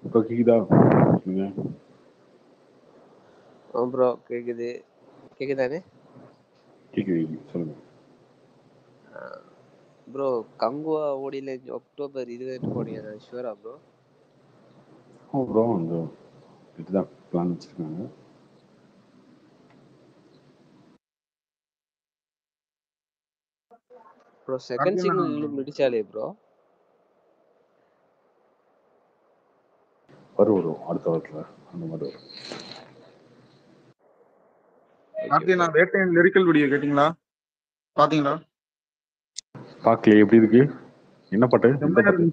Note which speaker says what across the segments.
Speaker 1: இப்போ கேக்குதா? சொல்லுங்க.
Speaker 2: ப்ரோ கேக்குது. கேக்குதானே?
Speaker 1: கேக்குது, சொல்லுங்க.
Speaker 2: ப்ரோ கங்குவா ஓடில அக்டோபர் 20 போனீங்க, ஷூரா ப்ரோ?
Speaker 1: ப்ரோ இந்த இதுதான் பிளான் வச்சிருக்காங்க.
Speaker 2: ப்ரோ செகண்ட் சிங்கிள் முடிச்சாலே ப்ரோ
Speaker 1: வரும் அடுத்த வாரத்துல அந்த மாதிரி வரும்.
Speaker 3: நான் வேட்டையன் லிரிக்கல் வீடியோ கேட்டிங்களா? பாத்தீங்களா?
Speaker 1: பார்க்கல, எப்படி இருக்கு? என்ன பாட்டு? எந்த பாட்டு?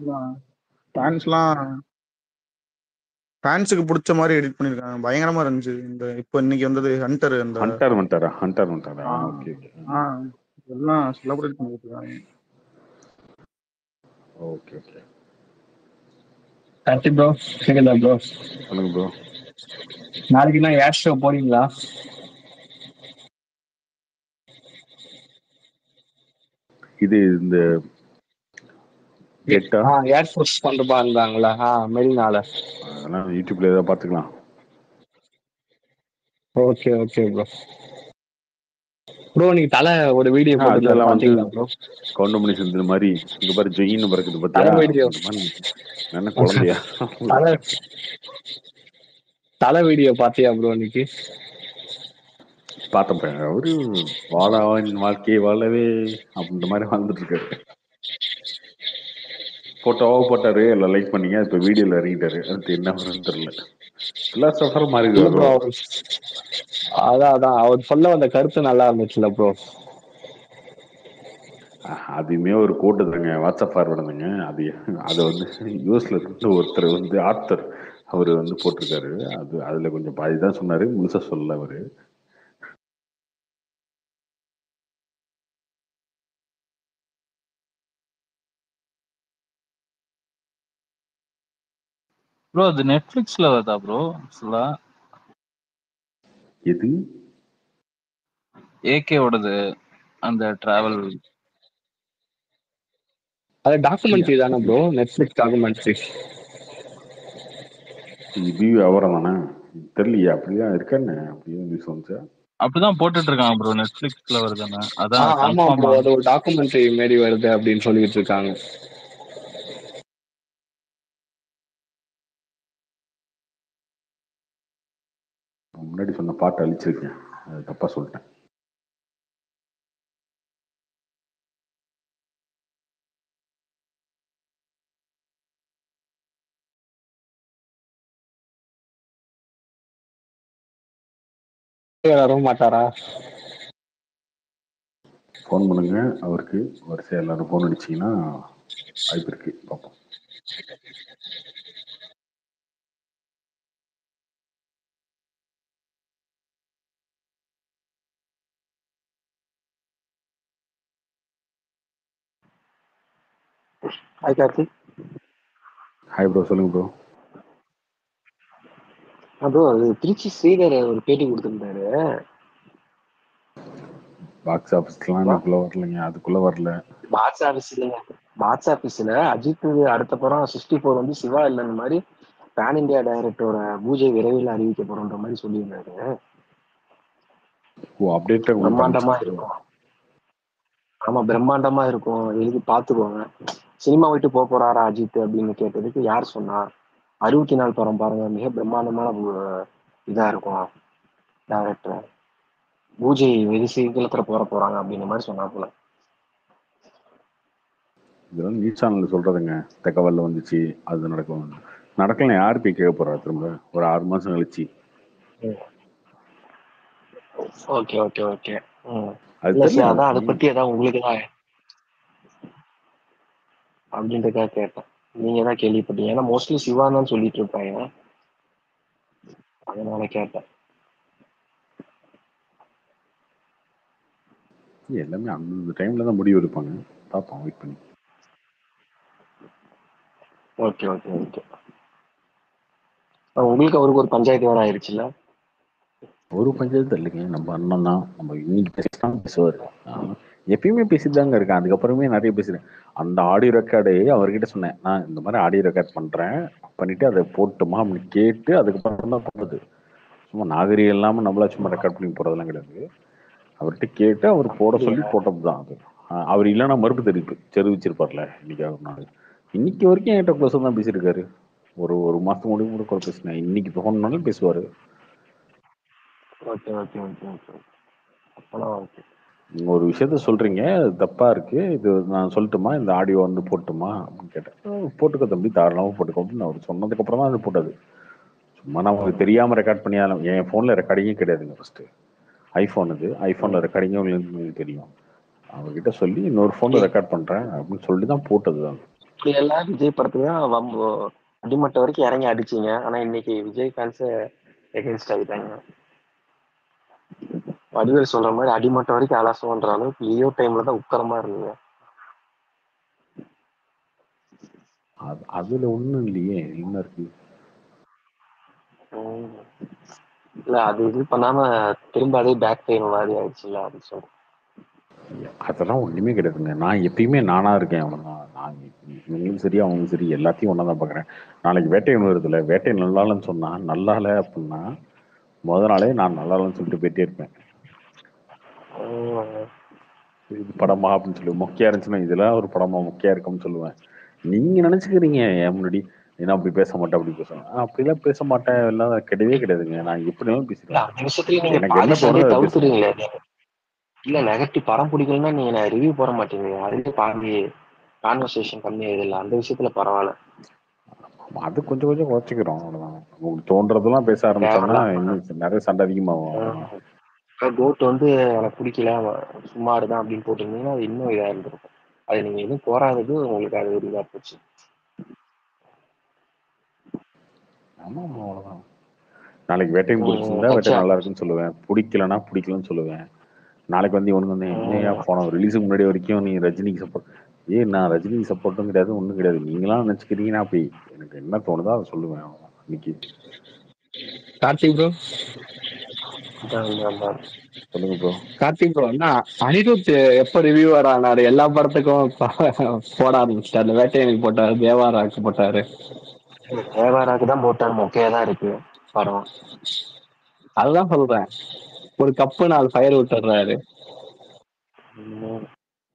Speaker 3: ஃபேன்ஸுக்கு பிடிச்ச மாதிரி எடிட் பண்ணிருக்காங்க. பயங்கரமா இருந்துச்சு. இந்த இப்போ இன்னைக்கு வந்தது ஹண்டர்
Speaker 1: வந்துட்டாரா? Okay okay.
Speaker 3: எல்லாம் செலிப்ரேட் பண்ணிட்டு இருக்காங்க.
Speaker 1: Okay okay.
Speaker 4: கார்த்திக் ப்ரோ கேக்குதா ப்ரோ?
Speaker 1: சொல்லுங்க ப்ரோ.
Speaker 4: நாளைக்கு நான் ஏர் ஷோ போறீங்களா?
Speaker 1: இது இந்த
Speaker 4: ஏர் ஃபோர்ஸ் கொண்டு இருந்தாங்களா மெரினால?
Speaker 1: அதெல்லாம் யூடியூப்ல ஏதாவது பார்த்துக்கலாம்.
Speaker 4: Okay okay bro. ப்ரோ நீங்க தலை ஒரு வீடியோ
Speaker 1: அதெல்லாம் வந்து
Speaker 4: பாத்தீங்களா ப்ரோ?
Speaker 1: கவுண்டமணி செஞ்சது மாதிரி இங்க பாரு ஜெயின்னு பறக்குது பாத்தியா? என்ன குழந்தையா?
Speaker 4: தலை வீடியோ பாத்தியா ப்ரோ இன்னைக்கு?
Speaker 1: பார்த்தேன். அவரு வாழ்க்கையை வாழவே அப்படின்ற மாதிரி வாழ்ந்துட்டு இருக்காரு. போட்டோவாக போட்டாரு, எல்லாம் லைக் பண்ணீங்க. இப்ப வீடியோல இறங்கிட்டாரு. அடுத்து என்ன வரும்னு தெரியல. பிலாசபர் மாதிரி
Speaker 4: அதான் அவர் சொல்ல வந்த கருத்து நல்லா இருந்துச்சுல ப்ரோ.
Speaker 1: அதுவுமே ஒரு கோட்டு தாங்க, வாட்ஸ்அப் ஃபார்வர்டுங்க. அதை வந்து யூஎஸ்ல இருந்து ஒருத்தர் வந்து ஆர்த்தர் அவர் வந்து போட்டிருக்காரு. அதுல கொஞ்சம் பாதி தான் சொன்னாரு, முழுசா சொல்லல அவரு.
Speaker 5: ப்ரோ அது நெட்ஃபிளிக்ஸ்ல வருதா ப்ரோ?
Speaker 1: எது?
Speaker 5: ஏகே ஓடது அந்த டிராவல்.
Speaker 4: அது டாக்குமெண்ட்ரி தானே ப்ரோ? Netflix documentary.
Speaker 1: இது அவரம் தானே தெரியலையா? அப்படிதான் இருக்கான்னு அப்படியே நியூஸ் வந்துச்சா?
Speaker 5: அப்படிதான் போட்டுட்டு இருக்காங்க ப்ரோ. நெட்ஃபிளிக்ஸ்ல வருதுன்னு. அதான்
Speaker 4: ஆமா ப்ரோ, அது ஒரு டாக்குமெண்ட்ரி மாரி வருது அப்படின்னு சொல்லிட்டு இருக்காங்க.
Speaker 1: முன்னாடி சொன்ன பாட்டு அழிச்சிருக்கேன், அது தப்பா சொல்லிட்டேன்.
Speaker 4: வர மாட்டாரா?
Speaker 1: ஃபோன் பண்ணுங்க அவருக்கு. வரிசையா எல்லாரும் ஃபோன் அடிச்சிங்கன்னா வாய்ப்பு இருக்கு, பார்ப்போம்.
Speaker 6: ஹாய் கார்த்திக்.
Speaker 1: ஹாய் ப்ரோ, சொல்லுங்க ப்ரோ.
Speaker 6: ப்ரோ அது திருச்சி ஸ்ரீதர் ஒரு பேட்டி கொடுத்திருந்தாரு.
Speaker 1: பாக்ஸ் ஆஃபீஸ்லாம் எனக்குள்ள வரலைங்க, அதுக்குள்ள வரல.
Speaker 6: பாக்ஸ் ஆஃபீஸ்ல அஜித் அடுத்த படம் 64 வந்து சிவா இல்லைன்ற மாதிரி பேன் இந்தியா டைரக்டரோட பூஜை விரைவில் அறிவிக்க போறோன்ற மாதிரி சொல்லியிருந்தாரு. பிரம்மாண்டமா இருக்கும். ஆமா பிரம்மாண்டமா இருக்கும், எழுதி பாத்துக்கோங்க. சினிமா விட்டு போறாரா அஜித் அப்படின்னு கேட்டதுக்கு யார் சொன்னா, 64 படம் பாருங்க, மிக பிரம்மாண்டமான இதா இருக்கும், டைரக்டர் பூஜை வெகு சீக்கிரத்துல போறாங்க அப்படின்ற மாதிரி சொன்னாப்புல.
Speaker 1: இதெல்லாம் நியூஸ் சேனல் சொல்றதுங்க, தகவல் வந்துச்சு அது நடக்கலாம். யாரு போய் கேட்க போறா திரும்ப ஒரு 6 மாசம் கழிச்சு?
Speaker 6: Okay okay okay.
Speaker 1: அதான்
Speaker 6: அதை பத்தி ஏதாவது உங்களுக்கு தான் அப்படின்றதுக்காக கேட்டேன். நீங்க தான் கேள்விப்பட்டீங்க, ஏன்னா மோஸ்ட்லி சிவா தான் சொல்லிட்டு இருப்பாங்க, அதனால கேட்டேன்.
Speaker 1: எல்லாமே அந்த டைம்ல தான் முடிவு எடுப்பாங்க, பார்ப்போம், வெயிட் பண்ணி.
Speaker 6: Okay okay okay. உங்களுக்கு அவருக்கு ஒரு பஞ்சாயத்து வேற ஆயிடுச்சுல்ல?
Speaker 1: ஒரு பஞ்சாயத்து இல்லைங்க, நம்ம அண்ணன் தான். நம்ம இன்னைக்கு பேசலாம் பேசுவார், எப்பயுமே பேசிட்டு தாங்க இருக்கேன். அதுக்கப்புறமே நிறைய பேசுறேன். அந்த ஆடியோ ரெக்கார்டு அவர்கிட்ட சொன்னேன், நான் இந்த மாதிரி ஆடியோ ரெக்கார்ட் பண்றேன், பண்ணிட்டு அதை போட்டுமா அப்படின்னு கேட்டு அதுக்கப்புறம் தான் போடுறது. சும்மா நாகரிகம் இல்லாமல் நம்மளா சும்மா ரெக்கார்ட் பண்ணி போடுறதெல்லாம் கிடையாது. அவர்கிட்ட கேட்டு அவர் போட சொல்லி போட்டது தான் அது. அவர் இல்லைன்னா மறுப்பு தெரிவிச்சிருப்பார்ல இன்னைக்கு ஒரு நாள். இன்னைக்கு வரைக்கும் என்கிட்ட க்ளோஸாக தான் பேசியிருக்காரு. ஒரு மாசத்துக்கு முடிவு கூட கூட பேசினேன். இன்னைக்கு ஃபோன்னாலும் பேசுவாரு.
Speaker 6: ஓகே ஓகே ஓகே ஓகே அப்போலாம் ஓகே.
Speaker 1: நீங்க ஒரு விஷயத்த சொல்றீங்க, அது தப்பா இருக்கு, இது நான் சொல்லட்டுமா, இந்த ஆடியோ வந்து போட்டுமா அப்படின்னு கேட்டேன். போட்டுக்க தம்பி, தாராளமாக போட்டுக்கோ அப்படின்னு அவர் சொன்னதுக்கு அப்புறம் தான் அது போட்டது. சும்மா நமக்கு தெரியாம ரெக்கார்ட் பண்ணியாலும் என் ஃபோன்ல ரெக்கார்டிங்கே கிடையாதுங்க. ஃபர்ஸ்ட் ஐஃபோன், இது ஐஃபோன்ல ரெக்கார்டிங்கே உங்களுக்கு தெரியும். அவங்ககிட்ட சொல்லி இன்னொரு ஃபோன்ல ரெக்கார்ட் பண்றேன் அப்படின்னு சொல்லி தான் போட்டது தான்.
Speaker 6: இப்படி எல்லாம் விஜய் படத்துக்கு தான் வம்பு அடிமட்ட வரைக்கும் இறங்கி அடிச்சிங்க. ஆனா இன்னைக்கு விஜய் ஃபேன்ஸ் எகென்ஸ்ட் ஆகிட்டாங்க. வடிவேல் சொல்ற மாதிரி அடிமட்ட வரைக்கும் அலசுன்ற அளவுக்கு லியோ டைம்ல தான் உக்கரமா இருந்தீங்க.
Speaker 1: அதுல ஒண்ணும் இல்லையே, என்ன இருக்கு?
Speaker 6: இல்ல அது இது பண்ணாம திரும்ப அதே பேக் பெயின் மாதிரி ஆயிடுச்சுல்ல, அது சொல்றேன்.
Speaker 1: அதெல்லாம் ஒண்ணுமே கிடையாதுங்க. நான் எப்பயுமே நானா இருக்கேன். அவ்வளவுதான். நான் இவங்களும் சரி அவங்களும் சரி எல்லாத்தையும் ஒன்னா தான் பாக்குறேன். நாளைக்கு வேட்டையன் வருதுல, வேட்டை நல்லாலன்னு சொன்னா நல்லால அப்படின்னா முதல் நாளே நான் நல்லாலன்னு சொல்லிட்டு போயிட்டே இருப்பேன். இது படமா அப்படின்னு சொல்லுவேன். மொக்கையா இருந்துச்சுன்னா இதெல்லாம் ஒரு படமா மொக்கையா இருக்கும்னு சொல்லுவேன். நீங்க நினைச்சுக்கிறீங்க என் முன்னாடி ஏன்னா அப்படி பேச மாட்டேன் அப்படி பேசுவேன். அப்படிலாம் பேச மாட்டேன், எல்லாம் கிடையவே கிடையாதுங்க. நான் எப்படினாலும் பேசிடுவேன்.
Speaker 6: அந்த விஷயத்துல நீங்க
Speaker 1: எனக்கு என்ன
Speaker 6: பாதி
Speaker 1: தோணுதோ அதை பேசுவேன்.
Speaker 6: தவிர்த்துறீங்களே. இல்ல நெகட்டிவ் படம் பிடிக்கலன்னா நீங்க ரிவ்யூ போட மாட்டீங்க. அதுவே பாதி கான்வர்சேஷன் கம்மியாகுது இல்ல, அந்த விஷயத்துல பரவாயில்ல.
Speaker 1: அது கொஞ்சம் கொஞ்சம் குறைச்சிக்கிறோம், அவ்வளவுதான். உங்களுக்கு தோன்றதெல்லாம் பேச ஆரம்பிச்சோம்னா இன்னும் நிறைய சண்டை அதிகமாகும்.
Speaker 6: கோட் வந்து எனக்கு பிடிக்கல, சும்மா இருதான் அப்படின்னு போட்டிருந்தீங்கன்னா அது இன்னும் இதா இருந்திருக்கும். அது நீங்க எதுவும் போராடுறது உங்களுக்கு அது ஒரு இதா போச்சு.
Speaker 1: ஆமா ஆமா, அவ்வளவுதான். நாளைக்கு வேட்டையும் பிடிச்சிருந்தா வேட்டை நல்லா இருக்குன்னு சொல்லுவேன், பிடிக்கலன்னா பிடிக்கலன்னு சொல்லுவேன். நாளைக்கு வந்து இவனுக்கு வந்து என்னையா போன ரிலீஸுக்கு முன்னாடி வரைக்கும் நீ ரஜினிக்கு சப்போர்ட், நான் ரஜினிக்கு சப்போர்ட்டும் கிடையாது ஒன்றும் கிடையாது, நீங்களாம் நினைச்சுக்கிறீங்கன்னா அப்படி எனக்கு என்ன தோணுதோ அதை சொல்லுவேன். இன்னைக்கு
Speaker 4: கார்த்திக் ப்ரோ,
Speaker 1: சொல்லுங்க ப்ரோ.
Speaker 4: கார்த்திக் ப்ரோ என்ன அனிருத் எப்ப ரிவ்யூவர் ஆனாரு? எல்லா படத்துக்கும் போட ஆரம்பிச்சிட்டாரு. வேட்டையனுக்கு போட்டாரு, தேவாராக்கு போட்டாரு.
Speaker 6: தேவாராக்கு தான் போட்டாரு, மொக்கையா தான் இருக்கு படம்.
Speaker 4: அதுதான் சொல்றேன், ஒரு கப்பு 4 ஃபயர் விட்டுறாரு.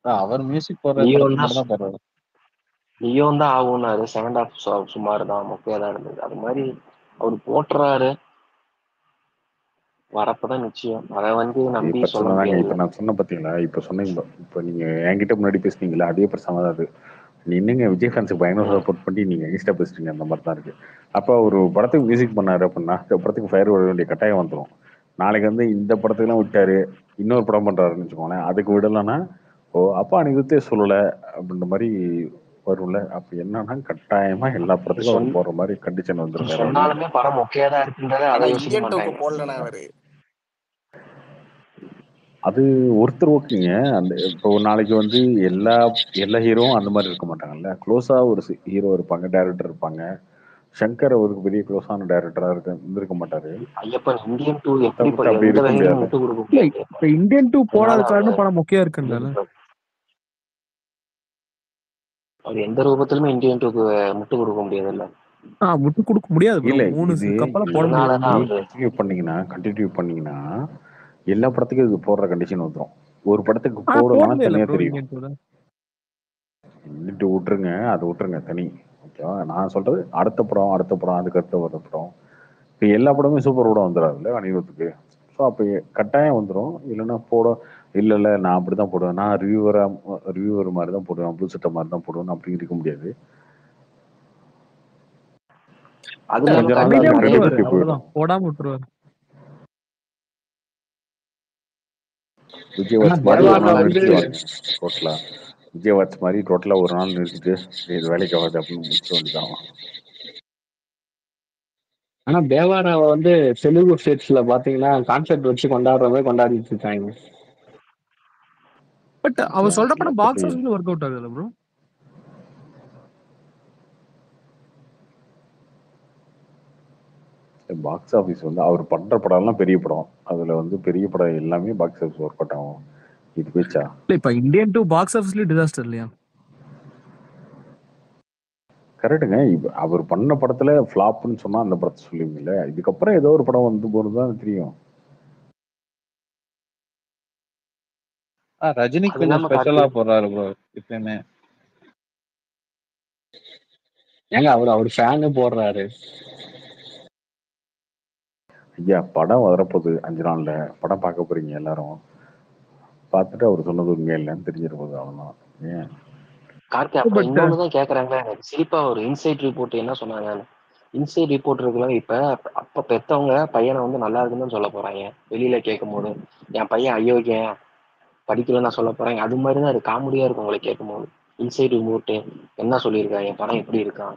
Speaker 5: அவர் மியூசிக் போடுற படத்துக்கு மட்டும் தான் போடுறாரு.
Speaker 6: லியோன் தான் ஆகும்னாரு, செகண்ட் ஹாஃப் சுமார் தான், மொக்கையா தான் இருந்தது. அது மாதிரி அவர் போட்டுறாரு, வரப்பதான் நிச்சயம். அதை வந்து நம்பி சொல்ல முடியாது.
Speaker 1: இப்ப நான் சொன்ன பாத்தீங்களா, இப்ப சொன்னீங்க, இப்ப நீங்க என்கிட்ட முன்னாடி பேசுனீங்களா அதே பிரச்சனை தான் அது. நீங்க விஜய் ஃபேன்ஸுக்கு பயங்கர சப்போர்ட் பண்ணி நீங்க எக்ஸ்ட்ரா பேசுறீங்க, அந்த மாதிரி தான் இருக்கு. அப்ப ஒரு படத்துக்கு மியூசிக் பண்ணாரு அப்படின்னா இந்த படத்துக்கு ஃபயர் விட வேண்டிய கட்டாயம் வந்துடும். நாளைக்கு வந்து இந்த படத்துக்குலாம் விட்டாரு, இன்னொரு படம் பண்றாருன்னு வச்சுக்கோங்களேன், அதுக்கு விடலைன்னா ஓ அப்பா அனிருத்தே சொல்லல அப்படின்ற மாதிரி வரும்ல. அப்ப என்னன்னா கட்டாயமா எல்லா படத்துக்கும் அவர் போற மாதிரி கண்டிஷன் வந்துருக்காரு.
Speaker 6: சொன்னாலுமே படம் மொக்கையா தான் இருக்குன்றத அதை யோசிக்க மாட்டாங்க.
Speaker 3: போடலனா அவரு
Speaker 1: அது ஒருத்தர் ஓகேங்க. அந்த இப்போ நாளைக்கு வந்து எல்லா ஹீரோவும் அந்த மாதிரி இருக்க மாட்டாங்கல்ல. க்ளோஸா ஒரு ஹீரோ இருப்பாங்க, டைரக்டர் இருப்பாங்க. சங்கர் அவருக்கு பெரிய க்ளோஸான டைரக்டரா இருந்திருக்க மாட்டாரு.
Speaker 6: ஐயப்பன் இந்தியன் 2
Speaker 1: அப்படி
Speaker 6: எப்படி
Speaker 1: இருக்க முடியாது.
Speaker 6: முட்டு கொடுக்க முடியாது.
Speaker 7: இப்ப இந்தியன் 2 போடாத காரணம் படம் மொக்கையா இருக்குன்றல.
Speaker 6: அவர் எந்த ரூபத்திலுமே இந்தியன் 2க்கு முட்டு கொடுக்க முடியாது இல்ல.
Speaker 7: முட்டு கொடுக்க முடியாது.
Speaker 1: இல்ல,
Speaker 7: 3 கப்பல போட முடியாது.
Speaker 1: கண்டினியூ பண்ணீங்கன்னா எல்லா படத்துக்கும் இது போடுற கண்டிஷன் வந்துரும். ஒரு படத்துக்கு போடலாம் தனியா தெரியும். இன்னிட்டு விட்டுருங்க, அது விட்டுருங்க தனி. ஓகேவா, நான் சொல்றது அடுத்த படம் அதுக்கு அடுத்த வர படம். இப்போ எல்லா படமும் சூப்பர் படம் வந்துடாதுல்ல அனிருத்துக்கு. ஸோ அப்போ கட்டாயம் வந்துடும். இல்லைன்னா இல்லை நான் அப்படிதான் போடுவேன், நான் ரிவ்யூவர் மாதிரி தான் போடுவேன், ப்ளூ சட்டை மாதிரி தான் போடுவேன் அப்படி இருக்க முடியாது.
Speaker 7: போடாம விட்டுருவாரு.
Speaker 1: விஜயவாட்ச் மாதிரி டோட்டலா ஒரு நாள் நிறுத்திட்டு இது வேலைக்கு ஆகாது அப்படின்னு முடிச்சிட வேண்டியதான்.
Speaker 4: ஆனா தேவாராவை வந்து தெலுங்கு ஸ்டேட்ஸ்ல பாத்தீங்கன்னா கான்செப்ட் வச்சு கொண்டாடுற மாதிரி கொண்டாடிட்டு இருக்காங்க.
Speaker 7: பட் அவர் சொல்ற படம் பாக்ஸ் ஆபீஸ்ல வொர்க் அவுட் ஆகுதுல ப்ரோ.
Speaker 1: பாக்ஸ் ஆபீஸ் வந்து அவர் பண்ற படம் எல்லாம் பெரிய படம், அதுல வந்து பெரிய படம் எல்லாமே பாக்ஸ் ஆபீஸ் ஒர்க் அவுட் ஆகும். இது பேச்சா?
Speaker 7: இப்ப இந்தியன் 2 பாக்ஸ் ஆபீஸ்ல டிசாஸ்டர் இல்லையா?
Speaker 1: கரெக்டுங்க. இப்ப அவர் பண்ண படத்துல ஃப்ளாப்ன்னு சொன்னா அந்த படத்தை சொல்லுவீங்கல்ல. இதுக்கப்புறம் ஏதோ ஒரு படம் வந்து போறதுதான் தெரியும்.
Speaker 5: ரஜினி
Speaker 6: அது
Speaker 5: கொஞ்சம்
Speaker 6: இல்லாம
Speaker 5: ஸ்பெஷலா
Speaker 6: கார்த்தி
Speaker 5: போடுறாரு ப்ரோ எப்பயுமே.
Speaker 4: ஏங்க அவர் ஃபேனு போடுறாரு.
Speaker 1: ஐயா படம் வரப்போகுது 5 நாள்ல. படம் பார்க்க போறீங்க எல்லாரும். பார்த்துட்டு அவர் சொன்னது உண்மையா இல்லைன்னு தெரிஞ்சிட போகுது அவ்வளோதான். ஏன்
Speaker 6: கார்த்தி அப்புறம்
Speaker 7: பட்
Speaker 6: இன்னொன்னுதான் கேக்குறாங்க. எனக்கு சிரிப்பா ஒரு இன்சைட் ரிப்போர்ட் என்ன சொன்னாங்க, இன்சைட் ரிப்போர்ட் இருக்குல்ல, இப்ப அப்ப பெத்தவங்க பையனை வந்து நல்லா இருக்குன்னு சொல்ல போறாங்க வெளியில கேட்கும் போது. என் பையன் அயோக்கியன் படிக்கல நான் சொல்ல போறேன். அது மாதிரிதான் அது காமெடியா இருக்கும் உங்களை கேட்கும் போது. இன்சைட் ரிப்போர்ட் என்ன சொல்லியிருக்காங்க, என் படம் எப்படி இருக்கான்,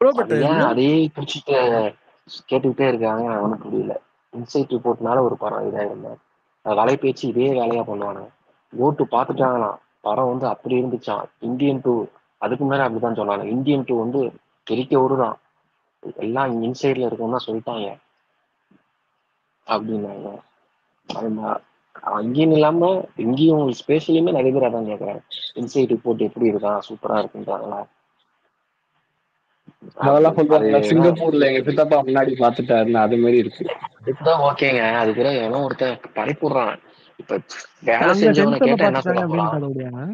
Speaker 7: ப்ரோ பட்
Speaker 6: அது ஏன்
Speaker 7: ரியோ
Speaker 6: அதையே பிடிச்சிட்டு கேட்டுக்கிட்டே இருக்காங்க அவனுக்கு புரியல. இன்சைட் ரிப்போர்ட்னால ஒரு படம் இதாயிருந்தேன், அது வலைபேச்சு இதே வேலையா பண்ணுவானுங்க. ஓட்டு பார்த்துட்டாங்களாம், படம் வந்து அப்படி இருந்துச்சான். இந்தியன் டூ அதுக்கு மேல அப்படிதான் சொன்னாங்க. இந்தியன் டூ வந்து பெரிய ஊருதான், எல்லாம் இன்சைட்ல இருக்கும்னு தான் சொல்லிட்டாங்க அப்படின்னாங்க. அது அங்கேயும் இல்லாம இங்கேயும் ஸ்பேஸ்லயுமே நிறைய பேர் அதான் கேட்கறாங்க, இன்சைட் ரிப்போர்ட் எப்படி இருக்கான், சூப்பரா இருக்குன்றாங்களா
Speaker 4: அதெல்லாம்
Speaker 6: அப்படின்னு. அது
Speaker 4: சொல்றாங்க சிங்கப்பூர்ல எங்க சித்தப்பா முன்னாடி பாத்துட்டாருன்னு, அது மாதிரி இருக்கு.
Speaker 6: அதுக்குதான் ஓகேங்க. அது கூட எவனோ ஒருத்தன் படைப்புடுறான். இப்ப வேலை
Speaker 7: அங்க
Speaker 6: செஞ்சவனை
Speaker 7: சென்சர்ல
Speaker 6: கேட்டா என்ன சொல்ல
Speaker 7: பாத்துட்டாங்க அப்படின்னு
Speaker 6: போறான்?
Speaker 7: கதை விடுவாங்க.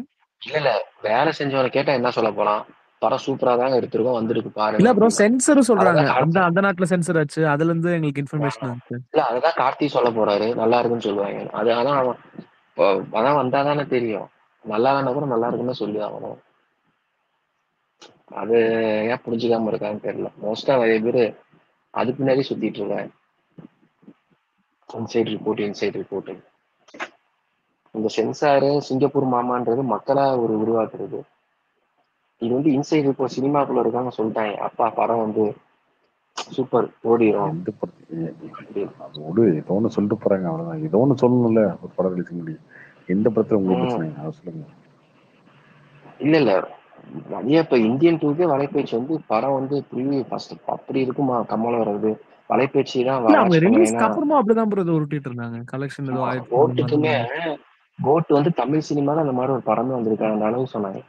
Speaker 6: இல்ல வேலை செஞ்சவனை கேட்டா என்ன சொல்ல போறான்? படம் சூப்பரா தாங்க எடுத்திருக்கோம், வந்திருக்கு பாருங்க
Speaker 7: இல்ல ப்ரோ
Speaker 6: அப்படின்னா.
Speaker 7: சென்சர் சொல்றாங்க,
Speaker 6: அததான்
Speaker 7: அந்த
Speaker 6: கார்த்தி
Speaker 7: அந்த நாட்டுல சென்சர் ஆச்சு, அதுல இருந்து எங்களுக்கு இன்ஃபர்மேஷன் வந்துச்சு.
Speaker 6: இல்ல அததான் கார்த்தி சொல்ல போறாரு, நல்லா இருக்குன்னு சொல்லுவாங்க. அது ஆனா அவன் படம் வந்தாதானே தெரியும். நல்லா இல்லைன்னா கூட நல்லா இருக்குன்னு சொல்லி ஆகணும். அது ஏன் புரிஞ்சுக்காம இருக்கான்னு தெரியல. மோஸ்டா நிறைய பேரு அது பின்னாடி சுத்திட்டு இருக்காங்க. இன்சைட் ரிப்போர்ட் இந்த சென்சாரு சிங்கப்பூர் மாமான்றது மக்களா ஒரு உருவாக்குறது. இது வந்து இன்சைட் ரிப்போர்ட் சினிமாக்குள்ள இருக்காங்க சொல்லிட்டாங்க, அப்பா படம் வந்து சூப்பர் ஓடிரும்
Speaker 1: எந்த படத்துக்கு
Speaker 6: அப்படின்னு.
Speaker 1: அது விடு, ஏதோ ஒன்று சொல்லிட்டு போறாங்க அவ்வளோதான். ஏதோ ஒன்று சொல்லணும்ல ஒரு படம் ரிலீஸ் முடியும். எந்த படத்துல உங்களுக்கு பிரச்சனை அதை சொல்லுங்க.
Speaker 6: இல்ல இல்ல நிறைய இப்ப இந்தியன் டூக்கே வலைபேச்சு வந்து படம் வந்து ப்ரீவியூ ஃபர்ஸ்ட் அப்படி இருக்குமா, கமலம் வர்றது வலைபேச்சு தான்
Speaker 7: இல்ல அவங்க
Speaker 6: வாட்ச் பண்ணுவேன்.
Speaker 7: ரிலீஸ்க்கு
Speaker 6: ஏன்னா
Speaker 7: அப்புறமா அப்படிதான் ப்ரோ உருட்டிட்டு இருந்தாங்க, கலெக்ஷன் ஏதோ ஆயிடுச்சு அந்த
Speaker 6: கோட்டுக்குமே
Speaker 7: மாதிரி.
Speaker 6: கோட் வந்து தமிழ் சினிமால அந்த மாதிரி ஒரு படமே வந்திருக்காங்க அந்த அளவு சொன்னாங்க.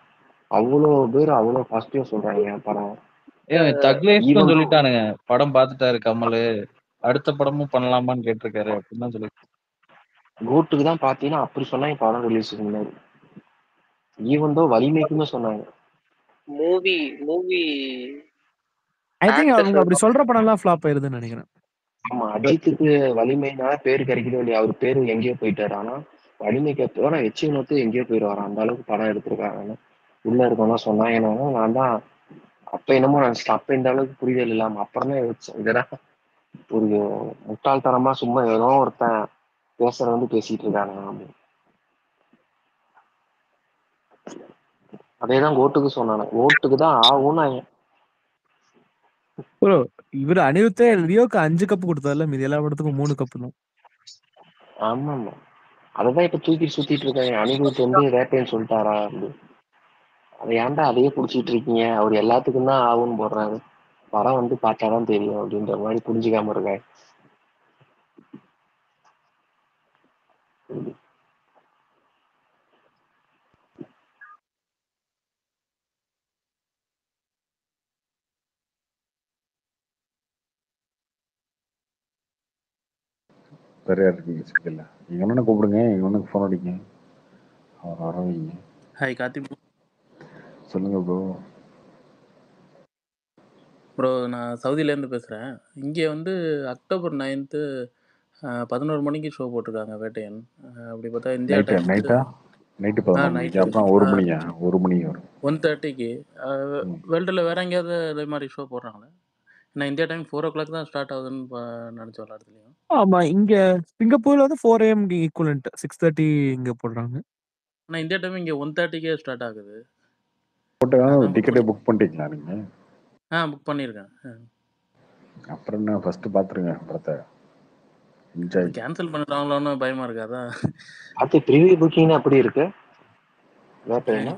Speaker 6: அவ்வளோ பேர் அவ்வளோ பாசிட்டிவா சொல்றாங்க படம்.
Speaker 5: தக்லேஷ்க்கும்
Speaker 6: ஈவன்
Speaker 5: சொல்லிட்டானுங்க படம் பார்த்துட்டாரு கமல், அடுத்த படமும் பண்ணலாமான்னு கேட்டிருக்காரு அப்படின்னு தான் சொல்லி.
Speaker 6: கோட்டுக்கு தான் பாத்தீங்கன்னா அப்படி சொன்னாங்க படம் ரிலீஸுக்கு முன்னாடி. ஈவன் தோ வலிமைக்குமே சொன்னாங்க.
Speaker 2: மூவி மூவி
Speaker 7: ஐ திங்க் அவங்க
Speaker 2: ஆக்டர்ஸ்
Speaker 7: அப்படி சொல்ற படம் எல்லாம் ஃபிளாப் ஆயிருதுன்னு நினைக்கிறேன்.
Speaker 6: ஆமா அஜித்துக்கு வலிமைனால பேரு கிடைக்குதோ இல்லையா, அவர் பேரு எங்கேயோ போயிட்டாரு. ஆனா வலிமைக்கு அப்புறம் எச்சி நோத்து எங்கேயோ போயிடுவாரு, அந்த அளவுக்கு படம் எடுத்திருக்காங்க. உள்ள இருக்கவங்க சொன்னாங்க. நான் தான் அப்ப என்னமோ நினைச்சிட்டேன், அப்ப இந்த அளவுக்கு புரிதல் இல்லாம அப்புறம் தான் யோசிச்சேன், இதெல்லாம் ஒரு முட்டாள்தனமா சும்மா ஏதோ ஒருத்தன் பேசுற வந்து பேசிட்டு இருக்காங்க அப்படின்னு. அதேதான் கோட்டுக்கு சொன்னானே, ஓட்டுக்கு தான் ஆகும்னு.
Speaker 7: ப்ரோ இவரு அனிருத்தே லியோக்கு 5 கப் கொடுத்தாருல, மீதி எல்லா படத்துக்கும் 3 கப் தான்.
Speaker 6: ஆமா ஆமா அததான் இப்ப தூக்கிட்டு சுத்திட்டு இருக்காங்க. அனிருத் வந்து வேட்டைன்னு சொல்லிட்டாரா அப்படின்னு. அதை ஏன்டா அதையே புடிச்சிட்டு இருக்கீங்க, அவர் எல்லாத்துக்கும் தான் ஆகும்னு போடுறாரு, படம் வந்து பார்த்தாதான் தெரியும் அப்படின்ற மாதிரி புரிஞ்சுக்காம இருக்காங்க.
Speaker 1: வேற யார் இருக்கீங்க சிக்கல்ல? எங்க அண்ணனை கூப்பிடுங்க, எங்க அண்ணனுக்கு ஃபோன் அடிங்க, அவர் வர வைங்க.
Speaker 8: ஹாய் கார்த்தி
Speaker 1: சொல்லுங்க ப்ரோ.
Speaker 8: ப்ரோ, நான் சவுதியிலேருந்து பேசுகிறேன். இங்கே வந்து அக்டோபர் 9th 11 மணிக்கு ஷோ போட்டிருக்காங்க வேட்டையன். அப்படி பார்த்தா இந்தியா
Speaker 1: நைட்டா
Speaker 8: டைம்ஸ்
Speaker 1: நைட்டா நைட்டு 11 மணிக்கு,
Speaker 8: நைட்டு
Speaker 1: அப்புறம் 1 மணியா? 1 மணி வரும்.
Speaker 8: 1:30க்கு வேர்ல்டில் வேறு எங்கேயாவது இதே மாதிரி ஷோ போடுறாங்களே? நான் இந்தியா டைம் 4 o'clock தான் ஸ்டார்ட் ஆகுதுன்னு நினச்ச எல்லாத்துலேயும்.
Speaker 7: ஆமா, இங்க சிங்கப்பூர்ல வந்து 4 AM ஈக்குவலண்ட் 6:30 இங்க போடுறாங்க.
Speaker 8: ஆனால் இந்தியா டைம் இங்கே 1:30க்கே ஸ்டார்ட் ஆகுது.
Speaker 1: போட்டு டிக்கெட்டே புக் பண்ணிட்டீங்களா நீங்க?
Speaker 8: புக் பண்ணியிருக்கேன்.
Speaker 1: அப்புறம் என்ன, ஃபர்ஸ்ட் பாத்துருங்க படத்தை,
Speaker 8: அது
Speaker 1: என்ஜாய்.
Speaker 8: கேன்சல் பண்ணிட்டாங்களோன்னு பயமாக இருக்காதா?
Speaker 6: அது ப்ரீவியூ புக்கிங் அப்படி இருக்கு. வேட்டையனா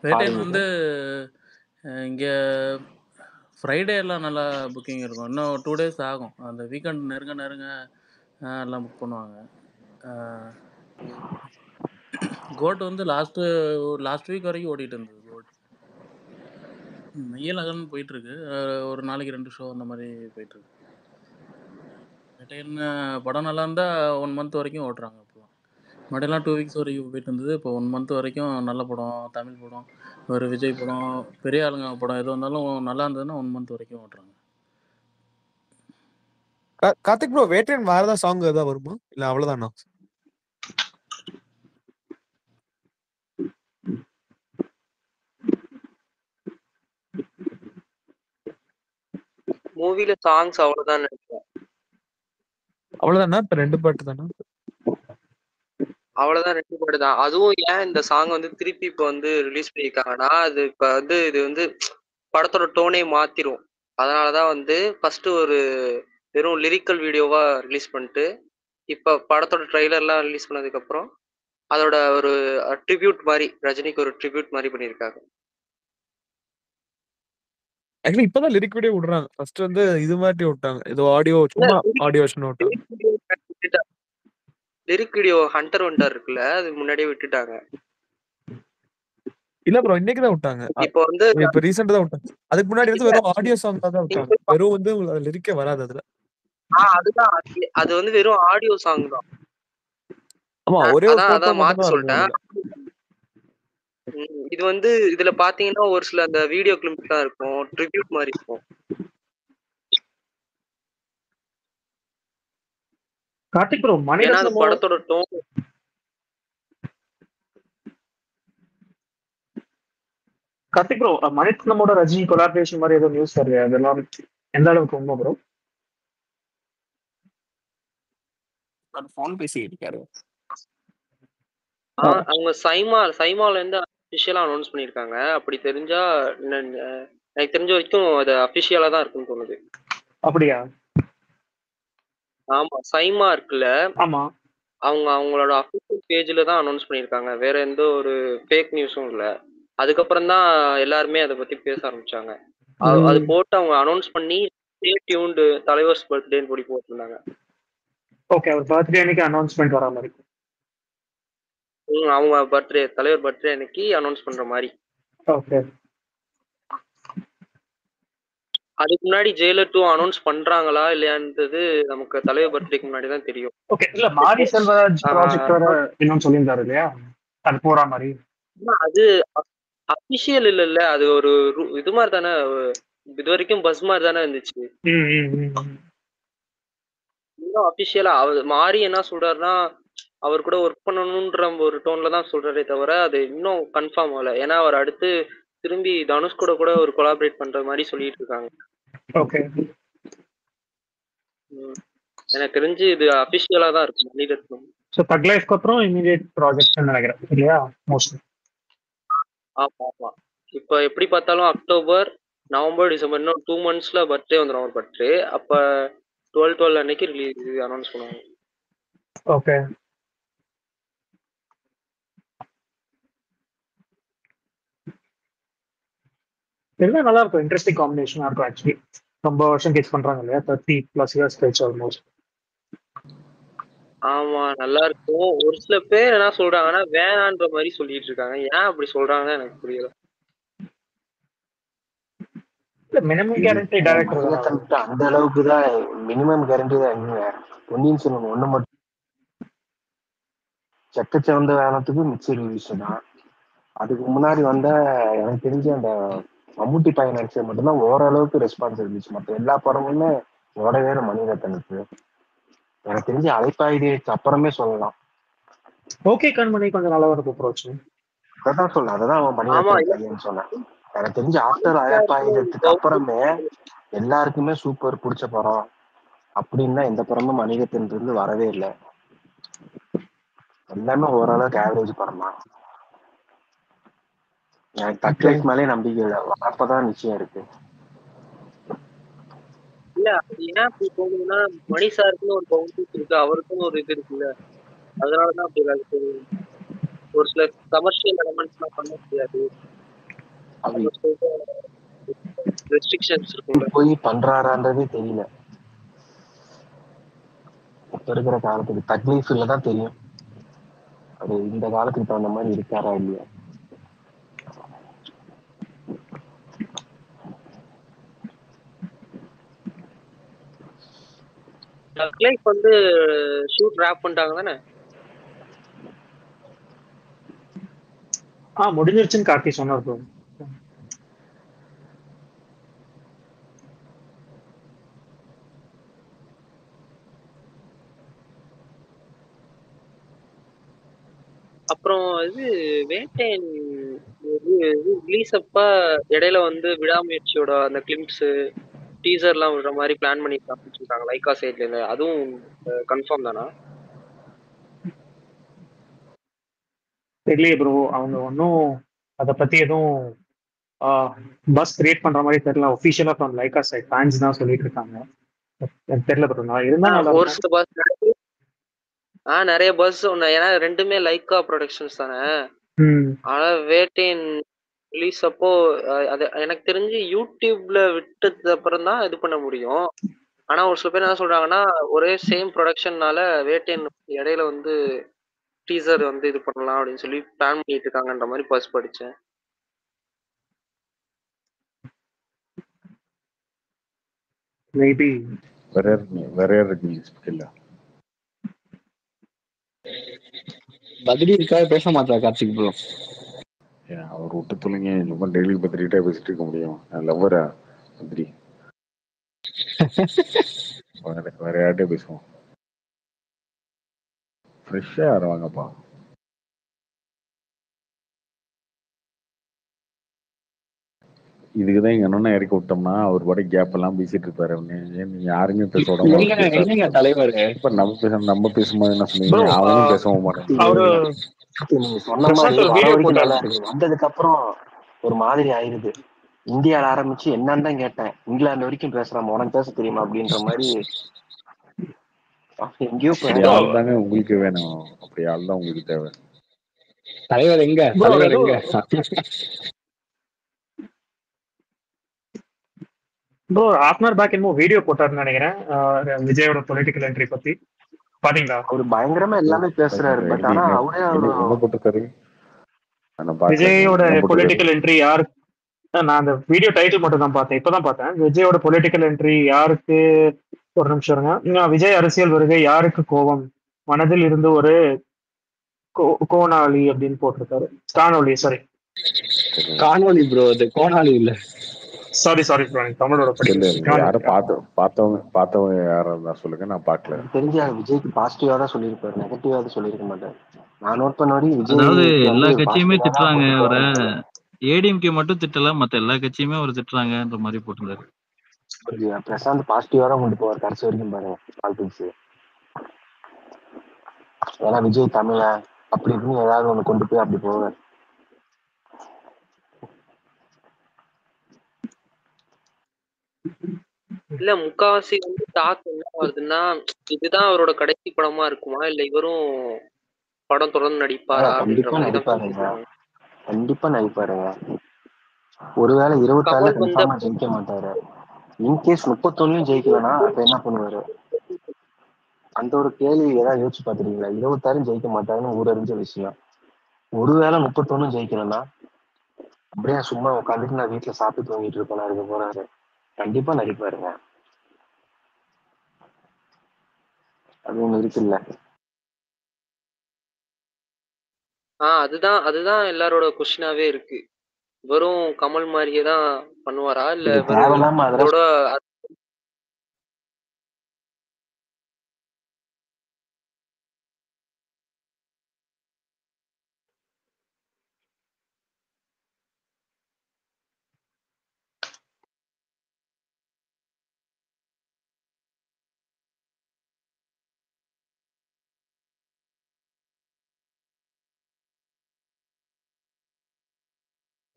Speaker 8: வேட்டையன் வந்து இங்கே ஃப்ரைடே எல்லாம் நல்லா புக்கிங் இருக்கும். இன்னும் 2 days ஆகும். அந்த வீக்கெண்ட் நெருங்க நெருங்க எல்லாம் புக் பண்ணுவாங்க. கோட் வந்து லாஸ்ட் வீக் வரைக்கும் ஓடிட்டு இருந்தது கோட். மெய்யழகன் போயிட்டு இருக்கு. ஒரு நாளைக்கு 2 ஷோ அந்த மாதிரி போயிட்டு இருக்கு. வேட்டையன் படம் நல்லா இருந்தா 1 மந்த் வரைக்கும் ஓட்டுறாங்க இப்போலாம். முன்னாடிலாம் 2 வீக்ஸ் வரைக்கும் போயிட்டு இருந்தது. இப்போ 1 மந்த் வரைக்கும் நல்ல படம், தமிழ் படம், ஒரு விஜய் படம், பெரிய ஆளுங்க படம் எது வந்தாலும் நல்லா இருந்ததுன்னா 1 மந்த் வரைக்கும் ஓட்டுறாங்க.
Speaker 7: கார்த்திக் ப்ரோ வேட்டையன் வேற ஏதாவது சாங் ஏதாவது வருமா இல்ல அவ்வளவுதானா?
Speaker 2: மூவில சாங்ஸ் அவ்வளவுதான் நினைக்கிறேன்.
Speaker 7: அவ்வளவுதானா? இப்ப 2 பாட்டு தானா?
Speaker 2: அவ்வளவுதான் 2 பாட்டு தான். அதுவும் ஏன் இந்த சாங் வந்து திருப்பி இப்ப வந்து ரிலீஸ் பண்ணியிருக்காங்கன்னா, அது இப்ப வந்து இது வந்து படத்தோட டோனே மாத்திரும். அதனாலதான் வந்து ஃபர்ஸ்ட் ஒரு வெறும் லிரிக்கல் வீடியோவா ரிலீஸ் பண்ணிட்டு, இப்ப படத்தோட ட்ரெய்லர்லாம் ரிலீஸ் பண்ணதுக்கு அப்புறம் அதோட ஒரு ட்ரிபியூட் மாதிரி, ரஜினிக்கு ஒரு ட்ரிபியூட் மாதிரி பண்ணியிருக்காங்க.
Speaker 7: ஆக்சுவலி இப்பதான் லிரிக் வீடியோ விடுறாங்க. ஃபர்ஸ்ட் வந்து இது மாதிரி விட்டாங்க. ஏதோ ஆடியோ சும்மா ஆடியோ வெர்ஷன் விட்டாங்க.
Speaker 2: லிரிக் வீடியோ ஹண்டர் வண்டர் இருக்குல்ல, அது முன்னாடியே விட்டுட்டாங்க.
Speaker 7: இல்ல ப்ரோ இன்னைக்கு தான் விட்டாங்க.
Speaker 2: இப்போ வந்து
Speaker 7: இப்ப ரீசெண்டா தான் விட்டாங்க. அதுக்கு முன்னாடி வந்து வெறும் ஆடியோ சாங் தான் விட்டாங்க. வெறும் வந்து லிரிக்கே வராது அதுல.
Speaker 2: அதுதான் அது வந்து வெறும் ஆடியோ சாங் தான்.
Speaker 7: ஆமா ஒரே ஒரு போட்டோ
Speaker 2: அதான்
Speaker 7: மட்டும்
Speaker 2: மாத்தி
Speaker 7: தான்
Speaker 2: சொல்லிட்டேன்.
Speaker 7: இருக்கும்.
Speaker 2: இது வந்து இதுல பாத்தீங்கன்னா ஒரு சில அந்த வீடியோ கிளிப்ஸ் தான் இருக்கும், ட்ரிபியூட் மாதிரி இருக்கும்.
Speaker 9: கார்த்திக் ப்ரோ
Speaker 2: ஏன்னா அது படத்தோட டோன்.
Speaker 9: கார்த்திக் ப்ரோ மணிரத்னமோட ரஜினி கொலாபரேஷன் மாதிரி ஏதோ நியூஸ் வருது, அதெல்லாம் எந்த அளவுக்கு உண்மை ப்ரோ?
Speaker 4: ஃபோன் பேசிட்டு இருக்காரு.
Speaker 2: அவங்க சைமால இருந்து அபிஷியலா அனௌன்ஸ் பண்ணிருக்காங்க. அப்படி தெரிஞ்சா எனக்கு தெரிஞ்ச வரைக்கும் அது அபிஷியலா தான் இருக்குன்னு தோணுது.
Speaker 9: அப்படியா?
Speaker 2: ஆமா சைமா இருக்குல்ல,
Speaker 9: ஆமா
Speaker 2: அவங்களோட அபிஷியல் பேஜ்ல தான் அனௌன்ஸ் பண்ணிருக்காங்க. வேற எந்த ஒரு ஃபேக் நியூஸும் இல்ல. அதுக்கப்புறம் தான் எல்லாருமே அதை பத்தி பேச ஆரம்பிச்சாங்க. அது போட்டு அவங்க அனௌன்ஸ் பண்ணி ஸ்டே டியூன்டு தலைவர்ஸ் பர்த்டேன்னு போடி போட்டிருந்தாங்க.
Speaker 9: ஓகே, அவர் பர்த்டே அன்னைக்கு அனௌன்ஸ்மெண்ட் வரா மாதிரி.
Speaker 2: அவங்க தலைவர் பர்த்டே அன்னைக்கு அனௌன்ஸ் பண்ற மாதிரி.
Speaker 9: ஓகே.
Speaker 2: அதுக்கு முன்னாடி ஜெயிலர் 2 அனௌன்ஸ் பண்றாங்களா இல்லையான்றது நமக்கு தலைவர் பர்த்டேக்கு முன்னாடி தான் தெரியும்.
Speaker 9: ஓகே, இல்ல மாரி செல்வராஜ் ப்ராஜெக்ட் வர இன்னும் சொல்லியிருந்தாரு இல்லையா, அது போற மாதிரி.
Speaker 2: அது அபிஷியல் இல்ல, அது ஒரு இது மாதிரி தானே, இது வரைக்கும் பஸ் மாதிரி தானே இருந்துச்சு. இன்னும் அபிஷியலா அவர் மாறி என்ன சொல்றாருன்னா, அவர் கூட ஒர்க் பண்ணணும்ன்ற ஒரு டோன்ல தான் சொல்றாரே தவிர அது இன்னும் கன்ஃபார்ம் ஆகல. ஏன்னா அவர் அடுத்து திரும்பி தனுஷ் கூட ஒரு கொலாபரேட் பண்ற மாதிரி சொல்லிட்டு இருக்காங்க.
Speaker 9: ஓகே.
Speaker 2: எனக்கு தெரிஞ்சு இது அபிஷியலா தான் இருக்கு மணிரத்னம்.
Speaker 9: சோ தக் லைஃப்க்கு அப்புறம் இமிடியேட் ப்ராஜெக்ட் நினைக்கிறேன் இல்லையா மோஸ்ட்லி.
Speaker 2: ஆமா இப்ப எப்படி பார்த்தாலும் அக்டோபர், நவம்பர், டிசம்பர் இன்னும் 2 monthsல பர்த்டே வந்துடும் அவர் பர்த்டே. அப்ப 12 அன்னைக்கு ரிலீஸ் அனௌன்ஸ் பண்ணுவாங்க.
Speaker 9: ஓகே. எல்லாம் நல்லா இருக்கும், இன்ட்ரெஸ்டிங் காம்பினேஷனா இருக்கும். ஆக்சுவலி ரொம்ப வருஷம் கேஸ் பண்றாங்க இல்லையா, 30+ years கழிச்சு ஆல்மோஸ்ட்.
Speaker 2: ஆமா நல்லா இருக்கும். ஒரு சில பேர் என்ன சொல்றாங்கன்னா வேணான்ற மாதிரி சொல்லிட்டு இருக்காங்க. ஏன் அப்படி சொல்றாங்கன்னு எனக்கு புரியல.
Speaker 9: மினிமம் கேரண்டி டைரக்டர்
Speaker 6: அந்த அளவுக்கு தான் மினிமம் கேரண்டி தான். எங்க பொன்னியின் செல்வன் ஒண்ணு மட்டும் செக்கச்சவந்த வேணத்துக்கு மிச்சர் ரிலீஸ் தான். அதுக்கு முன்னாடி வந்த எனக்கு தெரிஞ்ச அந்த மம்முட்டி பையன் நடிச்சது மட்டும்தான் ஓரளவுக்கு ரெஸ்பான்ஸ் இருந்துச்சு. மற்ற எல்லா படமுமே ஓடவே மணிரத்னுக்கு. எனக்கு தெரிஞ்சு அலைப்பாயுதேக்கு அப்புறமே சொல்லலாம்.
Speaker 9: ஓகே கண்மணி கொஞ்சம் நல்லா இருக்கும் அப்ரோச்.
Speaker 6: அதான் சொல்ல, அததான் அவன் மணிரத்னம் சொன்னேன். எனக்கு தெரிஞ்சு ஆஃப்டர் அலைப்பாயுதத்துக்கு அப்புறமே எல்லாருக்குமே சூப்பர் பிடிச்ச படம் அப்படின்னா எந்த படமும் மணிரத்னம் இருந்து வரவே இல்லை. எல்லாமே ஓரளவுக்கு ஆவரேஜ் படம் தான். எனக்கு தக் லைஃப் மேலே நம்பிக்கை இல்லை, அப்பதான் நிச்சயம் இருக்கு.
Speaker 2: இல்ல அது ஏன் அப்படி போகுதுன்னா மணி சாருக்குன்னு ஒரு பவுண்டரிஸ் இருக்கு, அவருக்குன்னு ஒரு இது இருக்குல்ல, அதனாலதான் அப்படி இருக்கு. ஒரு சில கமர்ஷியல் எலமெண்ட்ஸ் எல்லாம் பண்ண முடியாது, ரெஸ்ட்ரிக்ஷன்ஸ் இருக்குல்ல.
Speaker 6: போய் பண்றாரான்றதே தெரியல இப்ப இருக்கிற காலத்துக்கு. தக் லைஃப்ல தான் தெரியும் அது இந்த காலத்துக்கு தகுந்த மாதிரி இருக்காரா இல்லையா.
Speaker 2: லைக் வந்து ஷூட் ரேப் பண்ணிட்டாங்க தானே?
Speaker 9: முடிஞ்சிருச்சுன்னு கார்த்தி சொன்னார் ப்ரோ.
Speaker 2: அப்புறம் இது வேட்டையன் ரிலீஸ் அப்ப இடையில வந்து விடாமுயற்சியோட அந்த கிளிம்ஸ் டீசர்லாம் விடுற மாதிரி பிளான் பண்ணிருக்காங்கன்னு சொல்றாங்க லைக்கா சைட்ல இருந்து. அதுவும் கன்ஃபார்ம் தானா?
Speaker 9: தெரியலையே ப்ரோ, அவங்க ஒன்றும் அதை பத்தி எதுவும் பஸ் கிரியேட் பண்ற மாதிரி தெரியல. ஒஃபிஷியலா ஃப்ரம் லைக்கா சைட் ஃபேன்ஸ் தான் சொல்லிட்டு இருக்காங்க. எனக்கு தெரியல ப்ரோ, நான் இருந்தா நல்லா
Speaker 2: ஒரு
Speaker 9: இருக்கும்.
Speaker 2: சில பஸ் நிறைய பஸ் ஒண்ணு, ஏன்னா ரெண்டுமே லைக்கா ப்ரொடக்ஷன்ஸ் தானே. ஆனா வேட்டையன் ரிலீஸ் அப்போ அது எனக்கு தெரிஞ்சு யூடியூப்ல விட்டது அப்புறம் தான் இது பண்ண முடியும். ஆனா ஒரு சில பேர் என்ன சொல்றாங்கன்னா, ஒரே சேம் ப்ரொடக்ஷன்னால வேட்டையன் இடையில வந்து டீசர் வந்து இது பண்ணலாம் அப்படின்னு சொல்லி பிளான் பண்ணிட்டு இருக்காங்கன்ற மாதிரி பஸ் படிச்சேன்.
Speaker 9: மேபி
Speaker 1: வேற யார் இருக்கீங்க இல்ல
Speaker 4: பத்ரி இருக்காக பேச மாட்டார் கார்த்திக் ப்ரோ.
Speaker 1: அவர் விட்டு தொலைங்க. இந்த மாதிரி டெய்லி பத்திரிக்கிட்டே பேசிட்டு இருக்க முடியும்? லவ்வரா பத்ரி? வேற யார்கிட்டே பேசுவோம். ஃப்ரெஷ்ஷா யாரும் வாங்கப்பா. இதுக்குதான் எங்க அண்ணனை இறக்கி விட்டோம்னா அவர் பாடி கேப் எல்லாம் பேசிட்டு இருப்பாரு. நீங்க யாருமே பேச விடாம
Speaker 4: தலைவர்
Speaker 1: இப்ப நம்ம பேசும்போது என்ன சொன்னீங்க? அவனும் பேசவும் மாட்டேன்.
Speaker 9: அவரு
Speaker 6: நீங்க சொன்ன மாதிரி வர வரைக்கும் நல்லா இருக்கு, வந்ததுக்கு அப்புறம் ஒரு மாதிரி ஆயிருது. இந்தியால ஆரம்பிச்சு என்னன்னு தான் கேட்டேன், இங்கிலாந்து வரைக்கும் பேசுறாம உனக்கு பேச தெரியுமா அப்படின்ற மாதிரி எங்கேயோ
Speaker 1: ஆள் தாங்க உங்களுக்கு வேணும். அப்படி ஆள் தான் உங்களுக்கு தேவை.
Speaker 4: தலைவர் எங்க தலைவர் எங்க?
Speaker 9: Bro half an hour back என்னமோ வீடியோ போட்டாருன்னு நினைக்கிறேன் விஜயோட பொலிட்டிக்கல் என்ட்ரி பத்தி. பாத்தீங்களா?
Speaker 6: அவர் பயங்கரமா எல்லாமே பேசுறாரு. பட் ஆனா அவரே
Speaker 9: விஜயோட பொலிட்டிக்கல் என்ட்ரி யாருக்கு, நான் அந்த வீடியோ டைட்டில் மட்டும் தான் பார்த்தேன், இப்பதான் பார்த்தேன். விஜயோட பொலிட்டிக்கல் என்ட்ரி யாருக்கு, ஒரு நிமிஷம் இருங்க. விஜய் அரசியல் வருகை யாருக்கு கோபம், மனதில் இருந்து ஒரு கோணாளி அப்படின்னு போட்டிருக்காரு. காணொலி, சாரி
Speaker 4: காணொலி ப்ரோ, அது கோணாளி இல்ல.
Speaker 9: சாரி ப்ரோ, தமிழோட
Speaker 1: யாரும் பார்த்தவங்க யாரும் தான் சொல்லுங்க, நான் பார்க்கல.
Speaker 6: தெரிஞ்ச விஜய்க்கு பாசிட்டிவா தான் சொல்லியிருப்பாரு, நெகட்டிவா தான் சொல்லியிருக்க மாட்டேன். நான் நோட் பண்ண வரைக்கும்
Speaker 5: அதாவது
Speaker 6: விஜய்
Speaker 5: எல்லா கட்சியுமே திட்டுறாங்க அவரை, ஏடிஎம்கே மட்டும் திட்டல, மத்த எல்லா கட்சியுமே அவர் திட்டுறாங்கன்ற மாதிரி போட்டிருந்தாரு.
Speaker 6: பிரசாந்த் பாசிட்டிவா தான் கொண்டு போவார் கடைசி வரைக்கும் பாருங்க பாலிடிக்ஸ். ஏன்னா விஜய் தமிழ அப்படி இப்படின்னு ஏதாவது ஒண்ணு கொண்டு போய் அப்படி போவார்.
Speaker 2: இல்ல முக்காவாசி வந்து டாக் என்ன வருதுன்னா, இதுதான் அவரோட கடைசி படமா இருக்குமா, இல்ல இவரும் படம் தொடர்ந்து நடிப்பாரா?
Speaker 6: கண்டிப்பா நடிப்பாருங்க, கண்டிப்பா நடிப்பாருங்க. ஒருவேளை 26 கன்ஃபார்மா ஜெயிக்க மாட்டாரு. இன்கேஸ் 31 ஜெயிக்கலன்னா அப்ப என்ன பண்ணுவாரு? அந்த ஒரு கேள்வி ஏதாவது யோசிச்சு பாத்துருக்கீங்களா? 26 ஜெயிக்க மாட்டாருன்னு ஊரறிஞ்ச விஷயம். ஒருவேளை 31 ஜெயிக்கலன்னா அப்படியே சும்மா உட்காந்துட்டு நான் வீட்டுல சாப்பிட்டு தூங்கிட்டு இருப்பேன் இருக்க போறாரு. கண்டிப்பா நடிப்பாருங்க, அது ஒண்ணு இருக்குல்ல.
Speaker 2: அதுதான் எல்லாரோட கொஸ்டினாவே இருக்கு. வெறும் கமல் மாதிரியே தான் பண்ணுவாரா, இல்ல
Speaker 6: தேவையில்லாம அதோட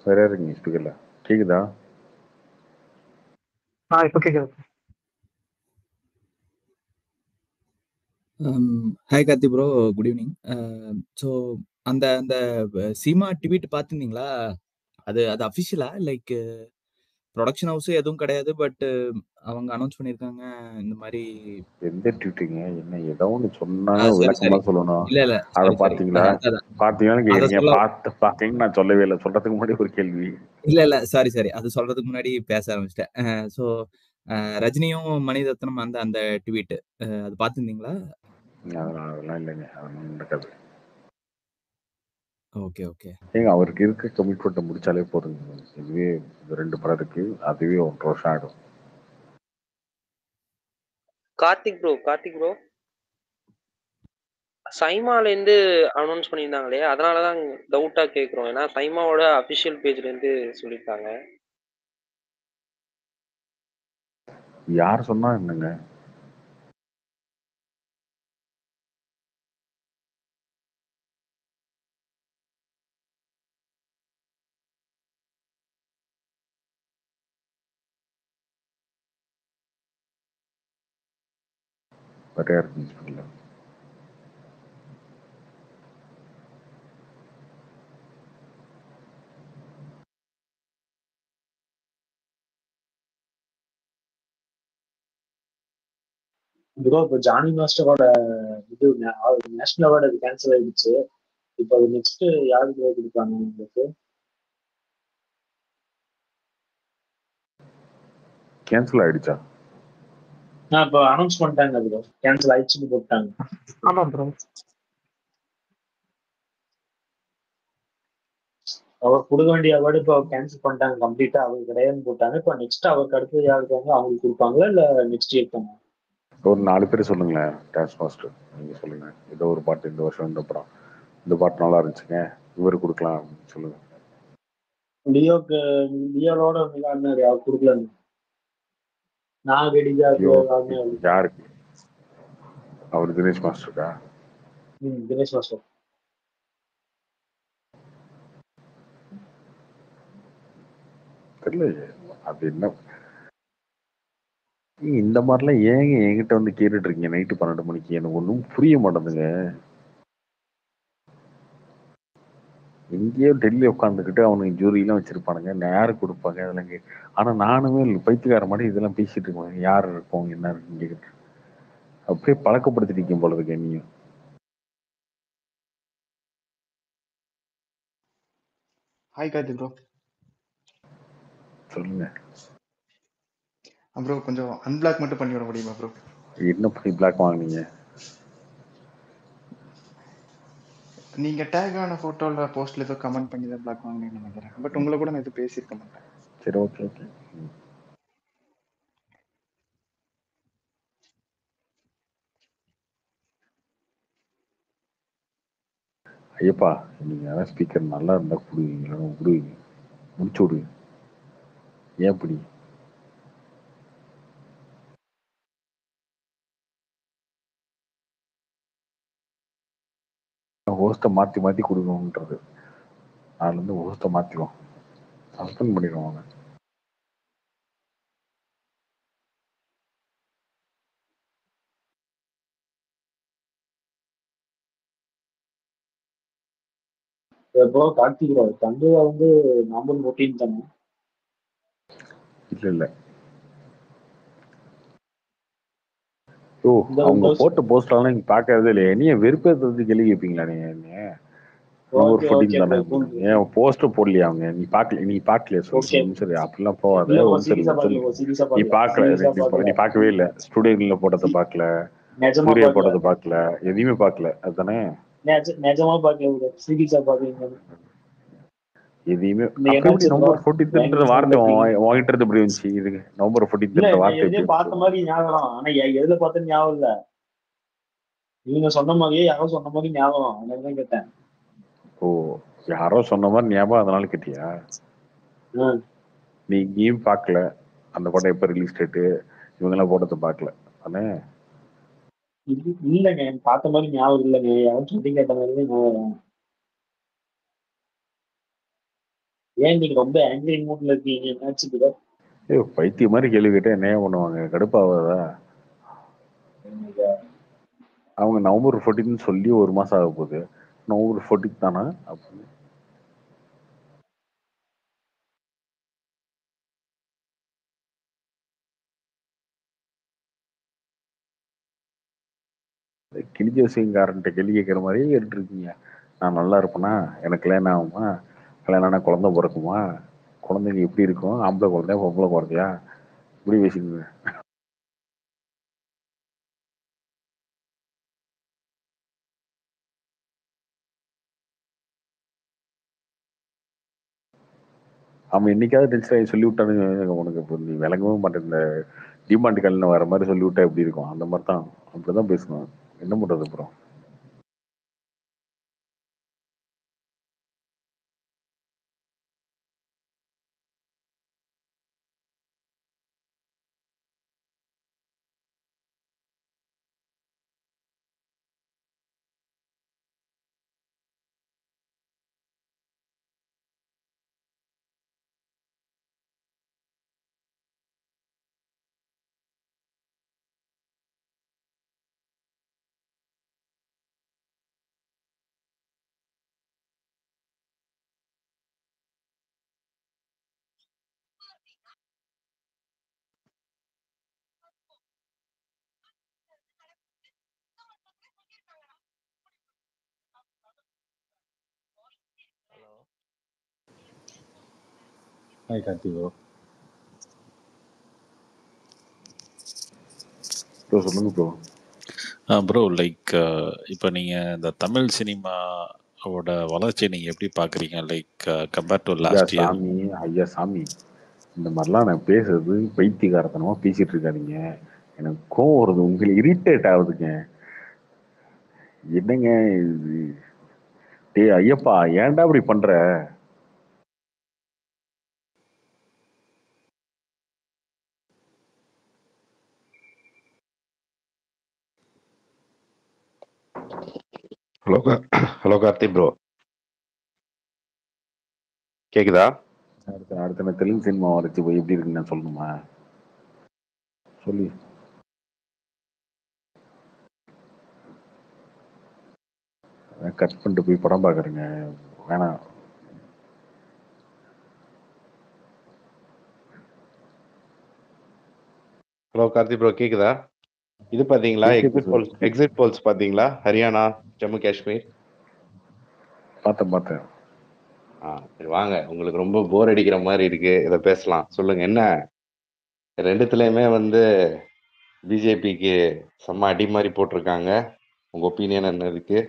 Speaker 1: வேற இருக்கீங்க ஸ்பீக்கர்ல கேக்குதா?
Speaker 9: இப்ப கேக்குது.
Speaker 10: Hi Karthi bro, good evening. So அந்த அந்த சீமா ட்வீட் பார்த்துருந்தீங்களா? அது அஃபிஷியலா? லைக் ப்ரொடக்ஷன் ஹவுஸ் எதுவும் கிடையாது, பட் அவங்க அனௌன்ஸ் பண்ணியிருக்காங்க இந்த மாதிரி.
Speaker 1: எந்த ட்வீட்டுங்க? என்ன ஏதோ ஒன்று சொன்னா விளக்கமா சொல்லணும்.
Speaker 10: இல்ல
Speaker 1: அதை பார்த்தீங்களா? பார்த்தீங்கன்னு கேக்குறீங்க. பார்த்தீங்கன்னு நான் சொல்லவே இல்லை. சொல்றதுக்கு முன்னாடி ஒரு கேள்வி.
Speaker 10: இல்ல சாரி அது சொல்றதுக்கு முன்னாடி பேச ஆரம்பிச்சிட்டேன். ஸோ ரஜினியும் மணிரத்னம் அந்த அந்த ட்வீட் அது பார்த்துருந்தீங்களா?
Speaker 1: அதெல்லாம் இல்லைங்க, அதெல்லாம் நடக்காது.
Speaker 10: Okay okay.
Speaker 1: ஏங்க அவருக்கு இருக்க கமிட்மெண்ட்டை முடிச்சாலே போதுங்க. இதுவே 2 படம் இருக்கு, அதுவே 1 வருஷம் ஆயிடும்.
Speaker 2: கார்த்திக் ப்ரோ சைமாலேருந்து அனௌன்ஸ் பண்ணியிருந்தாங்களே, அதனால தான் டவுட்டா கேட்குறோம். ஏன்னா சைமாவோட அஃபிஷியல் பேஜ்லேருந்து சொல்லியிருக்காங்க.
Speaker 1: யார் சொன்னா என்னங்க? வேற யாருக்கு யூஸ் பண்ணல.
Speaker 9: ப்ரோ இப்போ ஜானி மாஸ்டரோட இது நேஷனல் அவார்டு அது கேன்சல் ஆயிடுச்சு. இப்போ அது நெக்ஸ்ட் யாருக்கு கொடுப்பாங்க உங்களுக்கு?
Speaker 1: கேன்சல் ஆயிடுச்சா?
Speaker 9: இப்போ அனௌன்ஸ் பண்ணிட்டாங்க ப்ரோ, கேன்சல் ஆயிடுச்சுன்னு போட்டாங்க.
Speaker 11: ஆமா ப்ரோ.
Speaker 9: அவர் கொடுக்க வேண்டிய அவார்டு இப்போ கேன்சல் பண்ணிட்டாங்க கம்ப்ளீட்டா, அவர் கிடையாதுன்னு போட்டாங்க. இப்போ நெக்ஸ்ட் அவருக்கு அடுத்து யாருக்கு வந்து அவங்களுக்கு கொடுப்பாங்களா இல்ல நெக்ஸ்ட் இயர் தானே?
Speaker 1: ஒரு 4 பேர் சொல்லுங்களேன். டான்ஸ் மாஸ்டர் நீங்க சொல்லுங்க. ஏதோ ஒரு பாட்டு இந்த வருஷம் இந்த படம் இந்த பாட்டு நல்லா இருந்துச்சுங்க, இவரு கொடுக்கலாம் அப்படின்னு சொல்லுங்க.
Speaker 9: லியோவோட விளையாடினாரு, அவர் கொடுக்கல. நான் ரெடியா
Speaker 1: யாருக்கு? அவர் தினேஷ் மாஸ்டருக்கா?
Speaker 9: தினேஷ் மாஸ்டர்.
Speaker 1: தெரியல அது என்ன. இந்த மாதிரிலாம் ஏங்க என்கிட்ட வந்து கேட்டுட்டு இருக்கீங்க நைட்டு 12 மணிக்கு? எனக்கு ஒன்றும் புரிய மாட்டேங்குங்க. எங்கேயோ டெல்லி உட்காந்துக்கிட்டு அவனுக்கு ஜூரியெல்லாம் வச்சிருப்பானுங்க, யாருக்கு கொடுப்பாங்க அதெல்லாம் ஆனா நானுமே பைத்தியக்கார மாதிரி இதெல்லாம் பேசிட்டு இருக்கேன். யார் இருக்கும் என்ன இருக்குன்னு கேட்குறேன். அப்படியே பழக்கப்படுத்திருக்கீங்க போல இருக்கு என்னையும்.
Speaker 3: Hi Karthi bro.
Speaker 1: சொல்லுங்க
Speaker 3: ப்ரோ, கொஞ்சம் அன்பிளாக் மட்டும் பண்ணி விட முடியுமா ப்ரோ?
Speaker 1: என்ன பண்ணி பிளாக் வாங்குனீங்க?
Speaker 3: நீங்க டேக் ஆன போட்டோல போஸ்ட்ல ஏதோ கமெண்ட் பண்ணி தான் பிளாக் வாங்குனீங்கன்னு நினைக்கிறேன். பட் உங்களை கூட நான் எதுவும் பேசியிருக்க மாட்டேன்.
Speaker 1: சரி ஓகே ஓகே. ஐயப்பா நீங்க யாராவது ஸ்பீக்கர் நல்லா இருந்தா கொடுவீங்க, கொடுவீங்க முடிச்சு விடுவீங்க. ஏன் இப்படி? ஹோஸ்ட்டை மாற்றி மாற்றி கொடுக்கணுன்றது. அதுலேருந்து ஹோஸ்ட்டை மாற்றிக்குவோம், சஸ்பெண்ட் பண்ணிடுவாங்க.
Speaker 9: ப்ரோ கார்த்திக் ப்ரோ, தந்தையா வந்து நவம்பர் 14 தானே?
Speaker 1: இல்லை இல்லை. ஓ அவங்க போட்ட போஸ்ட்லாம் நீங்க பார்க்கறதே இல்லையா? நீ வெறுப்பேற்றது கேள்வி கேட்பீங்களா நீங்க? நவம்பர் 14 தானே? ஏன் போஸ்டர் போடலையா அவங்க? நீ பார்க்கலையா? சொல்லு. சரி அப்படிலாம் போகாத. நீ பார்க்கல, நீ பார்க்கவே இல்லை. ஸ்டுடியோல போட்டதை பார்க்கல, சூர்யா போட்டதை பார்க்கல, எதையுமே பார்க்கல அதுதானே?
Speaker 9: நிஜமா பார்க்கல, சீரியஸா பாக்குறீங்க?
Speaker 1: எதையுமே நவம்பர் 14ன்ற வார்த்தை வாங்கிட்டு இருந்து எப்படி வந்துச்சு? இது நவம்பர் 14ன்ற வார்த்தை
Speaker 9: பார்த்த மாதிரி ஞாபகம், ஆனா எதுல பார்த்த ஞாபகம் இல்ல. நீங்க சொன்ன மாதிரியே யாரோ சொன்ன மாதிரி ஞாபகம், அதனாலதான் கேட்டேன்.
Speaker 1: ஓ யாரோ சொன்ன மாதிரி ஞாபகம், அதனால கேட்டியா? நீ இங்கேயும் பார்க்கல, அந்த படம் எப்ப ரிலீஸ் டேட்டு இவங்கெல்லாம் போட்டதை பார்க்கல தானே?
Speaker 9: இல்லைங்க, பார்த்த மாதிரி ஞாபகம் இல்லைங்க. யாரும் சொல்லி கேட்ட மாதிரி ஞாபகம். ஏன் நீங்க ரொம்ப ஆங்கிரி மூட்ல இருக்கீங்க? என்னாச்சு ப்ரோ?
Speaker 1: பைத்திய மாதிரி கேள்வி கேட்டா என்ன பண்ணுவாங்க? கடுப்பாவதா? அவங்க நவம்பர் 14 சொல்லி 1 மாசம் ஆக போகுது. நவம்பர் 14 தானா அப்படின்னு கிளிஜோசியங்காரன்ட்ட கேள்வி கேட்குற மாதிரியே கேட்டுட்டு இருக்கீங்க. நான் நல்லா இருப்பேனா? எனக்கு கல்யாணம் ஆகுமா? கல்யாணம் ஆனால் குழந்தை பிறக்குமா? குழந்தைங்க எப்படி இருக்கும்? ஆம்பளை குழந்தையா பொம்பளை குழந்தையா? இப்படி பேசிக்கோங்க. அவன் என்னைக்காவது டென்ஷன் ஆகி சொல்லி விட்டானுங்க உனக்கு இப்போ நீ விளங்கவும் மாட்டேன், இந்த டிமாண்ட் கல்லில் வர மாதிரி சொல்லி விட்டா எப்படி இருக்கும், அந்த மாதிரி தான் அப்படிதான் பேசணும். என்ன பண்றது அப்புறம்?
Speaker 11: Hi Karthi bro.
Speaker 1: ப்ரோ சொல்லுங்க ப்ரோ.
Speaker 11: ப்ரோ லைக் இப்போ நீங்கள் இந்த தமிழ் சினிமாவோட வளர்ச்சியை நீங்கள் எப்படி பார்க்குறீங்க, லைக் கம்பேர்ட் டு
Speaker 1: ஐயா
Speaker 11: லாஸ்ட் இயர்?
Speaker 1: சாமி, ஐயா சாமி, இந்த மாதிரிலாம் நான் பேசுறது பைத்தியகாரத்தனமா பேசிட்டு இருக்காதீங்க. எனக்கு கோவம் வருது, உங்களுக்கு இரிட்டேட் ஆகுதுங்க. என்னங்க இது? டேய் ஐயப்பா, ஏன்டா இப்படி பண்ற?
Speaker 12: ஹலோ ஹலோ கார்த்தி ப்ரோ, கேக்குதா?
Speaker 1: அடுத்த நான் தெலுங்கு சினிமா வரைச்சு போய் எப்படி இருக்குன்னு நான் சொல்லணுமா? சொல்லி கட் பண்ணிட்டு போய் படம் பார்க்குறேங்க. வேணாம்.
Speaker 12: ஹலோ கார்த்தி ப்ரோ, கேக்குதா? இது பாத்தீங்களா, எக்ஸிட் போல்ஸ் பாத்தீங்களா? ஹரியானா, ஜம்மு காஷ்மீர்
Speaker 1: பார்த்தேன்.
Speaker 12: சரி வாங்க, உங்களுக்கு ரொம்ப போர் அடிக்கிற மாதிரி இருக்கு, இதை பேசலாம். சொல்லுங்க என்ன. ரெண்டுத்துலயுமே வந்து பிஜேபிக்கு செம்ம அடி மாதிரி போட்டிருக்காங்க. உங்க ஒப்பீனியன் என்ன இருக்கு?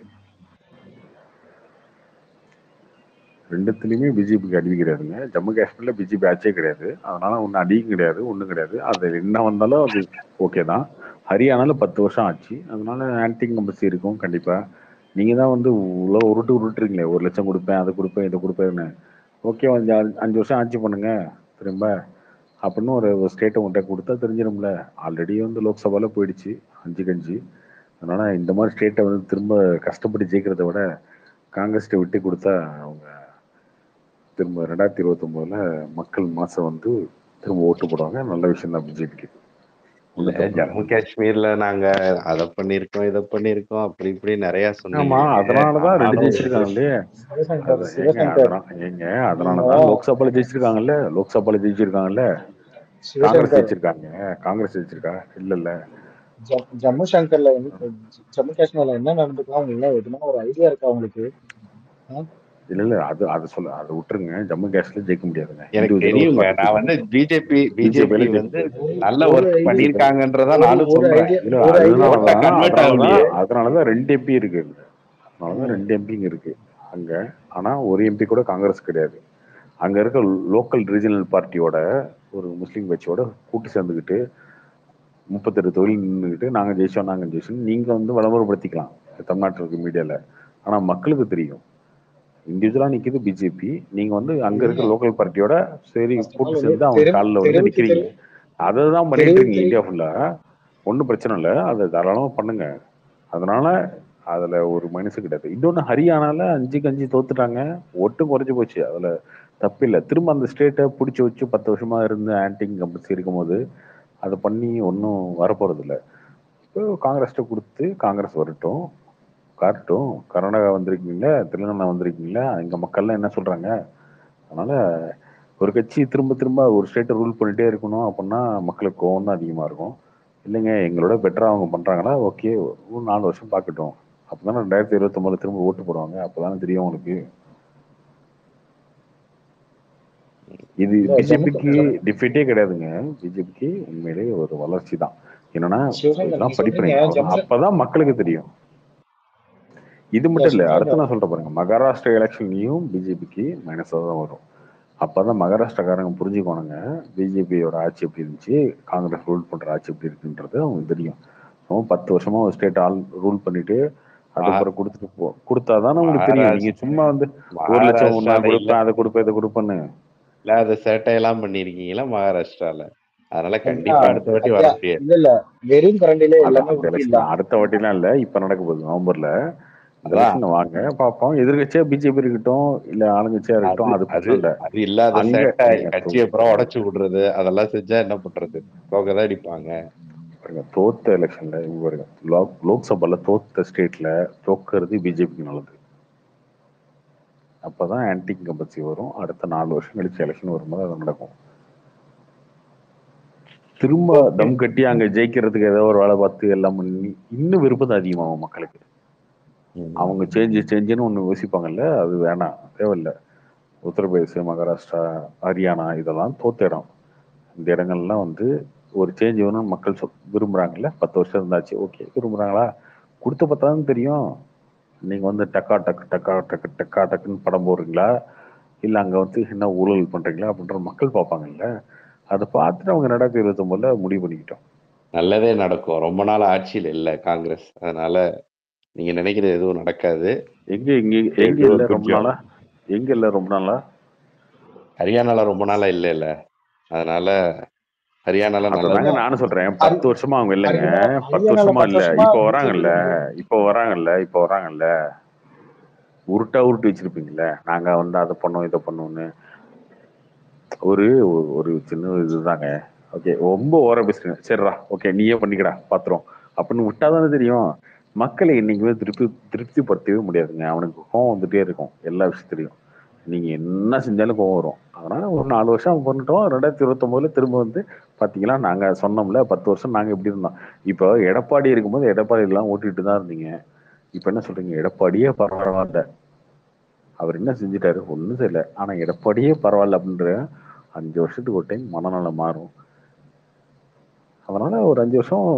Speaker 1: ரெண்டுத்துலையுமே பிஜேபிக்கு அடி கிடையாதுங்க. ஜம்மு காஷ்மீர்ல பிஜேபி ஆட்சியே கிடையாது, அதனால ஒன்றும் அடியும் கிடையாது, ஒன்றும் கிடையாது. அது என்ன வந்தாலும் அது ஓகே தான். ஹரியானால 10 வருஷம் ஆச்சு, அதனால ஆன்டி கம்பல்சி இருக்கும் கண்டிப்பா. நீங்க தான் வந்து உள்ள உருட்டுறீங்களே, 1 லட்சம் கொடுப்பேன், அதை கொடுப்பேன், இதை கொடுப்பேன்னு. ஓகே, 5 வருஷம் ஆட்சி பண்ணுங்க திரும்ப அப்படின்னு ஒரு ஸ்டேட்டை உங்கள்கிட்ட கொடுத்தா தெரிஞ்சிடும்ல. ஆல்ரெடி வந்து லோக்சபால போயிடுச்சு 5-5. அதனால இந்த மாதிரி ஸ்டேட்டை வந்து திரும்ப கஷ்டப்பட்டு ஜெயிக்கிறத விட காங்கிரஸ்ட்டை விட்டு கொடுத்தா அவங்க திரும்ப 2029ல மக்கள் மாசம் வந்து திரும்ப ஓட்டு போடுவாங்க. நல்ல விஷயம் தான் பிஜேபிக்கு.
Speaker 12: ஜம்மு காஷ்மீர்ல நாங்க அதை பண்ணிருக்கோம், இதை பண்ணிருக்கோம், அப்படி இப்படி நிறைய
Speaker 1: ஆமா, அதனாலதான் 2 ஜெயிச்சிருக்காங்களே. அதனாலதான் லோக்சபால ஜெயிச்சிருக்காங்கல்ல. காங்கிரஸ் ஜெயிச்சிருக்காங்க. காங்கிரஸ் ஜெயிச்சிருக்கா? இல்ல
Speaker 13: ஜம்மு சங்கர்ல ஜம்மு காஷ்மீர்ல என்ன நடந்துக்கலாம் உங்களுக்கு எதுனா ஒரு ஐடியா இருக்கா உங்களுக்கு?
Speaker 1: இல்ல அதை விட்டுருங்க. ஜம்மு காஷ்மீர்ல ஜெயிக்க முடியாதுங்க.
Speaker 12: எனக்கு தெரியுங்க. நான் வந்து பிஜேபி வந்து நல்ல ஒர்க் பண்ணிருக்காங்கன்றதா நானும் சொல்றேன்.
Speaker 1: அதனாலதான் 2 எம்பி இருக்கு. அதனாலதான் 2 எம்பிங்க இருக்கு அங்க. ஆனா ஒரு எம்பி கூட காங்கிரஸ் கிடையாது. அங்க இருக்க லோக்கல் ரீஜனல் பார்ட்டியோட ஒரு முஸ்லீம் கட்சியோட கூட்டு சேர்ந்துக்கிட்டு 38 தொழில் நின்றுக்கிட்டு நாங்க ஜெயிச்சோம் நீங்க வந்து விளம்பரப்படுத்திக்கலாம் தமிழ்நாட்டில் இருக்க மீடியால. ஆனா மக்களுக்கு தெரியும் இண்டிவிஜுவலா நிக்குது பிஜேபி. நீங்க வந்து அங்க இருக்க லோக்கல் பார்ட்டியோட சரி கூட்டு சேர்ந்து அவங்க காலில் வந்து நிக்கிறீங்க. அதான் பண்ணிட்டு இருக்கீங்க இந்தியா ஃபுல்லா. ஒன்றும் பிரச்சனை இல்லை, அதை தாராளமா பண்ணுங்க. அதனால அதுல ஒரு மனசு கிடையாது. இன்னொன்னு, ஹரியானால 5-5 தோத்துட்டாங்க, ஒட்டும் குறைஞ்சு போச்சு, அதுல தப்பு இல்லை. திரும்ப அந்த ஸ்டேட்டை பிடிச்சி வச்சு 10 வருஷமா இருந்து ஆன்டி கம்பல்சி இருக்கும் போது அதை பண்ணி ஒன்றும் வரப்போறது இல்லை. இப்போ காங்கிரஸ்ட்ட கொடுத்து காங்கிரஸ் வரட்டும், காட்டட்டும். கர்நாடகா வந்திருக்கீங்களா, தெலுங்கானா வந்திருக்கீங்களா, எங்க மக்கள்லாம் என்ன சொல்றாங்க. அதனால ஒரு கட்சி திரும்ப திரும்ப ஒரு ஸ்டேட்டை ரூல் பண்ணிட்டே இருக்கணும் அப்படின்னா மக்களுக்கு கோவம் தான் அதிகமா இருக்கும். இல்லைங்க, எங்களோட பெட்டரா அவங்க பண்றாங்களா, ஓகே ஒரு 4 வருஷம் பார்க்கட்டும். அப்பதானே 2029 திரும்ப ஓட்டு போடுவாங்க. அப்பதானே தெரியும் உங்களுக்கு. இது
Speaker 13: இல்ல
Speaker 1: பிஜேபிக்கு டிஃபிட்டே கிடையாதுங்க. பிஜேபிக்கு உண்மையிலேயே ஒரு வளர்ச்சி தான். என்னன்னா
Speaker 13: சிவசங்கர்
Speaker 1: இதெல்லாம்
Speaker 13: நீங்க சொல்றீங்க
Speaker 1: படிப்பீங்க அவ்வளவுதான். அப்பதான் மக்களுக்கு தெரியும். இது
Speaker 13: இல்ல
Speaker 1: மட்டும் இல்ல, அடுத்து
Speaker 13: சிவசங்கர்
Speaker 1: நான் சொல்றேன் பாருங்க, மகாராஷ்டிரா எலெக்ஷன்லயும் பிஜேபிக்கு மைனஸா தான் வரும். அப்பதான் மகாராஷ்டிராக்காரங்க புரிஞ்சுக்கோணுங்க, பிஜேபியோட ஆட்சி எப்படி இருந்துச்சு, காங்கிரஸ் ரூல் பண்ற ஆட்சி எப்படி இருக்குன்றது அவங்களுக்கு தெரியும். 10 வருஷமா ஒரு ஸ்டேட் ஆல் ரூல் பண்ணிட்டு அதுக்கப்புறம் கொடுத்துட்டு கொடுத்தாதான் உங்களுக்கு தெரியும். நீங்க சும்மா வந்து 1 லட்சம் நான்
Speaker 12: மகாராஷ்டிரால இல்ல
Speaker 1: கொடுப்பேன், அதை கொடுப்பேன், இதை கொடுப்பேன்னு.
Speaker 12: இல்ல அதை சேட்டையெல்லாம் பண்ணிருக்கீங்களா மகாராஷ்டிரால? அதனால
Speaker 13: ஐயா
Speaker 12: கண்டிப்பா அடுத்த வாட்டி
Speaker 13: ஐயா
Speaker 12: வர முடியாது.
Speaker 13: இல்ல வெறும் கரண்டிலே
Speaker 1: அது
Speaker 13: எல்லாமே
Speaker 1: அந்த எலெக்ஷன்
Speaker 13: ஊத்திடலாம்.
Speaker 1: அடுத்த வாட்டிலாம் இல்ல, இப்ப நடக்க போகுது நவம்பர்ல. இந்த
Speaker 12: அதான்
Speaker 1: எலெக்ஷன்ல வாங்க பார்ப்போம். எதிர்கட்சியா பிஜேபி இருக்கட்டும் இல்ல ஆளுங்கட்சியா
Speaker 12: அது
Speaker 1: இருக்கட்டும், அது
Speaker 12: அது
Speaker 1: பிரச்சனை இல்ல.
Speaker 12: அது இல்லாத
Speaker 1: அங்க
Speaker 12: சேட்டை
Speaker 1: நீங்க
Speaker 12: கட்சியை அப்புறம் உடைச்சு விடுறது அதெல்லாம் செஞ்சா என்ன பண்றது? தோக்கதான் அடிப்பாங்க.
Speaker 1: பாருங்க, தோத்த எலெக்ஷன்ல பாருங்க, லோக்சபால தோத்த ஸ்டேட்ல தோக்கிறது பிஜேபிக்கு நல்லது. அப்பதான் ஆன்டி இன்கம்பன்சி வரும். அடுத்த 4 வருஷம் கழிச்சு எலெக்ஷன் வரும்போது அது நடக்கும். திரும்ப
Speaker 13: ஓகே
Speaker 1: தம் கட்டி அங்க ஜெயிக்கிறதுக்கு ஏதோ ஒரு வேலை பார்த்து எல்லாம் பண்ணி இன்னும் விருப்பம் அதிகமாகும் மக்களுக்கு. அவங்க சேஞ்சுன்னு ஒண்ணு யோசிப்பாங்கல்ல, அது வேணாம், தேவையில்லை. உத்தரப்பிரதேச, மகாராஷ்டிரா, ஹரியானா இதெல்லாம் தோத்த இடம். இந்த இடங்கள்லாம் வந்து ஒரு சேஞ்ச் வேணும்னு மக்கள் விரும்புறாங்கல்ல. 10 வருஷம் இருந்தாச்சு, ஓகே விரும்புறாங்களா? கொடுத்த பார்த்தாலும் தெரியும். நீங்க வந்து டக்கா டக்கு டக்கா டக்கு டக்கா டக்குன்னு படம் போடுறீங்களா, இல்ல அங்க வந்து என்ன ஊழல் பண்றீங்களா அப்படின்ற மக்கள் பார்ப்பாங்கல்ல. அதை பார்த்துட்டு அவங்க 2029 முடிவு பண்ணிக்கிட்டோம்.
Speaker 12: நல்லதே நடக்கும். ரொம்ப நாள் ஆட்சியில் இல்ல காங்கிரஸ், அதனால நீங்க நினைக்கிறது எதுவும் நடக்காது.
Speaker 1: எங்க எங்க எங்க இல்ல ரொம்ப நாளா? எங்க இல்ல ரொம்ப நாளா?
Speaker 12: ஹரியானால ரொம்ப நாளா இல்ல, அதனால ஹரியானால
Speaker 1: அதாங்க
Speaker 12: நல்லது.
Speaker 1: நானும் சொல்றேன். 10 வருஷமா அவங்க இல்லைங்க. 10
Speaker 13: ஹரியானால
Speaker 1: வருஷமா
Speaker 13: 10
Speaker 1: இல்ல,
Speaker 13: வருஷமா
Speaker 1: இப்ப
Speaker 13: பிஜேபி
Speaker 1: வராங்கல்ல.
Speaker 13: இருக்கு.
Speaker 1: இப்ப வராங்கல்ல. உருட்டா உருட்டி வச்சிருப்பீங்கல்ல, நாங்க வந்து அதை பண்ணோம் இதை பண்ணோம்னு. ஒரு ஒரு சின்ன இதுதாங்க. ஓகே, ரொம்ப ஓர பேசுறீங்க, சரிடா ஓகே நீயே பண்ணிக்கடா பாத்துரும் அப்படின்னு விட்டாதானே தெரியும். மக்களை என்னைக்குமே திருப்திப்படுத்தவே முடியாதுங்க. அவனுக்கு கோவம் வந்துட்டே இருக்கும் எல்லா விஷயத்துலையும். நீங்க என்ன செஞ்சாலும் கோவம் வரும். அதனால ஒரு 4 வருஷம் அவங்க பண்ணிட்டோம். 2029 திரும்ப வந்து பாத்தீங்களா, நாங்க சொன்னோம்ல 10 வருஷம் நாங்க எப்படி இருந்தோம். இப்போ எடப்பாடி இருக்கும்போது எடப்பாடி எல்லாம் ஓட்டிட்டு தான் இருந்தீங்க. இப்ப என்ன சொல்றீங்க, எடப்பாடியே பரவாயில்ல, அவர் என்ன செஞ்சுட்டாரு, ஒண்ணும் தெரியல, ஆனா எடப்பாடியே பரவாயில்ல அப்படின்ற 5 வருஷத்துக்கு ஒரு டைம் மனநலம் மாறும். அதனால ஒரு 5 வருஷம்,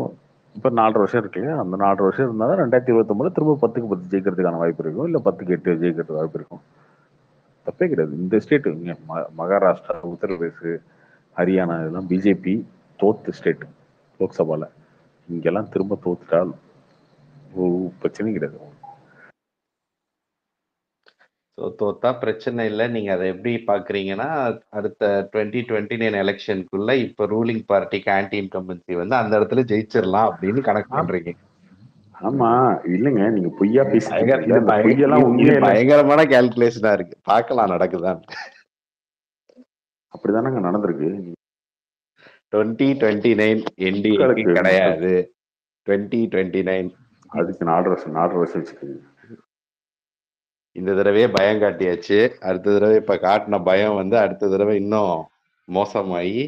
Speaker 1: இப்ப 4.5 வருஷம் இருக்கு இல்லையா, அந்த 4.5 வருஷம் இருந்தாதான் 2029 திரும்ப 10க்கு 10 ஜெயிக்கிறதுக்கான வாய்ப்பு இருக்கும், இல்ல 10க்கு 8 ஜெயிக்கிறதுக்கு வாய்ப்பு இருக்கும். தப்பே கிடையாது. இந்த ஸ்டேட் மகாராஷ்டிரா, உத்தரப்பிரதேச, ஹரியானா இதெல்லாம் பிஜேபி தோத்து ஸ்டேட் லோக்சபால. இங்கெல்லாம் திரும்ப தோத்துட்டால் பிரச்சனையும் கிடையாது.
Speaker 12: ஸோ தோத்தா பிரச்சனை இல்லை. நீங்க அதை எப்படி பாக்குறீங்கன்னா, அடுத்த 2029 எலெக்ஷனுக்குள்ள இப்ப ரூலிங் பார்ட்டிக்கு ஆன்டி இன்கம்பன்சி வந்து அந்த இடத்துல ஜெயிச்சிடலாம் அப்படின்னு கணக்கு பண்றீங்க.
Speaker 1: ஆமா இல்லைங்க, நீங்க பொய்யா பேசிட்டு
Speaker 12: இது
Speaker 1: இருக்கீங்க. பொய்யெல்லாம் உண்மையில
Speaker 12: பயங்கரமான கால்குலேஷனா இருக்கு. பார்க்கலாம் நடக்குதான்.
Speaker 1: அப்படிதானங்க நடந்திருக்கு.
Speaker 12: 2029 என்டிஏக்கு கிடையாது. 2029
Speaker 1: அதுக்கு 4 வருஷம் வச்சுக்கோங்க.
Speaker 12: இந்த தடவையே பயம் காட்டியாச்சு. அடுத்த தடவை இப்ப காட்டின பயம் வந்து அடுத்த தடவை இன்னும் மோசமாயி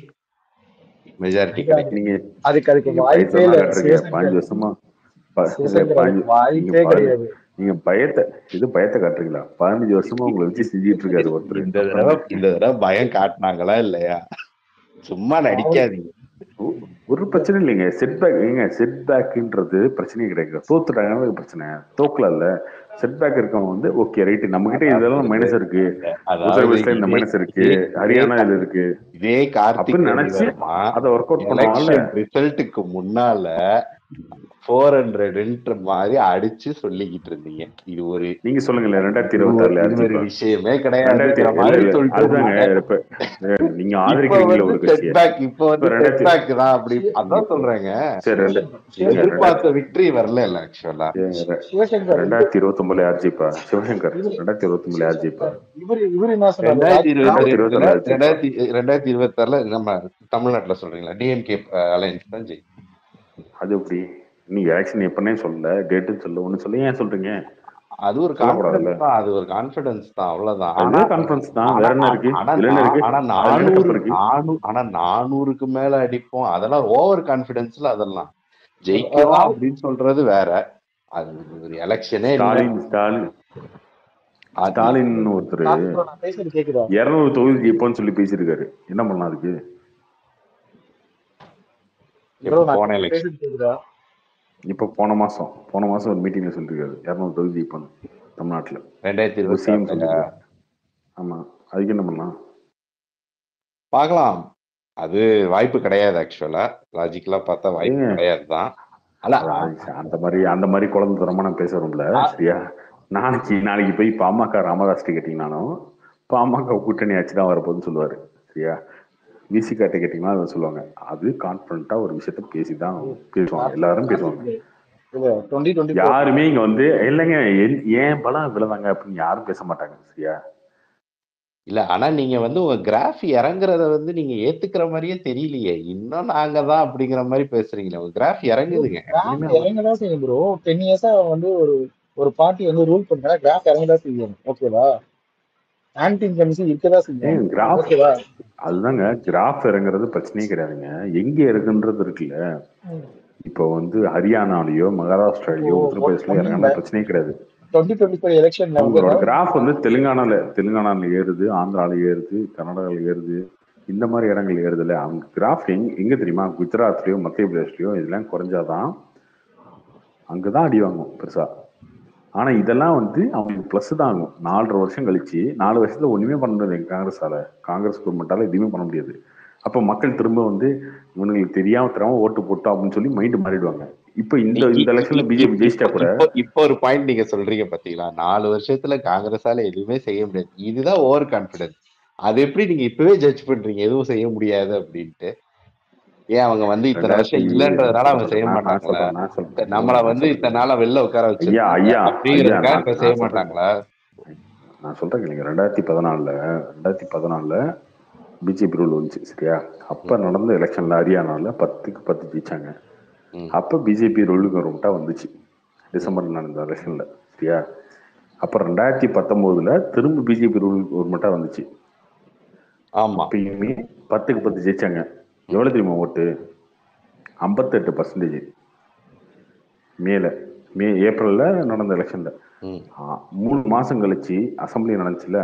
Speaker 12: மெஜாரிட்டி கிடைக்கும்.
Speaker 1: நீங்க
Speaker 13: அதுக்கு வாய்ப்பே இல்ல.
Speaker 1: 5 வருஷமா
Speaker 13: வாய்ப்பே கிடையாது.
Speaker 1: நீங்க பயத்தை காட்டுறீங்களா? 15 வருஷமா உங்களை வச்சு செஞ்சுட்டு இருக்காரு ஒருத்தர்.
Speaker 12: இந்த தடவை பயம் காட்டினாங்களா இல்லையா? சும்மா நடிக்காதீங்க.
Speaker 1: ஒரு பிரச்சனை இல்லைங்க. செட்பேக்ன்றது பிரச்சனையே கிடையாது. தோத்துட்டாங்க பிரச்சனை, தோக்கல இல்ல. செட்பேக் இருக்கவங்க வந்து ஓகே ரைட், நம்ம கிட்ட இதெல்லாம் மைனஸ் இருக்கு, உத்தரப்பிரதேசல இந்த மைனஸ் இருக்கு, ஹரியானா இதுல இருக்கு,
Speaker 12: இதே கார்த்திக்
Speaker 1: நினைச்சு அதை ஒர்க் அவுட் பண்ணுவாங்கல்ல.
Speaker 12: ரிசல்ட்டுக்கு முன்னால 400 மாதிரி அடிச்சு சொல்லிக்கிட்டு இருந்தீங்க. இது ஒரு
Speaker 1: நீங்க சொல்லுங்களேன், 2026
Speaker 12: விஷயமே கிடையாது.
Speaker 1: நீங்க ஆதரிக்கிறீங்களா ஒரு கட்சி?
Speaker 12: இப்போ வந்து செட்பேக் தான் அப்படி அதான் சொல்றேங்க. எதிர்பார்த்த விக்டரி வரல இல்ல ஆக்சுவலா.
Speaker 1: 2029 யார் ஜெயிப்பா? சிவசங்கர் 2029 யார் ஜெயிப்பா?
Speaker 12: 2026 நம்ம தமிழ்நாட்டுல சொல்றீங்களா டிஎம்கே அலையன்ஸ் தான் ஜெயிக்கும்.
Speaker 1: அது எப்படி? நீங்க எலெக்ஷன் எப்பனே சொல்லல, டேட்டும் சொல்ல, ஒண்ணு சொல்ல, ஏன் சொல்றீங்க?
Speaker 12: அது ஒரு கான்ஃபிடன்ஸ் தான். அது ஒரு கான்ஃபிடன்ஸ் தான், அவ்வளவுதான்.
Speaker 1: ஆனா கான்ஃபிடன்ஸ் தான், வேற என்ன இருக்கு?
Speaker 12: ஆனா 400க்கு மேல அடிப்போம், அதெல்லாம் ஓவர் கான்ஃபிடன்ஸ்ல அதெல்லாம் ஜெயிக்கிறோம் அப்படின்னு சொல்றது வேற. அது எலெக்ஷனே
Speaker 1: ஸ்டாலின் ஒருத்தர்
Speaker 13: ஸ்டாலின் bro, நான் பேசுறது கேக்குதா?
Speaker 1: 200 தொகுதி ஜெயிப்போன்னு சொல்லி பேசியிருக்காரு. என்ன பண்ணலாம் அதுக்கு?
Speaker 13: ப்ரோ
Speaker 12: எப்ப
Speaker 13: நான்
Speaker 12: போன எலெக்ஷன்
Speaker 13: பேசுறது கேக்குதா?
Speaker 1: இப்போ போன மாசம் ஒரு மீட்டிங்ல சொல்லியிருக்காரு 200 தொகுதி ஜெயிப்போன்னு தமிழ்நாட்டுல. ஒரு சிஎம்
Speaker 12: 2026
Speaker 1: சொல்லியிருக்காரு. ஆமா, அதுக்கு என்ன பண்ணலாம்?
Speaker 12: பார்க்கலாம். அது வாய்ப்பு கிடையாது. ஆக்சுவலா லாஜிக்கலா பார்த்தா வாய்ப்பு
Speaker 1: ஏங்க
Speaker 12: கிடையாது தான். அல்ல
Speaker 1: அந்த மாதிரி குழந்தை தரமா நான் பேசுறோம்ல, சரியா? நாளைக்கு போய் பாமக ராமதாஸ் கேட்டீங்கன்னாலும் பாமக கூட்டணி ஆட்சி தான் வரப்போகுதுன்னு சொல்லுவாரு, சரியா? விசிகாட்ட கேட்டீங்கன்னா அதை சொல்லுவாங்க. அது கான்பிடண்டா ஒரு விஷயத்த பேசிதான் பேசுவாங்க, எல்லாரும் பேசுவாங்க.
Speaker 13: இல்ல 2024
Speaker 1: யாருமே இங்க வந்து இல்லைங்க ஏன் பலம் இவ்வளவுதாங்க அப்படின்னு யாரும் பேச மாட்டாங்க, சரியா?
Speaker 12: இல்ல ஆனா நீங்க வந்து உங்க கிராஃப் இறங்குறத வந்து நீங்க ஏத்துக்கிற மாதிரியே தெரியலையே. இன்னும் நாங்க தான் அப்படிங்கிற மாதிரி பேசுறீங்களே. உங்க கிராஃப் இறங்குதுங்க.
Speaker 13: கிராஃப் இறங்கதான் செய்யும் ப்ரோ. 10 இயர்ஸா வந்து ஒரு பார்ட்டி வந்து ரூல் பண்றா, கிராஃப் இறங்கதான் செய்யும். ஓகேவா? ஆன்டி இன்கம்சி இருக்கதான் செய்யும்.
Speaker 1: கிராஃப்
Speaker 13: ஓகேவா?
Speaker 1: அதுதாங்க, கிராஃப் இறங்குறது பிரச்சனையே கிடையாதுங்க. எங்க இருக்குன்றது இருக்குல்ல. இப்போ வந்து ஹரியானாலயோ மகாராஷ்டிராலயோ உத்தரப்பிரதேசலயோ இறங்கினா பிரச்சனையே கிடையாது.
Speaker 13: 2024 எலெக்ஷன்ல
Speaker 1: உங்களோட கிராஃப் வந்து தெலுங்கானால ஏறுது, ஆந்திரால ஏறுது, கர்நாடகால ஏறுது, இந்த மாதிரி இடங்கள் ஏறுது இல்ல. அவங்க கிராஃப் எங்க தெரியுமா? குஜராத்லயோ மத்திய பிரதேஷ்லயோ இதெல்லாம் குறைஞ்சாதான் அங்கதான் அடி வாங்கும் பெருசா. ஆனா இதெல்லாம் வந்து அவங்களுக்கு பிளஸ் தான் ஆகும். 4.5 வருஷம் கழிச்சு 4 வருஷத்துல ஒண்ணுமே பண்ண முடியாது காங்கிரஸ் கவர்மெண்டால எதுவுமே பண்ண முடியாது. அப்ப மக்கள் திரும்ப வந்து இவனுங்களுக்கு தெரியாம ஓட்டு போட்டோம் அப்படின்னு சொல்லி மைண்ட் மாறிடுவாங்க. இப்ப இந்த எலெக்ஷன்ல பிஜேபி ஜெயிச்சா கூட
Speaker 12: இப்போ ஒரு பாயிண்ட் நீங்க சொல்றீங்க பாத்தீங்களா, 4 வருஷத்துல காங்கிரஸால எதுவுமே செய்ய முடியாது, இதுதான் ஓவர் கான்பிடன்ஸ். அது எப்படி நீங்க இப்பவே ஜட்ஜ் பண்றீங்க எதுவும் செய்ய முடியாது அப்படின்ட்டு? ஏன் அவங்க வந்து இத்தனை வருஷம் இல்லைன்றதுனால அவங்க செய்ய மாட்டாங்களா? நம்மள வந்து இத்தனை நாளா வெளில உட்கார வச்சிருக்காங்க அப்படிங்கிறதுக்காக இப்ப செய்ய மாட்டாங்களா?
Speaker 1: நான் சொல்றேன் கேளுங்க. 2014 பிஜேபி ரூல் வந்துச்சு, சரியா? அப்ப நடந்த எலெக்ஷன்ல ஹரியானால 10க்கு 10 ஜெயிச்சாங்க. அப்ப பிஜேபி ரூலுக்கு கவர்மெண்டா வந்துச்சு டிசம்பர் நடந்த எலெக்ஷன்ல, சரியா? அப்புறம் 2019 திரும்ப பிஜேபி ரூல் கவர்மெண்டா வந்துச்சு. அப்பயுமே 10க்கு 10 ஜெயிச்சாங்க. எவ்வளவு தெரியுமா ஓட்டு? 58%. ஏப்ரல்ல நடந்த எலெக்ஷன்ல 3 மாசம் கழிச்சு அசம்பிளி நடந்துச்சுல,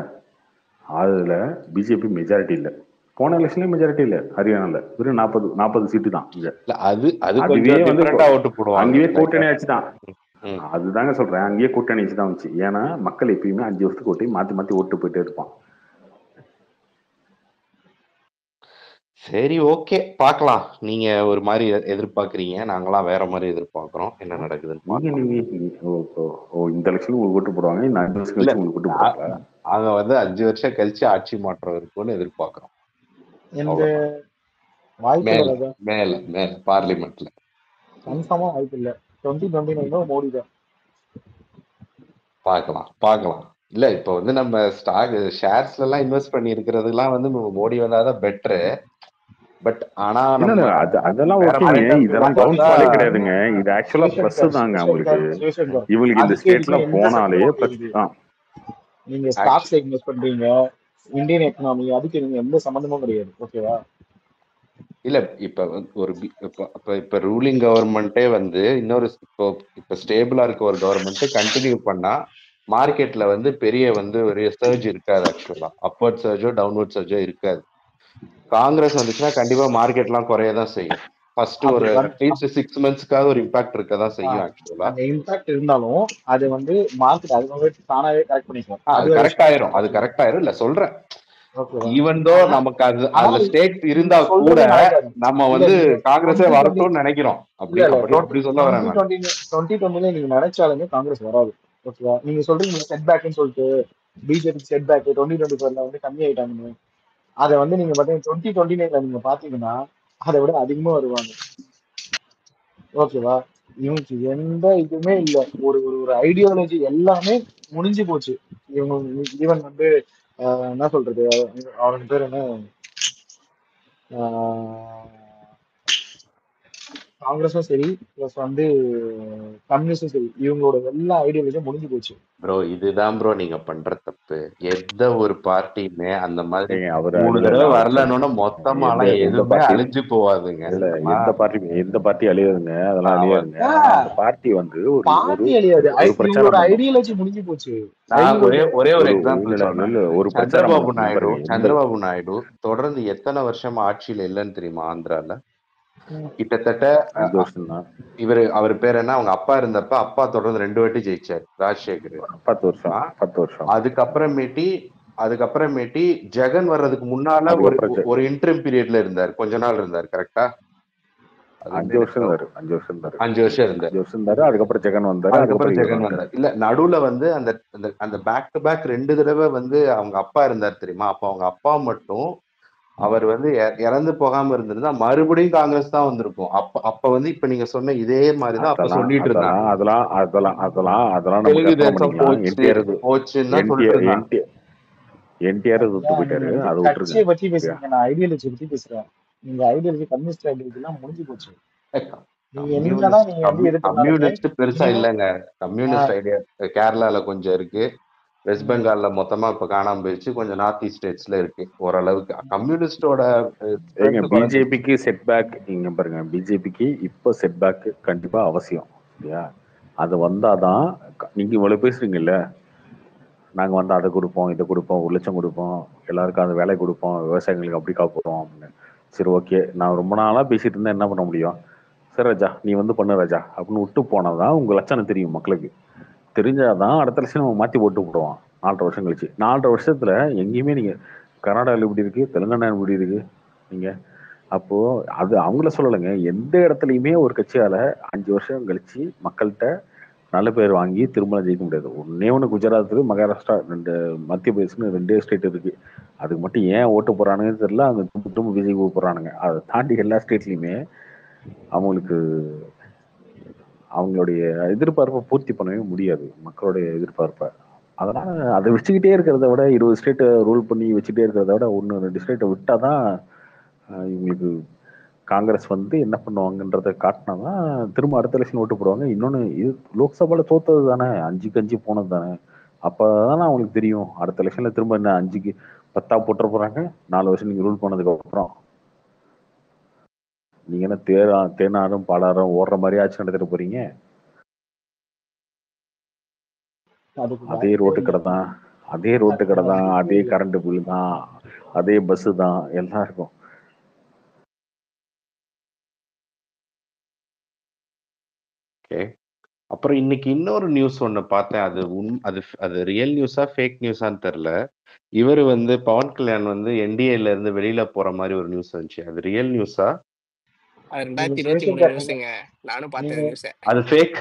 Speaker 1: அதுல பிஜேபி மெஜாரிட்டி இல்ல. போன எலெக்ஷன்ல மெஜாரிட்டி இல்ல ஹரியானால, வெறும் 40 சீட்டு தான். அதுவே வந்து அங்கேயே கூட்டணி ஆச்சு தான். அதுதாங்க சொல்றேன், அங்கேயே கூட்டணி ஆச்சு தான் வந்துச்சு. ஏன்னா மக்கள் எப்பயுமே 5 வருஷத்துக்கு ஓட்டி மாத்தி மாத்தி ஓட்டு போயிட்டே இருப்பான்.
Speaker 12: சரி, ஓகே, பார்க்கலாம். நீங்க ஒரு மாதிரி எதிர்பார்க்கறீங்க, நாங்களாம் வேற மாதிரி எதிர்பார்க்கிறோம். என்ன நடக்குதுன்னு
Speaker 1: இந்த எலெக்ஷன் உங்களுக்கு ஓட்டு போடுவாங்க, இந்த 5 வருஷம் கழிச்சு உங்களுக்கு ஓட்டு போடுவாங்க.
Speaker 12: நாங்க வந்து 5 வருஷம் கழிச்சு ஆட்சி மாற்றம் இருக்கும்னு எதிர்பார்க்கிறோம். மேல பார்லிமெண்ட்ல
Speaker 13: கன்ஃபார்மா வாய்ப்பு இல்ல. 2029 மோடி தான்.
Speaker 12: பார்க்கலாம். இல்ல இப்ப வந்து நம்ம ஷேர்ஸ்ல எல்லாம் இன்வெஸ்ட் பண்ணி இருக்கிறதுலாம் வந்து மோடி வந்தாதான் பெட்டரு. பட் ஆனா
Speaker 1: அதெல்லாம் ஓகேங்க, இதெல்லாம் டவுன்ஃபாலே கிடையாதுங்க. இது ஆக்சுவலா பிளஸ் தாங்க உங்களுக்கு. இவங்களுக்கு இந்த ஸ்டேட்ல போனாலே பிளஸ் தான்.
Speaker 13: நீங்க ஸ்டாக்ஸ்ல இன்வெஸ்ட் பண்றீங்க, இந்தியன் எக்கனாமி, அதுக்கு நீங்க எந்த சம்பந்தமும் கிடையாது. ஓகேவா?
Speaker 12: இல்ல இப்ப ரூலிங் கவர்மெண்டே வந்து இன்னொரு இப்ப ஸ்டேபிளா இருக்க ஒரு கவர்மெண்ட் கண்டினியூ பண்ணா மார்க்கெட்ல வந்து பெரிய சர்ஜ் இருக்காது. ஆக்சுவலா அப்வர்ட் சர்ஜோ டவுன்வர்ட் சர்ஜோ இருக்காது. காங்கிரஸ் வந்துச்சுன்னா கண்டிப்பா மார்க்கெட் எல்லாம் குறையதான் செய்யும். ஃபர்ஸ்ட் ஒரு அட்லீஸ்ட் 6 மந்த்ஸ்க்காக ஒரு இம்பாக்ட் இருக்கதான் செய்யும். ஆக்சுவலா
Speaker 13: அந்த இம்பாக்ட் இருந்தாலும் அது வந்து மார்க்கெட் அதுவே தானாவே கரெக்ட் பண்ணிக்கும்.
Speaker 12: அது கரெக்ட் ஆயிரும். இல்ல சொல்றேன், ஈவன் தோ நமக்கு அந்த ஸ்டேட் இருந்தா கூட நம்ம வந்து காங்கிரஸே வரட்டும்னு நினைக்கிறோம். அப்படி சொல்ல வரேன்.
Speaker 13: 2020 நீங்க நினைச்சாலுமே காங்கிரஸ் வராது. ஓகேவா? நீங்க சொல்றீங்க செட் பேக்னு சொல்லிட்டு பிஜேபி செட் பேக் 2024 வந்து கம்மி ஆயிட்டாங்கன்னு. அதை வந்து நீங்க பாத்தீங்கன்னா 2029 நீங்க பாத்தீங்கன்னா அதை விட அதிகமா வருவாங்க. ஓகேவா? இவனுக்கு எந்த இதுவுமே இல்ல. ஒரு ஒரு ஐடியாலஜி எல்லாமே முடிஞ்சு போச்சு. இவங்க ஈவன் வந்து என்ன சொல்றது, அவனுக்கு பேர் என்ன, காங்கிரஸும் சரி பிளஸ் வந்து கம்யூனிஸ்டும் சரி இவங்களோட எல்லா ஐடியாலஜியும் முடிஞ்சு போச்சு.
Speaker 12: ப்ரோ இதுதான் ப்ரோ நீங்க பண்ற தப்பு. எந்த ஒரு பார்ட்டியுமே அந்த மாதிரி
Speaker 1: ஏங்க அவர்
Speaker 12: 3
Speaker 1: இல்ல
Speaker 12: தடவை
Speaker 1: அவர்
Speaker 12: வரலன்னு மொத்தமாலாம்
Speaker 1: எந்த
Speaker 12: எதுவுமே
Speaker 1: பார்ட்டி
Speaker 12: அழிஞ்சு போவாதுங்க.
Speaker 1: இல்ல
Speaker 12: சரிங்களா?
Speaker 1: எந்த பார்ட்டி அழியாதுங்க, அதெல்லாம் அழியாதுங்க. ஆனா அந்த பார்ட்டி வந்து ஒரு ஒரு
Speaker 13: பார்ட்டி அழியாது,
Speaker 1: ஒரு
Speaker 13: இவங்களோட
Speaker 1: பிரச்சாரம் பண்ணும்.
Speaker 13: ஐடியாலஜி முடிஞ்சு போச்சு.
Speaker 12: நான் ஒரே
Speaker 13: ஐடியாலஜி
Speaker 12: ஒரே ஒரு
Speaker 1: ஒரு
Speaker 12: எக்ஸாம்பிள்
Speaker 1: இல்ல
Speaker 12: சொல்றேன்.
Speaker 1: இல்ல ஒரு பிரச்சாரம்
Speaker 12: சந்திரபாபு
Speaker 1: பண்ணும்.
Speaker 12: நாயுடு
Speaker 1: பாருங்க எந்த
Speaker 12: சந்திரபாபு நாயுடு தொடர்ந்து எத்தனை வருஷமா ஆட்சியில இல்லைன்னு தெரியுமா ஆந்திரால? கிட்டத்தட்ட
Speaker 1: 5 வருஷம் தான்,
Speaker 12: அவர் பேர் என்ன, அவங்க அப்பா இருந்தப்ப அப்பா தொடர்ந்து 2 வாட்டி ஜெயிச்சார் ராஜசேகர்.
Speaker 1: 10 வருஷம் 10 வருஷம்.
Speaker 12: அதுக்கப்புறமேட்டி ஜெகன் வர்றதுக்கு முன்னால ஒரு
Speaker 1: அதுக்கப்புறம்
Speaker 12: ஒரு இன்டர்ம் பீரியட்ல இருந்தார், கொஞ்ச நாள் இருந்தார். கரெக்டா?
Speaker 1: 5 வருஷம் இருந்தாரு 5 வருஷம் இருந்தாரு
Speaker 12: 5 வருஷம் இருந்தார்.
Speaker 1: 5 வருஷம் இருந்தாரு. அதுக்கப்புறம் ஜெகன் வந்தாரு.
Speaker 12: அதுக்கப்புறம்
Speaker 1: இவர்
Speaker 12: ஜெகன் வந்தார். இல்ல நடுவுல வந்து அந்த அந்த பேக் டு பேக் 2 தடவை வந்து அவங்க அப்பா இருந்தார் தெரியுமா? அப்ப அவங்க அப்பா மட்டும் அவர் வந்து இறந்து போகாம இருந்திருந்தா மறுபடியும் காங்கிரஸ் தான் வந்திருக்கும். அப்ப வந்து இப்ப நீங்க சொன்ன இதே மாதிரிதான் அப்ப சொல்லிட்டு இருந்தாங்க.
Speaker 1: அதெல்லாம் நம்ம
Speaker 12: தெலுங்கு
Speaker 1: கற்பனை
Speaker 12: தேசம்
Speaker 1: பண்ணிக்கலாம்.
Speaker 12: போச்சுன்னு தான் சொல்லிட்டு இருந்தாங்க.
Speaker 1: என்டிஆர் விட்டு போயிட்டாரு,
Speaker 13: நீங்க
Speaker 1: அதை
Speaker 13: கட்சியை
Speaker 1: விட்டுருங்க.
Speaker 13: பத்தி பேசுறீங்க, நான் ஐடியாலஜி பத்தி பேசுறேன். நீங்க ஐடியாலஜி கம்யூனிஸ்ட் ஐடியாலஜி எல்லாம் முடிஞ்சு போச்சு. நீங்க என்னதான் நீங்க வந்து எது பண்ணாலுமே
Speaker 12: கம்யூனிஸ்ட் பெருசா இல்லைங்க. கம்யூனிஸ்ட் ஐடியா கேரளால கொஞ்சம் இருக்கு, வெஸ்ட் பெங்கால்ல மொத்தமா இப்ப காணாம போயிடுச்சு, கொஞ்சம் நார்த் ஈஸ்ட் ஸ்டேட்ஸ்ல இருக்கு ஓரளவுக்கு. கம்யூனிஸ்டோட
Speaker 1: பிஜேபிக்கு செட்பேக் இங்க பாருங்க, பிஜேபிக்கு இப்போ செட்பேக் கண்டிப்பா அவசியம் இல்லையா? அது வந்தாதான் நீங்க இவ்வளவு பேசுறீங்கல்ல, நாங்க வந்து அதை கொடுப்போம் இதை கொடுப்போம் 1 லட்சம் கொடுப்போம் எல்லாருக்கும் அந்த வேலை கொடுப்போம் விவசாயிகளுக்கு அப்படி காப்போம் அப்படின்னு. சரி ஓகே, நான் ரொம்ப நாளா பேசிட்டு இருந்தா என்ன பண்ண முடியும்? சரி ராஜா நீ வந்து பண்ணு ராஜா அப்படின்னு விட்டு போனாதான் உங்க லட்சணம் தெரியும் மக்களுக்கு. தெரிஞ்சாதான் அடுத்த லட்சம் நம்ம மாத்தி போட்டு போடுவான் 4.5 வருஷம் கழிச்சு. 4.5 வருஷத்துல எங்கேயுமே நீங்க கர்நாடகாவில் எப்படி இருக்கு, தெலுங்கானா எப்படி இருக்கு நீங்க? அப்போ அது அவங்கள சொல்லலைங்க, எந்த இடத்துலயுமே ஒரு கட்சியால 5 வருஷம் கழிச்சு மக்கள்கிட்ட நல்ல பேர் வாங்கி திரும்ப ஜெயிக்க முடியாது. ஒண்ணு குஜராத், மகாராஷ்டிரா, மத்திய பிரதேசம் 2 ஸ்டேட் இருக்கு. அதுக்கு மட்டும் ஏன் ஓட்டு போறானுங்கன்னு தெரியல. அங்க திரும்ப பிஜேபி போறானுங்க. அதை தாண்டி எல்லா ஸ்டேட்லயுமே அவங்களுக்கு அவங்களுடைய எதிர்பார்ப்பை பூர்த்தி பண்ணவே முடியாது, மக்களுடைய எதிர்பார்ப்பை. அதனால அதை வச்சுக்கிட்டே இருக்கிறத விட 20 ஸ்டேட்டை ரூல் பண்ணி வச்சுட்டே இருக்கிறத விட 1-2 ஸ்டேட்டை விட்டாதான் இவங்களுக்கு காங்கிரஸ் வந்து என்ன பண்ணுவாங்கன்றத காட்டினாதான் திரும்ப அடுத்த எலெக்ஷன் ஓட்டு போடுவாங்க. இன்னொன்னு இது லோக்சபால தோத்தது தானே, 5க்கு 5 போனது தானே. அப்பதானே அவங்களுக்கு தெரியும் அடுத்த எலெக்ஷன்ல திரும்ப என்ன 5க்கு 10 போட்டுற போறாங்க. 4 வருஷம் நீங்க ரூல் பண்ணதுக்கு அப்புறம் நீங்க என்ன தேனாரும் பாலாரும் ஓடுற மாதிரி ஆட்சி நடத்திட்டு போறீங்க. அதே ரோட்டு கடை தான், அதே கரண்ட் பில் தான், அதே பஸ் தான், எல்லாம் இருக்கும்.
Speaker 12: அப்புறம் இன்னைக்கு இன்னொரு நியூஸ் ஒண்ணு பார்த்தேன். அது ரியல் நியூஸா ஃபேக் நியூஸான்னு தெரியல. இவர் வந்து பவன் கல்யாண் வந்து என்டிஏல இருந்து வெளியில போற மாதிரி ஒரு நியூஸ் வந்துச்சு. அது ரியல் நியூஸா?
Speaker 14: அது 2023 நியூஸுங்க. நானும் பார்த்தேன் நியூஸ்.
Speaker 12: அது ஃபேக்.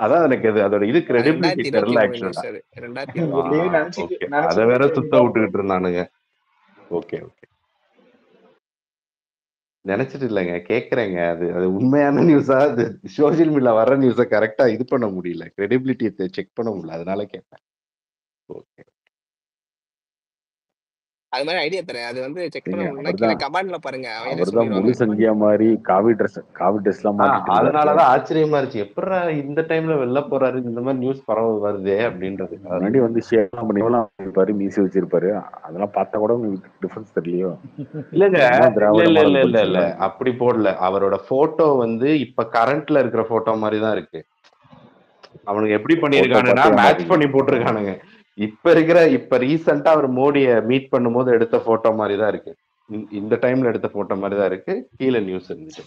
Speaker 12: அதான் எனக்கு அதோட இது கிரெடிபிலிட்டி தெரியல ஆக்சுவலா.
Speaker 14: அது 2023
Speaker 12: ஓகே, அத வேற சுத்த விட்டுக்கிட்டு இருந்தானுங்க. ஓகே நினைச்சிட்டு இல்லைங்க, கேக்குறேங்க. அது உண்மையான நியூஸா? அது சோசியல் மீடியால வர நியூஸை கரெக்டா இது பண்ண முடியல, கிரெடிபிலிட்டியை செக் பண்ண முடியல, அதனால கேட்பேன். ஓகே,
Speaker 14: அது மாதிரி ஐடியா தரேன். அது வந்து செக் பண்ண முடியல, கீழே கமெண்ட்ல பாருங்க.
Speaker 1: அவர்தான் முழு சங்கியா மாதிரி காவி ட்ரெஸ்லாம் மாட்டிட்டு
Speaker 12: அதனாலதான் ஆச்சரியமா இருந்துச்சு, எப்படா இந்த டைம்ல வெளில போறாரு, இந்த மாதிரி நியூஸ் பரவ வருதே அப்படின்றது.
Speaker 1: முன்னாடி வந்து ஷேர் பண்ணி மீசி வச்சிருப்பாரு, அதெல்லாம் பார்த்தா கூட டிஃபரன்ஸ் தெரியலையோ?
Speaker 12: இல்ல அப்படி போடல. அவரோட போட்டோ வந்து இப்ப கரண்ட்ல இருக்கிற போட்டோ மாதிரி தான் இருக்கு. அவனுக்கு எப்படி பண்ணிருக்கானுன்னா மேட்ச் பண்ணி போட்டிருக்கானுங்க. இப்ப ரீசெண்டா அவர் மோடியை மீட் பண்ணும்போது எடுத்த போட்டோ மாதிரி தான் இருக்கு. இந்த டைம்ல எடுத்த போட்டோ மாதிரி தான் இருக்கு. கீழே நியூஸ் இருந்துச்சு.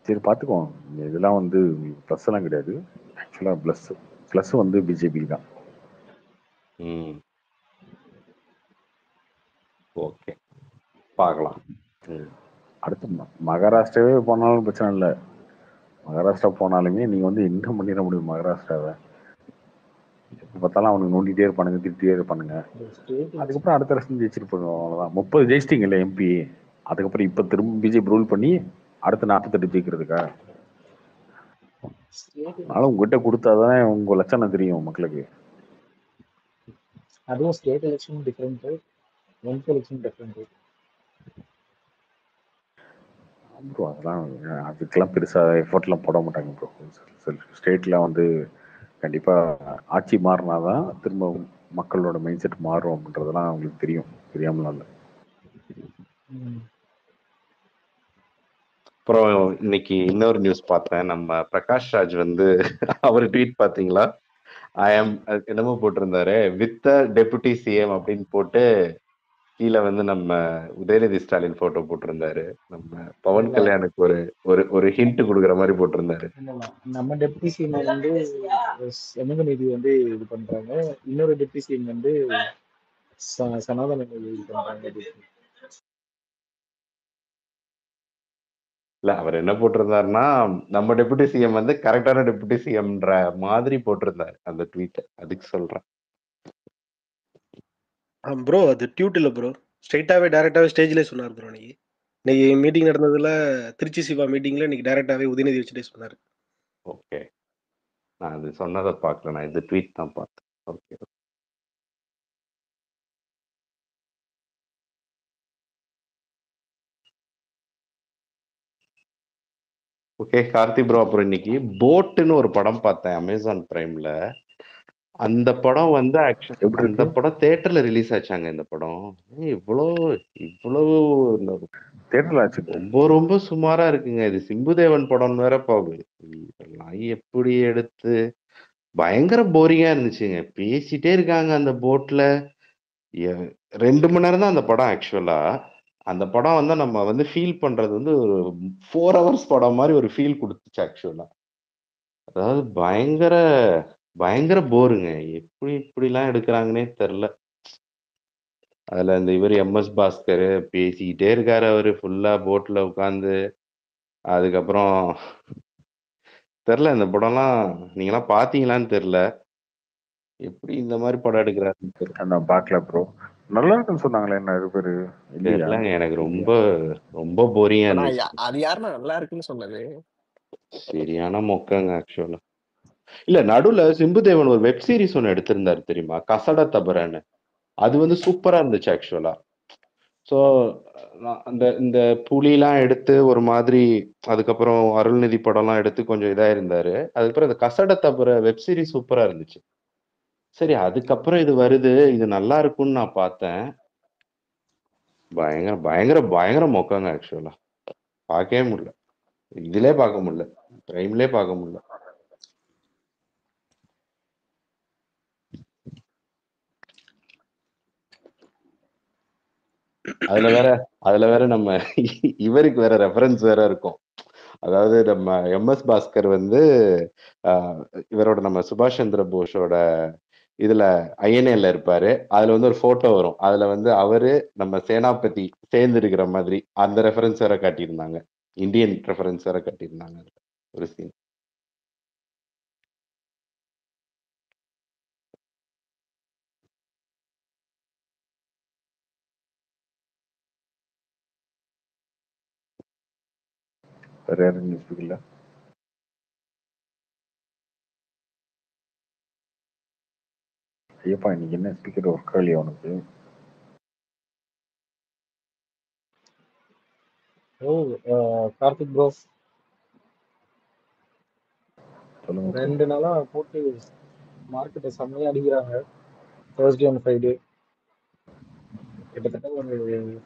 Speaker 1: சரி பார்த்துக்குவோம். இதெல்லாம் வந்து ப்ளஸ் எல்லாம் கிடையாது. ஆக்சுவலா ப்ளஸ் வந்து பிஜேபி தான்.
Speaker 12: ஓகே, பார்க்கலாம்.
Speaker 1: அடுத்து மகாராஷ்டிராவே போனாலும் பிரச்சனை இல்லை. மகாராஷ்டிரா போனாலுமே நீங்க வந்து என்ன பண்ணிட முடியும் மகாராஷ்டிராவை? எப்போ பார்த்தாலும் அவனுக்கு நோண்டிட்டே இருப்பானுங்க, திட்டிகிட்டே இருப்பானுங்க. அதுக்கப்புறம் அடுத்த வருஷம் ஜெயிச்சிட்டு போடுவோம், அவ்வளோதான். 30 ஜெயிச்சிட்டிங்கல்ல எம்பி, அதுக்கப்புறம் இப்போ திரும்ப பிஜேபி ரூல் பண்ணி அடுத்த 48 ஜெயிக்கிறதுக்கா?
Speaker 13: ஸ்டேட்
Speaker 1: அதனால உங்ககிட்ட கொடுத்தாதானே உங்க லட்சணம் தெரியும் மக்களுக்கு.
Speaker 13: அதுவும் state election different, MP election different.
Speaker 1: Bro அதெல்லாம் அதுக்கெல்லாம் பெருசாக எஃபர்ட்லாம் போட மாட்டாங்க ப்ரோ. ஸ்டேட்டில் வந்து கண்டிப்பாக ஆட்சி மாறினாதான் திரும்ப மக்களோட மைண்ட் செட் மாறும் அப்படின்றதெல்லாம் அவங்களுக்கு தெரியும், தெரியாமலாம் இல்லை.
Speaker 12: அப்புறம் இன்னைக்கு இன்னொரு நியூஸ் பார்த்தேன். நம்ம பிரகாஷ் ராஜ் வந்து அவர் ட்வீட் பாத்தீங்களா? ஐ ஆம் என்னமோ போட்டிருந்தாரு, வித் டெபுட்டி சிஎம் அப்படின்னு போட்டு கீழே வந்து நம்ம உதயநிதி ஸ்டாலின் போட்டோ போட்டிருந்தாரு. நம்ம பவன் கல்யாணுக்கு ஒரு ஒரு ஒரு ஹிண்ட் கொடுக்குற மாதிரி போட்டிருந்தாரு.
Speaker 13: நம்ம டெப்டி சிஎம் வந்து சமூக நீதி வந்து இது பண்றாங்க, இன்னொரு டெப்டி சிஎம் வந்து சனாதன நீதி இது பண்றாங்க.
Speaker 12: இல்ல அவர் என்ன போட்டிருந்தாருன்னா, நம்ம டெபுட்டி சிஎம் வந்து கரெக்டான டெபுட்டி சிஎம்ன்ற மாதிரி போட்டிருந்தாரு அந்த ட்வீட். அதுக்கு சொல்றேன்
Speaker 15: ப்ரோ. அது டியூட் இல்ல ப்ரோ, ஸ்ட்ரைட்டாவே டைரக்டாவே ஸ்டேஜ்லேயே சொன்னார் ப்ரோ. இன்னைக்கு மீட்டிங் நடந்ததுல திருச்சி சிவா மீட்டிங்ல இன்னைக்கு டைரக்டாவே உதயநிதி வச்சுட்டே சொன்னாரு.
Speaker 12: ஓகே, நான் அது சொன்னதை பார்க்கல, நான் இந்த ட்வீட் தான் பார்த்தேன். Okay, okay Karthi bro. அப்புறம் இன்னைக்கு போட்டுன்னு ஒரு படம் பார்த்தேன் அமேசான் பிரைம்ல. அந்த படம் வந்து ஆக்சுவலி அந்த படம் தியேட்டர்ல ரிலீஸ் ஆச்சாங்க. இந்த படம் இவ்வளோ இவ்வளவு
Speaker 1: தியேட்டர்ல ஆச்சு,
Speaker 12: ரொம்ப ரொம்ப சுமாரா இருக்குங்க. இது சிம்புதேவன் படம் வேற பாவு. இதெல்லாம் எப்படி எடுத்து பயங்கர போரிங்கா இருந்துச்சுங்க. பேசிட்டே இருக்காங்க அந்த போட்ல. 2 மணி நேரம் தான் அந்த படம் ஆக்சுவலா. அந்த படம் வந்து நம்ம வந்து ஃபீல் பண்றது வந்து ஒரு 4 ஹவர்ஸ் படம் மாதிரி ஒரு ஃபீல் கொடுத்துச்சு ஆக்சுவலா. அதாவது பயங்கர பயங்கர போருங்க. எப்படி இப்படிலாம் எடுக்கிறாங்கன்னே தெரில. அதுல இந்த இவர் எம்எஸ் பாஸ்கர் பேசிக்கிட்டே இருக்காரு. அவரு ஃபுல்லா போட்ல உட்காந்து. அதுக்கப்புறம் தெரில, இந்த படம்லாம் நீங்களாம் பாத்தீங்களான்னு தெரில. எப்படி இந்த மாதிரி படம் எடுக்கிறாருன்னு தெரியல.
Speaker 1: நான் பார்க்கல ப்ரோ. நல்லா இருக்குன்னு சொன்னாங்களே நிறைய பேரு.
Speaker 12: தெரியலங்க, எனக்கு ரொம்ப ரொம்ப போரிங்கா இருந்துச்சு.
Speaker 14: அது யாருன்னா நல்லா இருக்குன்னு சொன்னது?
Speaker 12: சரியான மொக்கங்க ஆக்சுவலா. இல்ல, நடுவுல சிம்புதேவன் ஒரு வெப் சீரிஸ் ஒன்னு எடுத்திருந்தாரு தெரியுமா, கசட தபரன்னு. அது வந்து சூப்பரா இருந்துச்சு ஆக்சுவலா. ஸோ அந்த இந்த புலிலாம் எடுத்து ஒரு மாதிரி, அதுக்கப்புறம் அருள்நிதி படம்லாம் எடுத்து கொஞ்சம் இதா இருந்தாரு. அதுக்கப்புறம் இந்த கசட தபர வெப் சீரிஸ் சூப்பரா இருந்துச்சு. சரி, அதுக்கப்புறம் இது வருது, இது நல்லா இருக்கும்னு நான் பார்த்தேன். பயங்கர பயங்கர பயங்கர மொக்கங்க ஆக்சுவலா. பார்க்கவே முடியல. இதுலயே பார்க்க முடியல, பிரைம்லயே பார்க்க முடியல. அதுல வேற நம்ம இவருக்கு வேற ரெஃபரன்ஸ் வேற இருக்கும். அதாவது நம்ம எம்எஸ் பாஸ்கர் வந்து இவரோட நம்ம சுபாஷ் சந்திர போஸோட இதுல ஐஎன்ஏல இருப்பாரு. அதுல வந்து ஒரு போட்டோ வரும். அதுல வந்து அவரு நம்ம சேனாபதி சேர்ந்து இருக்கிற மாதிரி அந்த ரெஃபரன்ஸ் வேற காட்டியிருந்தாங்க. இந்தியன் ரெஃபரன்ஸ் வேற காட்டியிருந்தாங்க ஒரு சீன்.
Speaker 1: வேற யாரும் நியூஸ் இல்லை. ஐயப்பா, இன்னைக்கு என்ன ஸ்பீக்கர் ஒர்க் ஆகலையா உனக்கு?
Speaker 13: கார்த்திக் ப்ரோ,
Speaker 1: சொல்லுங்க.
Speaker 13: 2 நாளா போட்டு மார்க்கெட்டை செம்மையா அடிக்கிறாங்க. Thursday and Friday கிட்டத்தட்ட ஒரு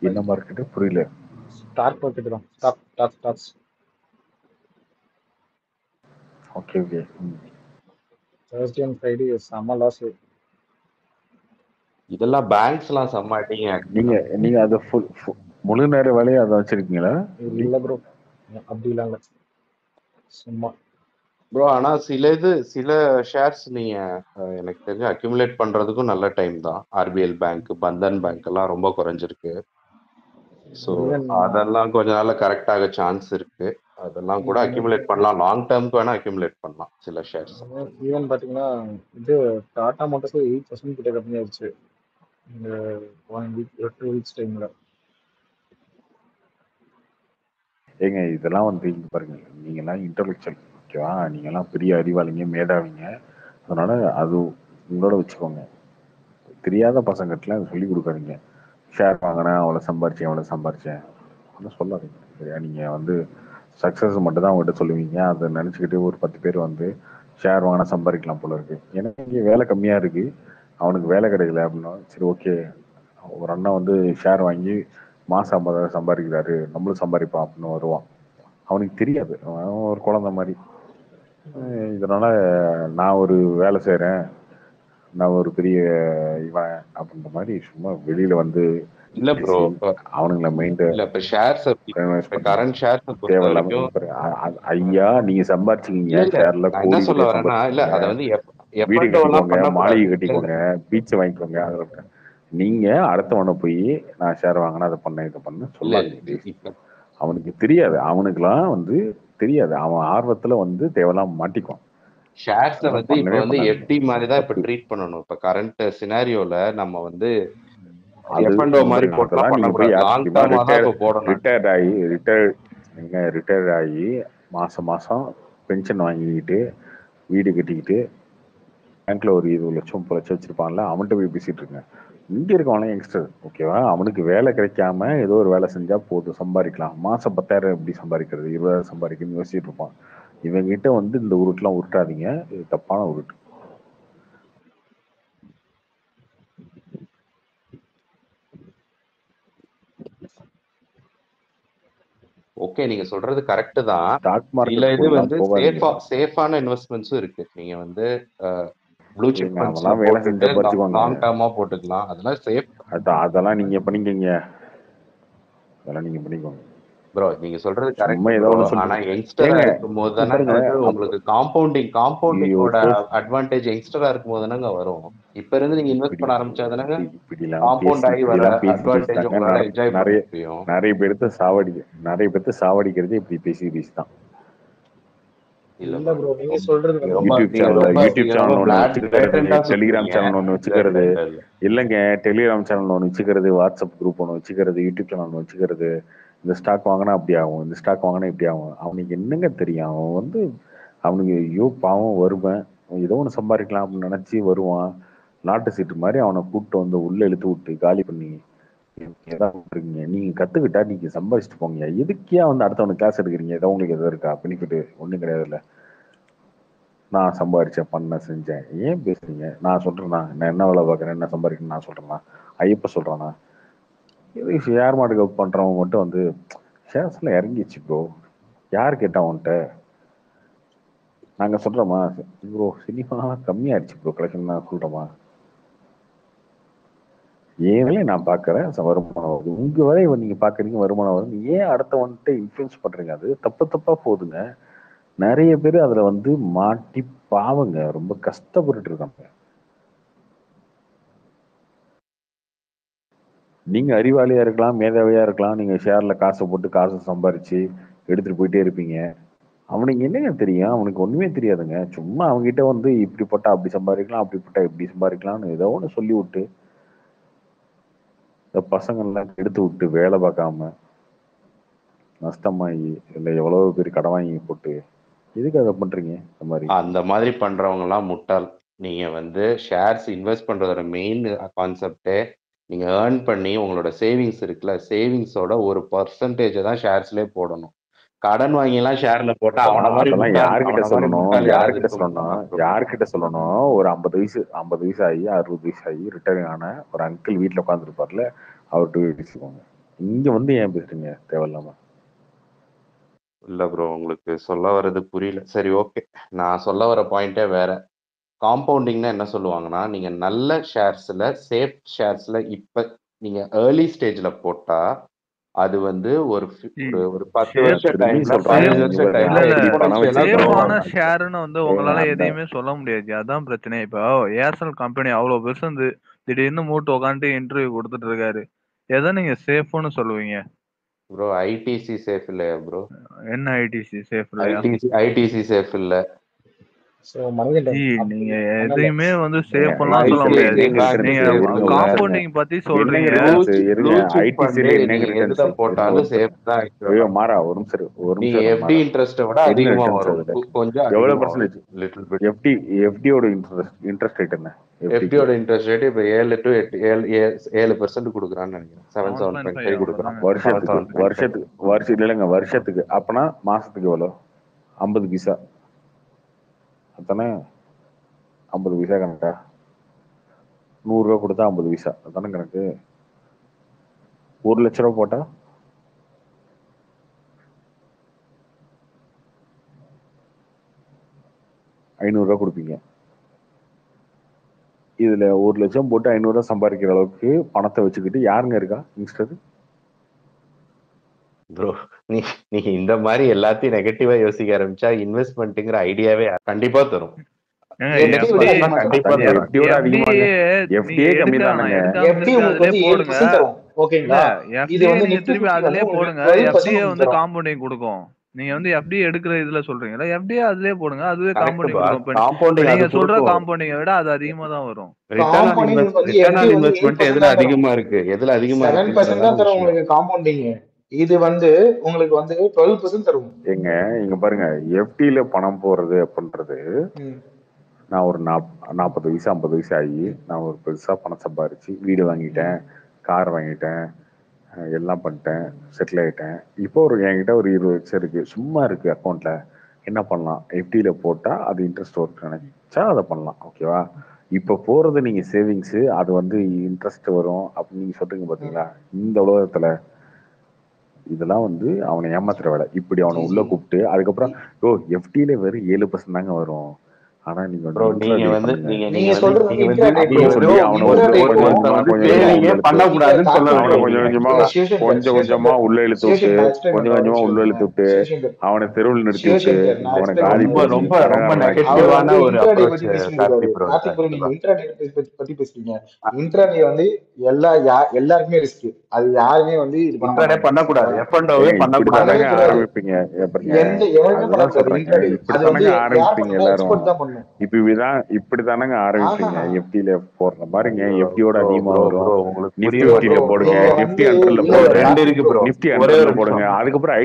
Speaker 1: என்ன மார்க்கெட்டு புரியல?
Speaker 13: ஸ்டாக் மார்க்கெட் தான். Stocks.
Speaker 1: Okay okay.
Speaker 13: Thursday and Friday செம்ம லாஸ்.
Speaker 12: இதெல்லாம் பேங்க்ஸ் எல்லாம் சம்மாட்டிங்க.
Speaker 1: நீங்க அதை முழு நேர வேலையை அதை வச்சிருக்கீங்களா?
Speaker 13: இல்ல ப்ரோ, அப்படிலாம் இல்ல, சும்மா.
Speaker 12: ப்ரோ ஆனா சில ஷேர்ஸ் நீங்க எனக்கு தெரிஞ்சு அக்யூமுலேட் பண்றதுக்கும் நல்ல டைம் தான். ஆர்பிஎல் பேங்க், பந்தன் பேங்க் எல்லாம் ரொம்ப குறைஞ்சிருக்கு. ஸோ அதெல்லாம் கொஞ்ச நாள்ல கரெக்ட் ஆக சான்ஸ் இருக்கு. அதெல்லாம் கூட அக்யூமுலேட் பண்ணலாம். லாங் டேர்ம்க்கு வேணா அக்யூமுலேட் பண்ணலாம் சில ஷேர்ஸ்.
Speaker 13: ஈவன் பாத்தீங்கன்னா இது டாடா மோட்டார்ஸ் 8% கிட்ட கம்மியாயிருச்சு இந்த 1 வீக் 2 வீக்ஸ் டைம்ல.
Speaker 1: ஏங்க இதெல்லாம் வந்து இங்க பாருங்க, நீங்கெல்லாம் இன்டெலெக்சுவல், ஓகேவா? நீங்கெல்லாம் பெரிய அறிவாளிங்க, மேதாவிங்க. அதனால அது உங்களோட வச்சுக்கோங்க. தெரியாத பசங்கட்டெல்லாம் சொல்லி கொடுக்காதீங்க. ஷேர் வாங்கினேன் அவ்வளோ சம்பாரிச்சேன் எவ்வளோ சம்பாரிச்சேன் ஒன்றும் சொல்லாதீங்க, சரியா? நீங்கள் வந்து சக்ஸஸ் மட்டும் தான் அவங்ககிட்ட சொல்லுவீங்க. அதை நினச்சிக்கிட்டு ஒரு 10 பேர் வந்து ஷேர் வாங்கினா சம்பாதிக்கலாம் போல இருக்கு. எனக்கு இங்கே வேலை கம்மியாக இருக்கு, அவனுக்கு வேலை கிடைக்கல அப்படின்னா சரி ஓகே, ஒரு அண்ணன் வந்து ஷேர் வாங்கி மாதம் 50,000 சம்பாதிக்கிறாரு, நம்மளும் சம்பாதிப்பான் அப்படின்னு வருவான். அவனுக்கு தெரியாது, அவன் ஒரு குழந்தை மாதிரி. இதனால நான் ஒரு வேலை செய்கிறேன், நான் ஒரு பெரிய இவன் அப்படின்ற மாதிரி சும்மா வெளியில வந்து
Speaker 12: இல்ல ப்ரோ,
Speaker 1: பேசி அவனுங்களை மைண்ட்
Speaker 12: இல்ல இப்ப ஷேர்ஸ் கரண்ட் ஷேர்ஸ் பொறுத்த
Speaker 1: தேவையில்லாம
Speaker 12: வரைக்கும்
Speaker 1: இது பாருங்க. ஐயா நீங்க சம்பாரிச்சிக்கிங்க
Speaker 12: இல்ல இல்ல
Speaker 1: ஷேர்ல,
Speaker 12: நான் என்ன
Speaker 1: கோடி
Speaker 12: சொல்ல
Speaker 1: கோடியா
Speaker 12: வரேன்னா, இல்ல
Speaker 1: சம்பாரிச்சிக்கோங்க,
Speaker 12: அதை வந்து
Speaker 1: வீடு
Speaker 12: எஃப்என்டோலாம்
Speaker 1: கட்டிக்கோங்க,
Speaker 12: பண்ணக்கூடாது.
Speaker 1: மாளிகை
Speaker 12: இல்ல இல்ல
Speaker 1: கட்டிக்கோங்க, பீச்சை வாங்கிக்கோங்க. அதில் நீங்க அடுத்தவனை போய் நான் ஷேர் வாங்கினா அதை பண்ண இதை பண்ண
Speaker 12: இல்ல
Speaker 1: சொல்லாதீங்க
Speaker 12: இல்ல
Speaker 1: please.
Speaker 12: இப்ப
Speaker 1: அவனுக்கு தெரியாது, அவனுக்குலாம் வந்து தெரியாது, அவன் ஆர்வத்துல வந்து தேவையில்லாம மாட்டிக்குவான்.
Speaker 12: ஷேர்ஸ
Speaker 1: அதெல்லாம்
Speaker 12: வந்து இப்ப
Speaker 1: பண்ணவே
Speaker 12: வந்து
Speaker 1: பண்ணாதீங்க,
Speaker 12: எஃப்டி மாதிரி தான் இப்ப
Speaker 1: தப்பு.
Speaker 12: ட்ரீட் பண்ணணும். இப்ப கரண்ட் சினாரியோல நம்ம வந்து
Speaker 1: அது
Speaker 12: எஃப்என்டோ
Speaker 1: இங்க
Speaker 12: மாதிரி
Speaker 1: பாருங்க,
Speaker 12: போட்டுலாம்
Speaker 1: அதெல்லாம் நீங்க போய்
Speaker 12: பண்ணக்கூடாது.
Speaker 1: யார்
Speaker 12: லாங்
Speaker 1: தெரியுமா
Speaker 12: டேர்மா தான் இப்ப போடணும்.
Speaker 1: ரிட்டையர்ட் ஆகி மாசம் மாசம் பென்ஷன் வாங்கிக்கிட்டு வீடு கட்டிக்கிட்டு பேங்க்ல ஒரு 20 லட்சம் 30 லட்சம் வச்சிருப்பான்ல, அவன்கிட்ட போய் பேசிட்டு இருக்கேன். இங்க இருக்கவன யங்ஸ்டர், ஓகேவா? அவனுக்கு வேலை கிடைக்காம ஏதோ ஒரு வேலை செஞ்சா போதும், சம்பாதிக்கலாம், மாசம் 10,000 எப்படி சம்பாதிக்கிறது, 20,000 சம்பாதிக்கணும்னு யோசிச்சுட்டு இருப்பான். இவங்கிட்ட வந்து இந்த உருட்டுலாம் உருட்டாதீங்க, இது தப்பான உருட்டு.
Speaker 12: ஓகே, நீங்க சொல்றது கரெக்ட் தான்.
Speaker 1: ஸ்டாக்
Speaker 12: சில
Speaker 1: மார்க்கெட்
Speaker 12: இது
Speaker 1: குள்ளலாம்
Speaker 12: வந்து
Speaker 1: போகாதீங்க.
Speaker 12: சேஃபான இன்வெஸ்ட்மெண்ட்ஸும் இருக்கு. நீங்க வந்து ப்ளூ சிப்
Speaker 1: ஏங்க
Speaker 12: ஃபண்ட்ஸ்ல
Speaker 1: அதெல்லாம் வேலை செஞ்சு
Speaker 12: போட்டுட்டு
Speaker 1: சம்பாரிச்சுக்கோங்க.
Speaker 12: லாங் டேர்மா போட்டுக்கலாம். அதெல்லாம் சேஃப்
Speaker 1: அதெல்லாம் நீங்க பண்ணிக்கங்க, அதெல்லாம் நீங்க பண்ணிக்கோங்க.
Speaker 12: ப்ரோ. நீங்க சொல்றது
Speaker 1: சும்மா
Speaker 12: கரெக்ட்
Speaker 1: ஏதோ
Speaker 12: ப்ரோ.
Speaker 1: ஒண்ணு
Speaker 12: ஆனா
Speaker 1: சொல்லிட்டு
Speaker 12: யங்ஸ்டரா
Speaker 1: ஏங்க
Speaker 12: இருக்கும்போது
Speaker 1: இங்க
Speaker 12: தானங்க
Speaker 1: பாருங்க.
Speaker 12: வந்து
Speaker 1: அப்ப
Speaker 12: உங்களுக்கு
Speaker 1: ஐயோ
Speaker 12: காம்பவுண்டிங்கோட அட்வான்டேஜ் யங்ஸ்டரா இருக்கும்போது தானங்க வரும். இப்ப இருந்து நீங்க இன்வெஸ்ட்
Speaker 1: இப்படி
Speaker 12: பண்ண ஆரம்பிச்சா தானங்க
Speaker 1: இப்படிலாம்
Speaker 12: காம்பவுண்ட் ஆகி வர
Speaker 1: பேசி
Speaker 12: அட்வான்டேஜ்
Speaker 1: தாங்க
Speaker 12: உங்களால என்ஜாய் பண்ண
Speaker 1: நிறைய
Speaker 12: முடியும்.
Speaker 1: நிறைய பேர்த்த சாவடிக்கிறதே இப்படி பேசி தான்.
Speaker 12: இல்ல
Speaker 13: இல்ல
Speaker 12: ப்ரோ,
Speaker 13: ப்ரோ, நீங்க சொல்றது வந்து
Speaker 1: யூடியூப்
Speaker 12: நீங்க ரொம்ப
Speaker 1: சேனல் ஒன்று வச்சுக்கிறது,
Speaker 12: பிளேட்டண்டா
Speaker 1: டெலிகிராம்
Speaker 12: சுத்துறீங்க.
Speaker 1: சேனல் ஒன்று
Speaker 12: இல்ல இல்ல
Speaker 1: வச்சுக்கிறது,
Speaker 12: இல்ல இல்ல
Speaker 1: இல்லைங்க டெலிகிராம் சேனல் ஒன்று வச்சுக்கிறது, வாட்ஸ்அப் குரூப் ஒன்று வச்சுக்கிறது, யூடியூப் சேனல் ஒன்று வச்சுக்கிறது. இந்த ஸ்டாக் வாங்கினா அப்படி ஆகும், இந்த ஸ்டாக் வாங்கினா இப்படி ஆகும். அவனுக்கு என்னங்க தெரியும்? அவன் வந்து அவனுக்கு ஐயோ பாவம் வருவேன், ஏதோ ஒன்று சம்பாதிக்கலாம் அப்படின்னு நினச்சி வருவான். நாட்டு சீட்டு மாதிரி அவனை கூப்பிட்டு வந்து உள்ள இழுத்து விட்டு காலி பண்ணி ஏதாவது விட்டுருக்கீங்க. நீங்க கத்துக்கிட்டா நீங்க சம்பாதிச்சுட்டு போங்க. எதுக்கே வந்து அடுத்தவனுக்கு கிளாஸ் எடுக்கிறீங்க? ஏதோ உங்களுக்கு எதாவது இருக்கா? பெனிஃபிட் ஒன்றும் கிடையாதுல்ல. நான் சம்பாதிச்சேன், பண்ணேன், செஞ்சேன், ஏன் பேசுறீங்க? நான் சொல்றேன்னா நான் என்ன வேலை பார்க்குறேன், என்ன சம்பாதிக்கணும் நான் சொல்றேன்னா? ஐயப்ப சொல்றானா? இது ஷேர் மார்க்கெட் பண்றவங்க மட்டும் வந்து ஷேர்ஸ்ல இறங்கிச்சு ப்ரோ. யார் கேட்டா உன்கிட்ட? நாங்க சொல்றோமா ப்ரோ சினிமா கம்மியாயிருச்சு ப்ரோ கலெக்ஷன், நான் சொல்றோமா? என் வேலையை நான் பார்க்குறேன், வருமானம் வருது. உங்க வேலையை நீங்க பார்க்குறீங்க, வருமானம் வருது. ஏன் அடுத்தவன்கிட்ட இன்ஃப்ளூயன்ஸ் பண்றீங்க? அது தப்பா போகுதுங்க. நிறைய பேர் அதுல வந்து மாட்டி பாவங்க ரொம்ப கஷ்டப்பட்டுட்டு இருக்காங்க. நீங்க அறிவாளியா இருக்கலாம், மேதாவியா இருக்கலாம், நீங்க ஷேர்ல காசை போட்டு காசை சம்பாரிச்சு எடுத்துட்டு போயிட்டே இருப்பீங்க. அவனுக்கு என்னங்க தெரியும்? அவனுக்கு ஒண்ணுமே தெரியாதுங்க. சும்மா அவங்ககிட்ட வந்து இப்படி போட்டா அப்படி சம்பாதிக்கலாம், அப்படி போட்டா இப்படி சம்பாதிக்கலாம்னு ஏதோ ஒன்று சொல்லி விட்டு இந்த பசங்கள்லாம் எடுத்து விட்டு வேலை பார்க்காம நஷ்டமாகி இல்லை எவ்வளவு பேர் கடன் வாங்கி போட்டு எதுக்கு அதை பண்றீங்க? இந்த மாதிரி
Speaker 12: அந்த மாதிரி பண்றவங்க எல்லாம் முட்டாள். நீங்க வந்து ஷேர்ஸ் இன்வெஸ்ட் பண்றதோட மெயின் கான்செப்டே நீங்க ஏர்ன் பண்ணி உங்களோட சேவிங்ஸ் இருக்குல்ல, சேவிங்ஸோட ஒரு பர்சன்டேஜை தான் ஷேர்ஸ்லயே போடணும். கடன் வாங்கி எல்லாம் ஷேர்ல போட்டா
Speaker 1: அதெல்லாம் யாருக்கிட்ட சொல்லணும்?
Speaker 12: யாராவது இருக்க முடியுமா?
Speaker 1: யாருக்கிட்ட சொல்லணும்? ஒரு 50 வயசு ஆகி 60 வயசு ஆகி ரிட்டையர் ஆன ஒரு அங்கிள் வீட்டுல உட்காந்துருப்பார்ல, அவர்கிட்ட பேசிக்கோங்க. இங்க வந்து ஏன் பேசுறீங்க தேவையில்லாம?
Speaker 12: இல்ல ப்ரோ, உங்களுக்கு சொல்ல வர்றது புரியல. சரி ஓகே, நான் சொல்ல வர பாயிண்டே வேற. காம்பவுண்டிங்னா என்ன சொல்லுவாங்கன்னா, நீங்க நல்ல ஷேர்ஸ்ல சேஃப் ஷேர்ஸ்ல இப்ப நீங்க ஏர்லி ஸ்டேஜ்ல போட்டா அது வந்து ஒரு ஒரு 10 வருஷ டைம்ல 15 வருஷ டைம்ல எக்ஸ்போனன்ஷியலா grow
Speaker 16: சேஃபான
Speaker 12: ஆகும்.
Speaker 16: ஷேர்னு வந்து உங்களால எதையுமே சொல்ல முடியாது. அதான் பிரச்சனை. இப்போ ஏர்செல் கம்பெனி அவ்வளவு பெருசு வந்து திடீர்னு மூட்டு உட்காந்துட்டு இன்டர்வியூ கொடுத்துட்டு இருக்காரு. எதை நீங்க சேஃப்னு சொல்லுவீங்க?
Speaker 12: ப்ரோ ஐடிசி சேஃப் இல்லையா ப்ரோ?
Speaker 16: என்ன ஐடிசி சேஃப் இல்லையா?
Speaker 12: ஐடிசி சேஃப் இல்ல.
Speaker 13: ஸோ மணிகண்டன்
Speaker 16: ஜி
Speaker 13: அப்படி
Speaker 16: நீங்க
Speaker 13: பண்ணல.
Speaker 16: எதையுமே வந்து
Speaker 1: ஏங்க
Speaker 16: சேஃப்லாம் சொல்ல
Speaker 12: மைக்கேல்
Speaker 16: முடியாது.
Speaker 1: என்னங்க
Speaker 12: டிகாக்
Speaker 1: ரிட்டர்ன்ஸ்
Speaker 16: நீங்க
Speaker 1: இருங்க ஒரு நிமிஷம்
Speaker 16: காம்பவுண்டிங் பத்தி
Speaker 1: என்னங்க
Speaker 16: சொல்றீங்க.
Speaker 1: ரிட்டர்ன்ஸ் இருங்க
Speaker 12: ப்ளூ சிப்
Speaker 1: ஐடிசில
Speaker 12: ஃபண்டு
Speaker 1: என்னங்க
Speaker 12: நீங்க
Speaker 1: ரிட்டர்ன்ஸ்
Speaker 12: எதுல போட்டாலும் சேஃப் தான்
Speaker 1: ஐயோ
Speaker 12: ஆக்சுவலா.
Speaker 1: மாறா ஒரு நிமிஷம் ஒரு
Speaker 12: நீங்க
Speaker 1: நிமிஷம்
Speaker 12: எஃப்டி
Speaker 1: மாறா
Speaker 12: இன்ட்ரெஸ்ட்டை விட
Speaker 1: என்ன
Speaker 12: அதிகமா
Speaker 1: ரிட்டர்ன்ஸ்
Speaker 12: வரும்.
Speaker 1: அதுல
Speaker 12: கொஞ்சம்
Speaker 1: எவ்வளவு
Speaker 12: அதிகமா
Speaker 1: பர்சன்டேஜ்
Speaker 12: வரும், லிட்டில் பிட்.
Speaker 1: எஃப்டியோட இன்ட்ரெஸ்ட் ரேட் என்ன எஃப்டிக்கு
Speaker 12: எஃப்டியோட இன்ட்ரெஸ்ட் ரேட் இப்போ 7 to 7% கொடுக்குறான்னு நினைக்கிறேன். 7.5 கொடுக்குறான்.
Speaker 1: வருஷத்துக்கு
Speaker 12: 7.5.
Speaker 1: வருஷம் இல்லைங்க வருஷத்துக்கு அப்பனா மாசத்துக்கு எவ்வளோ 50 பைசா அதானே 50 பைசா கணக்கா 100 ரூபா கொடுத்தா 50 பைசா அதானே கணக்கு 1 லட்ச ரூபா போட்டா ₹500 கொடுப்பீங்க. இதுல 1 லட்சம் போட்டு 500 ரூபா சம்பாதிக்கிற அளவுக்கு பணத்தை வச்சுக்கிட்டு யாருங்க இருக்கா யங்ஸ்டர்?
Speaker 12: ப்ரோ நீங்க இந்த மாதிரி எல்லாத்தையும் நெகட்டிவா யோசிக்க ஆரம்பிச்சா இன்வெஸ்ட்மெண்ட்ங்கிற ஐடியாவே கண்டிப்பா தரும். கண்டிப்பா தரும்.
Speaker 1: எஃப்டியோட அதிகமாக எஃப்டியே கம்மி தானங்க.
Speaker 13: எஃப்டி உங்களுக்கு வந்து 7% தரும். ஓகேங்களா? இது வந்து
Speaker 16: நீங்க
Speaker 13: நிஃப்டி
Speaker 16: திருப்பி
Speaker 13: 50
Speaker 16: அதுலயே
Speaker 13: வந்து
Speaker 16: போடுங்க.
Speaker 13: 12%
Speaker 16: எஃப்டியே
Speaker 13: உங்களுக்கு
Speaker 16: வந்து
Speaker 13: தரும்.
Speaker 16: காம்பவுண்டிங் கொடுக்கும். நீங்க வந்து எஃப்டி எடுக்கிற இதுல சொல்றீங்களா, எஃப்டியே அதுலயே போடுங்க, அதுவே
Speaker 12: கரெக்ட்
Speaker 16: காம்பவுண்டிங்
Speaker 12: பா.
Speaker 16: கொடுக்கும். இப்ப
Speaker 12: காம்பவுண்டிங் அது
Speaker 16: நீங்க சொல்ற
Speaker 12: கொடுக்கும்.
Speaker 16: காம்பவுண்டிங்கை விட அது அதிகமா தான் வரும்.
Speaker 12: ரிட்டர்ன் ஆன்
Speaker 13: காம்பவுண்டிங் வந்து
Speaker 12: ரிட்டர்ன்
Speaker 13: எஃப்டி
Speaker 12: ஆன்
Speaker 13: வந்து
Speaker 12: இன்வெஸ்ட்மெண்ட்
Speaker 13: 8%
Speaker 12: எதுல
Speaker 13: தான் தரும்.
Speaker 12: அதிகமா இருக்கு, எதுல அதிகமா
Speaker 13: 7% தான்
Speaker 12: இருக்குங்கிறதான
Speaker 13: தரும்
Speaker 12: விஷயம்.
Speaker 13: உங்களுக்கு காம்பவுண்டிங். இது வந்து உங்களுக்கு வந்து 12% தரும்.
Speaker 1: எங்க இங்க பாருங்க எஃப்டில பணம் போறது அப்படின்றது நான் ஒரு 40 வயசு 50 வயசு ஆகி நான் ஒரு பெருசா பணம் சம்பாரிச்சு வீடு வாங்கிட்டேன், கார் வாங்கிட்டேன், எல்லாம் பண்ணிட்டேன், செட்டில் ஆயிட்டேன். இப்போ என்கிட்ட ஒரு 20 லட்சம் இருக்கு, சும்மா இருக்கு அக்கௌண்ட்ல. என்ன பண்ணலாம்? எஃப்டில போட்டா அது இன்ட்ரெஸ்ட் ஒர்க் நினைச்சா அதை பண்ணலாம். ஓகேவா? இப்போ போறது நீங்க சேவிங்ஸ், அது வந்து இன்ட்ரெஸ்ட் வரும் அப்படின்னு நீங்க சொல்றீங்க பாத்தீங்களா? இந்த உலகத்துல இதெல்லாம் வந்து அவனை ஏமாத்துற வேலை. இப்படி அவனை உள்ள கூப்பிட்டு அதுக்கப்புறம் எஃப்டில வெறும் 7% தாங்க வரும், ஆனா நீங்க
Speaker 12: ப்ரோ
Speaker 1: வந்து
Speaker 12: நீங்க
Speaker 1: இன்ட்ராடே
Speaker 12: வந்து
Speaker 1: பண்ணுங்க
Speaker 12: நீங்க
Speaker 13: சொல்றது வந்து இன்ட்ராடே ப்ரோ.
Speaker 1: அப்படின்னு சொல்லி அவனை வந்து கொஞ்சம் கொஞ்சமா கொஞ்சம் கொஞ்சமா உள்ள இழுத்து
Speaker 12: பண்ணக்கூடாதுன்னு சொல்ல
Speaker 1: அவனை
Speaker 12: வரீங்க.
Speaker 1: கொஞ்சம் கொஞ்சமா உள்ள இழுத்து விட்டு கொஞ்சம் கொஞ்சமா உள்ள இழுத்து விட்டு அவனை தெருவில் நிறுத்தி விட்டு அவனை காலி
Speaker 12: ரொம்ப
Speaker 1: பண்ணி
Speaker 12: ரொம்ப ரொம்ப
Speaker 1: கடகாரன் ஆக்கி
Speaker 13: அவர்
Speaker 12: நெகட்டிவான
Speaker 13: வந்து
Speaker 12: ஒரு
Speaker 13: இன்ட்ராடே
Speaker 12: அப்ரோச்
Speaker 13: பத்தி பேசிட்டு
Speaker 12: கார்த்தி
Speaker 13: இருக்காரு.
Speaker 12: ப்ரோ.
Speaker 13: கார்த்திக் ப்ரோ நீங்க இன்ட்ராடே பத்தி பேசுறீங்க. இன்ட்ராடே வந்து எல்லாருக்குமே ரிஸ்க். அது யாருமே வந்து இது பண்ண
Speaker 12: இன்ட்ராடே
Speaker 13: மாட்டாங்க.
Speaker 12: பண்ணக்கூடாது, எஃப்என்டோவே பண்ணக்கூடாது.
Speaker 1: இப்படித்தானங்க
Speaker 13: கூடாது.
Speaker 1: ஆரம்பிப்பீங்க பாருங்க,
Speaker 13: எவனுமே
Speaker 1: அதுதான்
Speaker 13: பண்ணக்கூடாது
Speaker 1: சொல்றேங்க.
Speaker 13: இன்ட்ராடே. அது வந்து
Speaker 1: இப்படித்தானங்க
Speaker 13: யார்
Speaker 1: ஆரம்பிப்பீங்க
Speaker 13: பண்ணா
Speaker 1: எல்லாரும்.
Speaker 13: எக்ஸ்பர்ட் தான் பண்ணணும்.
Speaker 1: இப்படித்தானங்க ஆரம்பிப்பீங்க எஃப்டில போடுற பாருங்க. எஃப்டியோட அதிகமா வரும்.
Speaker 12: உங்களுக்கு
Speaker 1: நிஃப்டி
Speaker 12: புரிய
Speaker 1: 50ல போடுங்க, நிஃப்டி 100ல
Speaker 12: ப்ரோ.
Speaker 1: போடுங்க,
Speaker 12: ரெண்டு இருக்கு ப்ரோ.
Speaker 1: நிஃப்டி
Speaker 12: ஒரே
Speaker 1: 100ல
Speaker 12: ஒரு
Speaker 1: போடுங்க,
Speaker 12: நிமிஷம்
Speaker 1: அதுக்கப்புறம்
Speaker 12: ப்ரோ,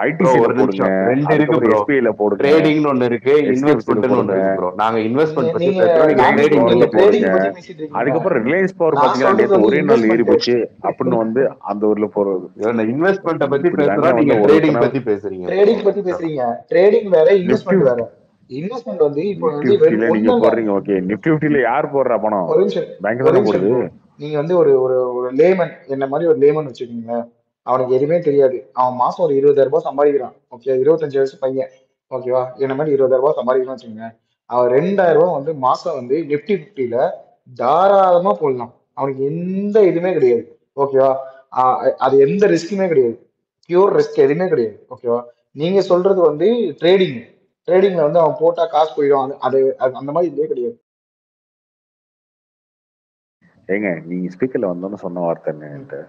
Speaker 1: ஐடிசில
Speaker 12: ஒரு
Speaker 1: போடுங்க,
Speaker 12: நிமிஷம். ரெண்டு இருக்கு
Speaker 1: அதுக்கப்புறம்
Speaker 12: ப்ரோ.
Speaker 1: எஸ்பிஐல போடுங்க,
Speaker 12: ட்ரேடிங்னு ஒண்ணு இருக்கு,
Speaker 1: HDFC ல
Speaker 12: இன்வெஸ்ட்மெண்ட்னு ஒண்ணு
Speaker 1: போடுங்க,
Speaker 12: இருக்கு ப்ரோ. நாங்க இன்வெஸ்ட்மெண்ட் பத்தி
Speaker 13: நீங்க
Speaker 12: பேசுறோம், நீங்க
Speaker 1: ரிலையன்ஸ்
Speaker 13: கார்த்திக் ப்ரோ
Speaker 12: ட்ரேடிங்
Speaker 13: நீங்க
Speaker 12: பத்தி
Speaker 1: பவர்ல
Speaker 13: ட்ரேடிங்
Speaker 1: போடுங்க.
Speaker 13: பத்தி பேசிட்டு இருக்கீங்க.
Speaker 1: அதுக்கப்புறம் ரிலையன்ஸ் பவர்
Speaker 13: நான்
Speaker 1: பாத்தீங்கன்னா
Speaker 13: சொல்றது
Speaker 1: நேத்து
Speaker 13: வந்து
Speaker 1: ஒரே நாள் ஏறி
Speaker 13: இன்வெஸ்ட்மெண்ட்.
Speaker 1: போச்சு அப்படின்னு வந்து அந்த ஊர்ல போறது.
Speaker 12: இன்வெஸ்ட்மெண்ட்டை பத்தி
Speaker 1: இப்படிதாங்க
Speaker 12: பேசுறோம்,
Speaker 1: வந்து
Speaker 12: நீங்க
Speaker 1: ஒரு
Speaker 12: ட்ரேடிங்
Speaker 1: ஒருத்தனை
Speaker 12: பத்தி பேசுறீங்க ப்ரோ.
Speaker 13: ட்ரேடிங் பத்தி பேசுறீங்க. ட்ரேடிங் வேற,
Speaker 1: நிஃப்டி
Speaker 13: இன்வெஸ்ட்மெண்ட் வேற. இன்வெஸ்ட்மெண்ட் வந்து இப்போ
Speaker 1: நிஃப்டி
Speaker 13: வந்து
Speaker 1: 50ல நீங்க
Speaker 13: ஒண்ணும் இல்ல.
Speaker 1: போடுறீங்க, ஓகே. நிஃப்டி 50ல யார் போடுறா பணம்?
Speaker 13: ஒரு நிமிஷம்
Speaker 1: பேங்க்
Speaker 13: ஒரு
Speaker 1: தானே
Speaker 13: நிமிஷம்
Speaker 1: போடுது.
Speaker 13: bro. நீங்க வந்து ஒரு ஒரு ஒரு லேமன் என்ன மாதிரி ஒரு லேமன் வச்சுக்கீங்களேன். அவனுக்கு எதுவுமே தெரியாது. அவன் மாசம் ஒரு 20,000 ரூபாய் சம்பாதிக்கிறான். ஓகே 25 வயசு பையன். ஓகேவா? என்ன மாதிரி 20,000 ரூபாய் சம்பாதிக்கணும்னு வச்சுக்கோங்க. அவன் 2,000 ரூபாய் வந்து மாசம் வந்து நிப்டி 50ல தாராளமா போடலாம். அவனுக்கு எந்த இதுவுமே கிடையாது. ஓகேவா? அது எந்த ரிஸ்க்குமே கிடையாது. பியூர் ரிஸ்க் எதுவுமே கிடையாது. ஓகேவா? நீங்க சொல்றது வந்து ட்ரேடிங். ட்ரேடிங்ல வந்து அவன் போட்டா காசு போயிடும். அது அந்த மாதிரி இதுவே கிடையாது.
Speaker 1: ஏங்க நீங்க ஸ்பீக்கர்ல வந்தோன்னு சொன்ன வார்த்தை என்ன?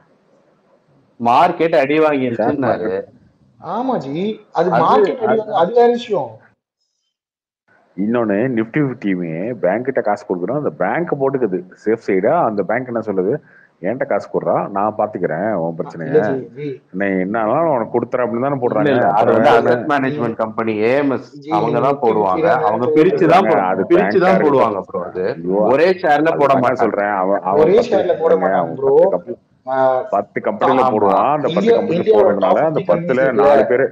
Speaker 12: மார்க்கெட் அடி
Speaker 1: ஷேர்
Speaker 12: வாங்கிருச்சுன்னாரு.
Speaker 1: மார்க்கெட்
Speaker 13: ஆமா ஜி. அது மார்க்கெட் அது வேற விஷயம்.
Speaker 1: இன்னொன்னு நிஃப்டி 50யுமே பேங்க் கிட்ட காசு கொடுக்குறோம், அந்த பேங்க் போட்டுக்குது சேஃப் சைடா. அந்த பேங்க் என்ன சொல்லுது, என்கிட்ட காசு கொடுறா, நான் பாத்துக்கிறேன் உன் பிரச்சனைய, என்னாலும் உனக்கு கொடுத்துற அப்படின்னு தானே போடுறாங்க.
Speaker 12: அது வந்து அசெட் மேனேஜ்மெண்ட் கம்பெனி ஏஎம்எஸ் அவங்க தான் போடுவாங்க. அவங்க பிரிச்சு தான் போடுவாங்க ப்ரோ. அது ஒரே ஷேர்ல போட மாட்டாங்க.
Speaker 1: சொல்றேன்
Speaker 13: ஒரே ஷேர்ல போட மாட்டாங்க ப்ரோ.
Speaker 1: 10 கம்பெனில போடுவான். அந்த 10 கம்பெனில போடுறதுனால அந்த 10ல 4 பேர்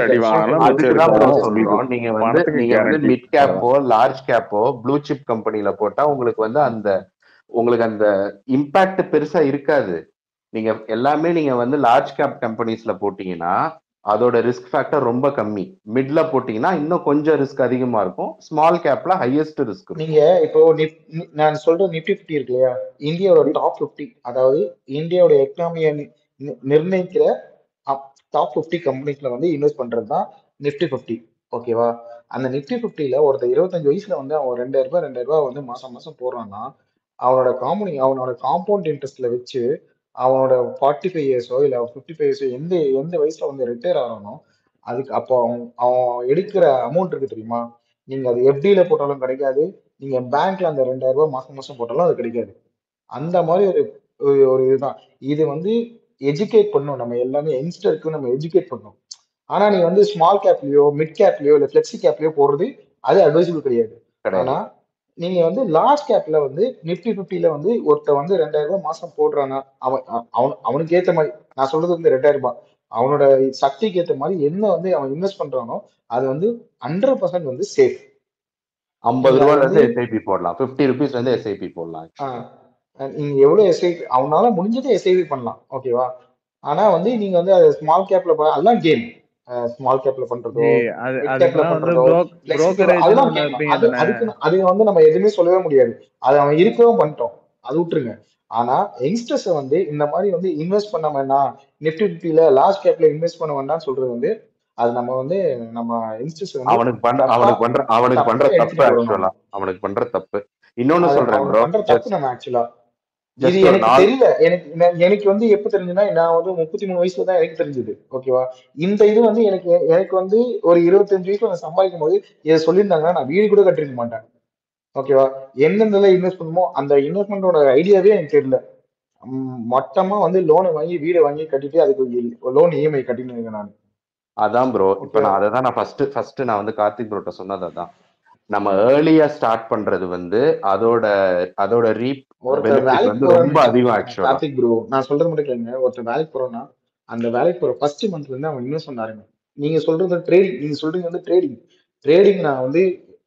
Speaker 1: அடி வாங்கினாலும்
Speaker 12: அதுக்குதான் ப்ரோ சொல்றோம். நீங்க வந்து மிட் கேப்போ லார்ஜ் கேப்போ ப்ளூ சிப் கம்பெனில போட்டா உங்களுக்கு வந்து அந்த இம்பாக்ட் பெருசா இருக்காது. நீங்க எல்லாமே நீங்க வந்து லார்ஜ் கேப் கம்பெனிஸ்ல போட்டீங்கன்னா அதோட ரிஸ்க் ஃபேக்டர் ரொம்ப கம்மி. மிட்ல போட்டீங்கன்னா இன்னும் கொஞ்சம் ரிஸ்க் அதிகமா இருக்கும். ஸ்மால் கேப்ல ஹையஸ்ட் ரிஸ்க்.
Speaker 13: நீங்க இப்போ நான் சொல்ற நிப்டி 50 இருக்கு இல்லையா, இந்தியாவோட டாப் 50, அதாவது இந்தியாவோட எக்கனாமியை நிர்ணயிக்கிற டாப் 50 கம்பெனிஸ்ல வந்து இன்வெஸ்ட் பண்றது தான் நிப்டி 50. ஓகேவா? அந்த நிப்டி 50ல ஒருத்தர் 25 வயசுல வந்து அவன் 2,000 ரூபாய் வந்து மாசம் மாசம் போடுறான்னா அவனோட காம்பவுண்ட் இன்ட்ரெஸ்ட்ல வச்சு அவனோட 45 இயர்ஸோ இல்ல 55 இயர்ஸோ எந்த வயசுல வந்து ரிட்டையர் ஆகிறானோ அதுக்கு அப்போ அவன் எடுக்கிற அமௌண்ட் இருக்கு தெரியுமா, நீங்க அது எஃப்டியில போட்டாலும் கிடைக்காது, நீங்க பேங்க்ல அந்த 2000 ரூபாய் மாசம் மாசம் போட்டாலும் அது கிடைக்காது. அந்த மாதிரி ஒரு இதுதான். இது வந்து எஜுகேட் பண்ணும், நம்ம எல்லாமே யங்ஸ்டருக்கு நம்ம எஜுகேட் பண்ணணும். ஆனா நீ வந்து ஸ்மால் கேப்லயோ மிட் கேப்லயோ இல்ல ஃபிளெக்ஸி கேப்லயோ போடுறது அது அட்வைசபிள் கிடையாது. ஆனா
Speaker 12: கிடையாது.
Speaker 13: நீங்க வந்து லார்ஜ் கேப்ல வந்து நிப்டி 50ல வந்து ஒருத்த வந்து 2000 ரூபாய் மாசம் போடுறானா, அவனுக்கு ஏத்த மாதிரி, நான் சொல்றது வந்து 2000 ரூபாய் அவனோட சக்திக்கு ஏத்த மாதிரி என்ன வந்து அவன் இன்வெஸ்ட் பண்றானோ அது வந்து 100% வந்து சேஃப்.
Speaker 12: 50
Speaker 13: நீங்க அது
Speaker 12: ரூபாயில
Speaker 13: வந்து
Speaker 12: இருந்து எஸ்ஐபி போடலாம், 50 ருபீஸ்ல இருந்து எஸ்ஐபி போடலாம்.
Speaker 13: நீங்க எவ்வளவு எஸ்ஐபி அவனால முடிஞ்சதை எஸ்ஐபி பண்ணலாம், ஓகேவா. ஆனா வந்து நீங்க வந்து அது ஸ்மால் கேப்ல அதெல்லாம் கேம். ஸ்மால் கேப்ல பண்றதோ
Speaker 16: அது
Speaker 13: மிட் கேப்ல
Speaker 16: அதுக்கெல்லாம் வந்து
Speaker 13: பண்றதோ
Speaker 16: புரோக்கரேஜ்னு
Speaker 13: அதெல்லாம்
Speaker 16: ஒண்ணு
Speaker 13: கேம்.
Speaker 16: வைப்பீங்க தானே?
Speaker 13: அது வந்து நம்ம எதுவுமே சொல்லவே முடியாது. அது அவன் இருக்கவும் பண்ணிட்டோம், அது விட்டுருங்க. ஆனா யங்ஸ்டர்ஸ் வந்து இந்த மாதிரி வந்து இன்வெஸ்ட் பண்ண வேண்டாம், நிப்டி 50ல லார்ஜ் கேப்ல இன்வெஸ்ட் பண்ண வேண்டாம்னு சொல்றது வந்து அது நம்ம வந்து நம்ம யங்ஸ்டர்ஸ் வந்து
Speaker 12: அவனுக்கு பண்ற
Speaker 13: தப்பா
Speaker 12: தப்பு
Speaker 13: எடுத்துட்டு போறோம் நம்ம.
Speaker 12: ஆக்சுவலா, அவனுக்கு பண்ற தப்பு. இன்னொன்னு
Speaker 13: அது
Speaker 12: சொல்றேன்
Speaker 13: அவனுக்கு
Speaker 12: ப்ரோ,
Speaker 13: பண்ற தப்பு நம்ம ஆக்சுவலா. இது
Speaker 12: ஜஸ்ட் ஒரு
Speaker 13: எனக்கு
Speaker 12: நாள்
Speaker 13: தெரியல. எனக்கு வந்து எப்ப தெரிஞ்சுன்னா, நான் வந்து 33 வயசுல தான் எனக்கு தெரிஞ்சது, ஓகேவா. இந்த இது வந்து எனக்கு வந்து ஒரு 25 வயசுல நான் சம்பாதிக்கும் போது இதை சொல்லியிருந்தாங்கன்னா நான் வீடு கூட கட்டிருக்க மாட்டேன், ஓகேவா. எந்தெந்த இன்வெஸ்ட் பண்ணுமோ அந்த இன்வெஸ்ட்மெண்டோட ஐடியாவே எனக்கு தெரியல. மொத்தமா வந்து லோனை வாங்கி வீடை வாங்கி கட்டிட்டு அதுக்கு லோன் இஎம்ஐ கட்டின்னு இருக்கேன் நான்.
Speaker 12: அதான் ப்ரோ, இப்ப
Speaker 13: ஓகேவா.
Speaker 12: நான் அதை தான் நான் ஃபர்ஸ்ட் நான் வந்து கார்த்திக் ப்ரோட்ட சொன்னது அதான். நம்ம ஏர்லியா ஸ்டார்ட் பண்றது வந்து அதோட ரீப்
Speaker 13: ஒருத்தர்
Speaker 12: பெனிஃபிட்
Speaker 13: வேலைக்கு
Speaker 12: வந்து ரொம்ப
Speaker 13: போறான்னு
Speaker 12: அதிகம் ஆக்சுவலா.
Speaker 13: கார்த்திக் ப்ரோ, நான் சொல்றது மட்டும் கேளுங்க. ஒருத்தர் வேலைக்கு போறோம்னா அந்த வேலைக்கு போற ஃபர்ஸ்ட் மந்த்ல இருந்து அவன் இன்வெஸ்ட் பண்ண ஆரம்பிக்கும். நீங்க சொல்றது ட்ரேடிங், நீங்க சொல்றீங்க வந்து ட்ரேடிங் நான் வந்து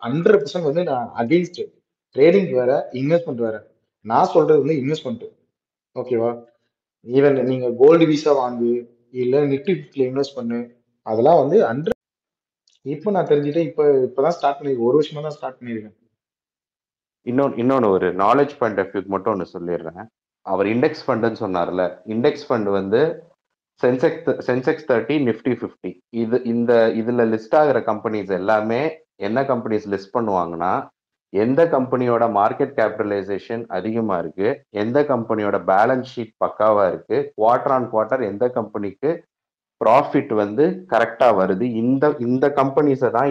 Speaker 13: 100% வந்து நான் அகெயின்ஸ்ட். ட்ரேடிங் வேற, இன்வெஸ்ட்மெண்ட் வேற. நான் சொல்றது வந்து இன்வெஸ்ட்மெண்ட், ஓகேவா. ஈவன் நீங்க கோல்டு விசா வாங்கு, இல்ல நிப்டி 50ல இன்வெஸ்ட் பண்ணு, அதெல்லாம் வந்து 100. இப்போ நான் தெரிஞ்சுட்டேன், இப்பதான் ஸ்டார்ட் பண்ணிருக்கேன், ஒரு வருஷமா தான் ஸ்டார்ட் பண்ணிருக்கேன்.
Speaker 12: இன்னொன்னு ஒரு நாலேஜ் பாயிண்ட் ஆஃப் வியூ மட்டும் ஒன்று சொல்லிடுறேன். அவர் இண்டெக்ஸ் ஃபண்டுன்னு சொன்னார்ல, இண்டெக்ஸ் ஃபண்ட் வந்து சென்செக்ஸ் 30 நிஃப்டி 50 இதுல லிஸ்ட் ஆகிற கம்பெனிஸ் எல்லாமே என்ன கம்பெனிஸ் லிஸ்ட் பண்ணுவாங்கன்னா, எந்த கம்பெனியோட மார்க்கெட் கேபிட்டலைசேஷன் அதிகமா இருக்கு, எந்த கம்பெனியோட பேலன்ஸ் ஷீட் பக்காவா இருக்கு, குவார்டர் ஆன் குவார்டர் எந்த கம்பெனிக்கு ப்ராஃபிட் வந்து கரெக்டா வருது, இந்த கம்பெனிஸை தான்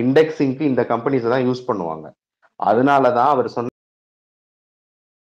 Speaker 12: இண்டெக்ஸிங்க்கு இந்த கம்பெனிஸை தான் யூஸ் பண்ணுவாங்க. அதனாலதான் அவர் சொன்ன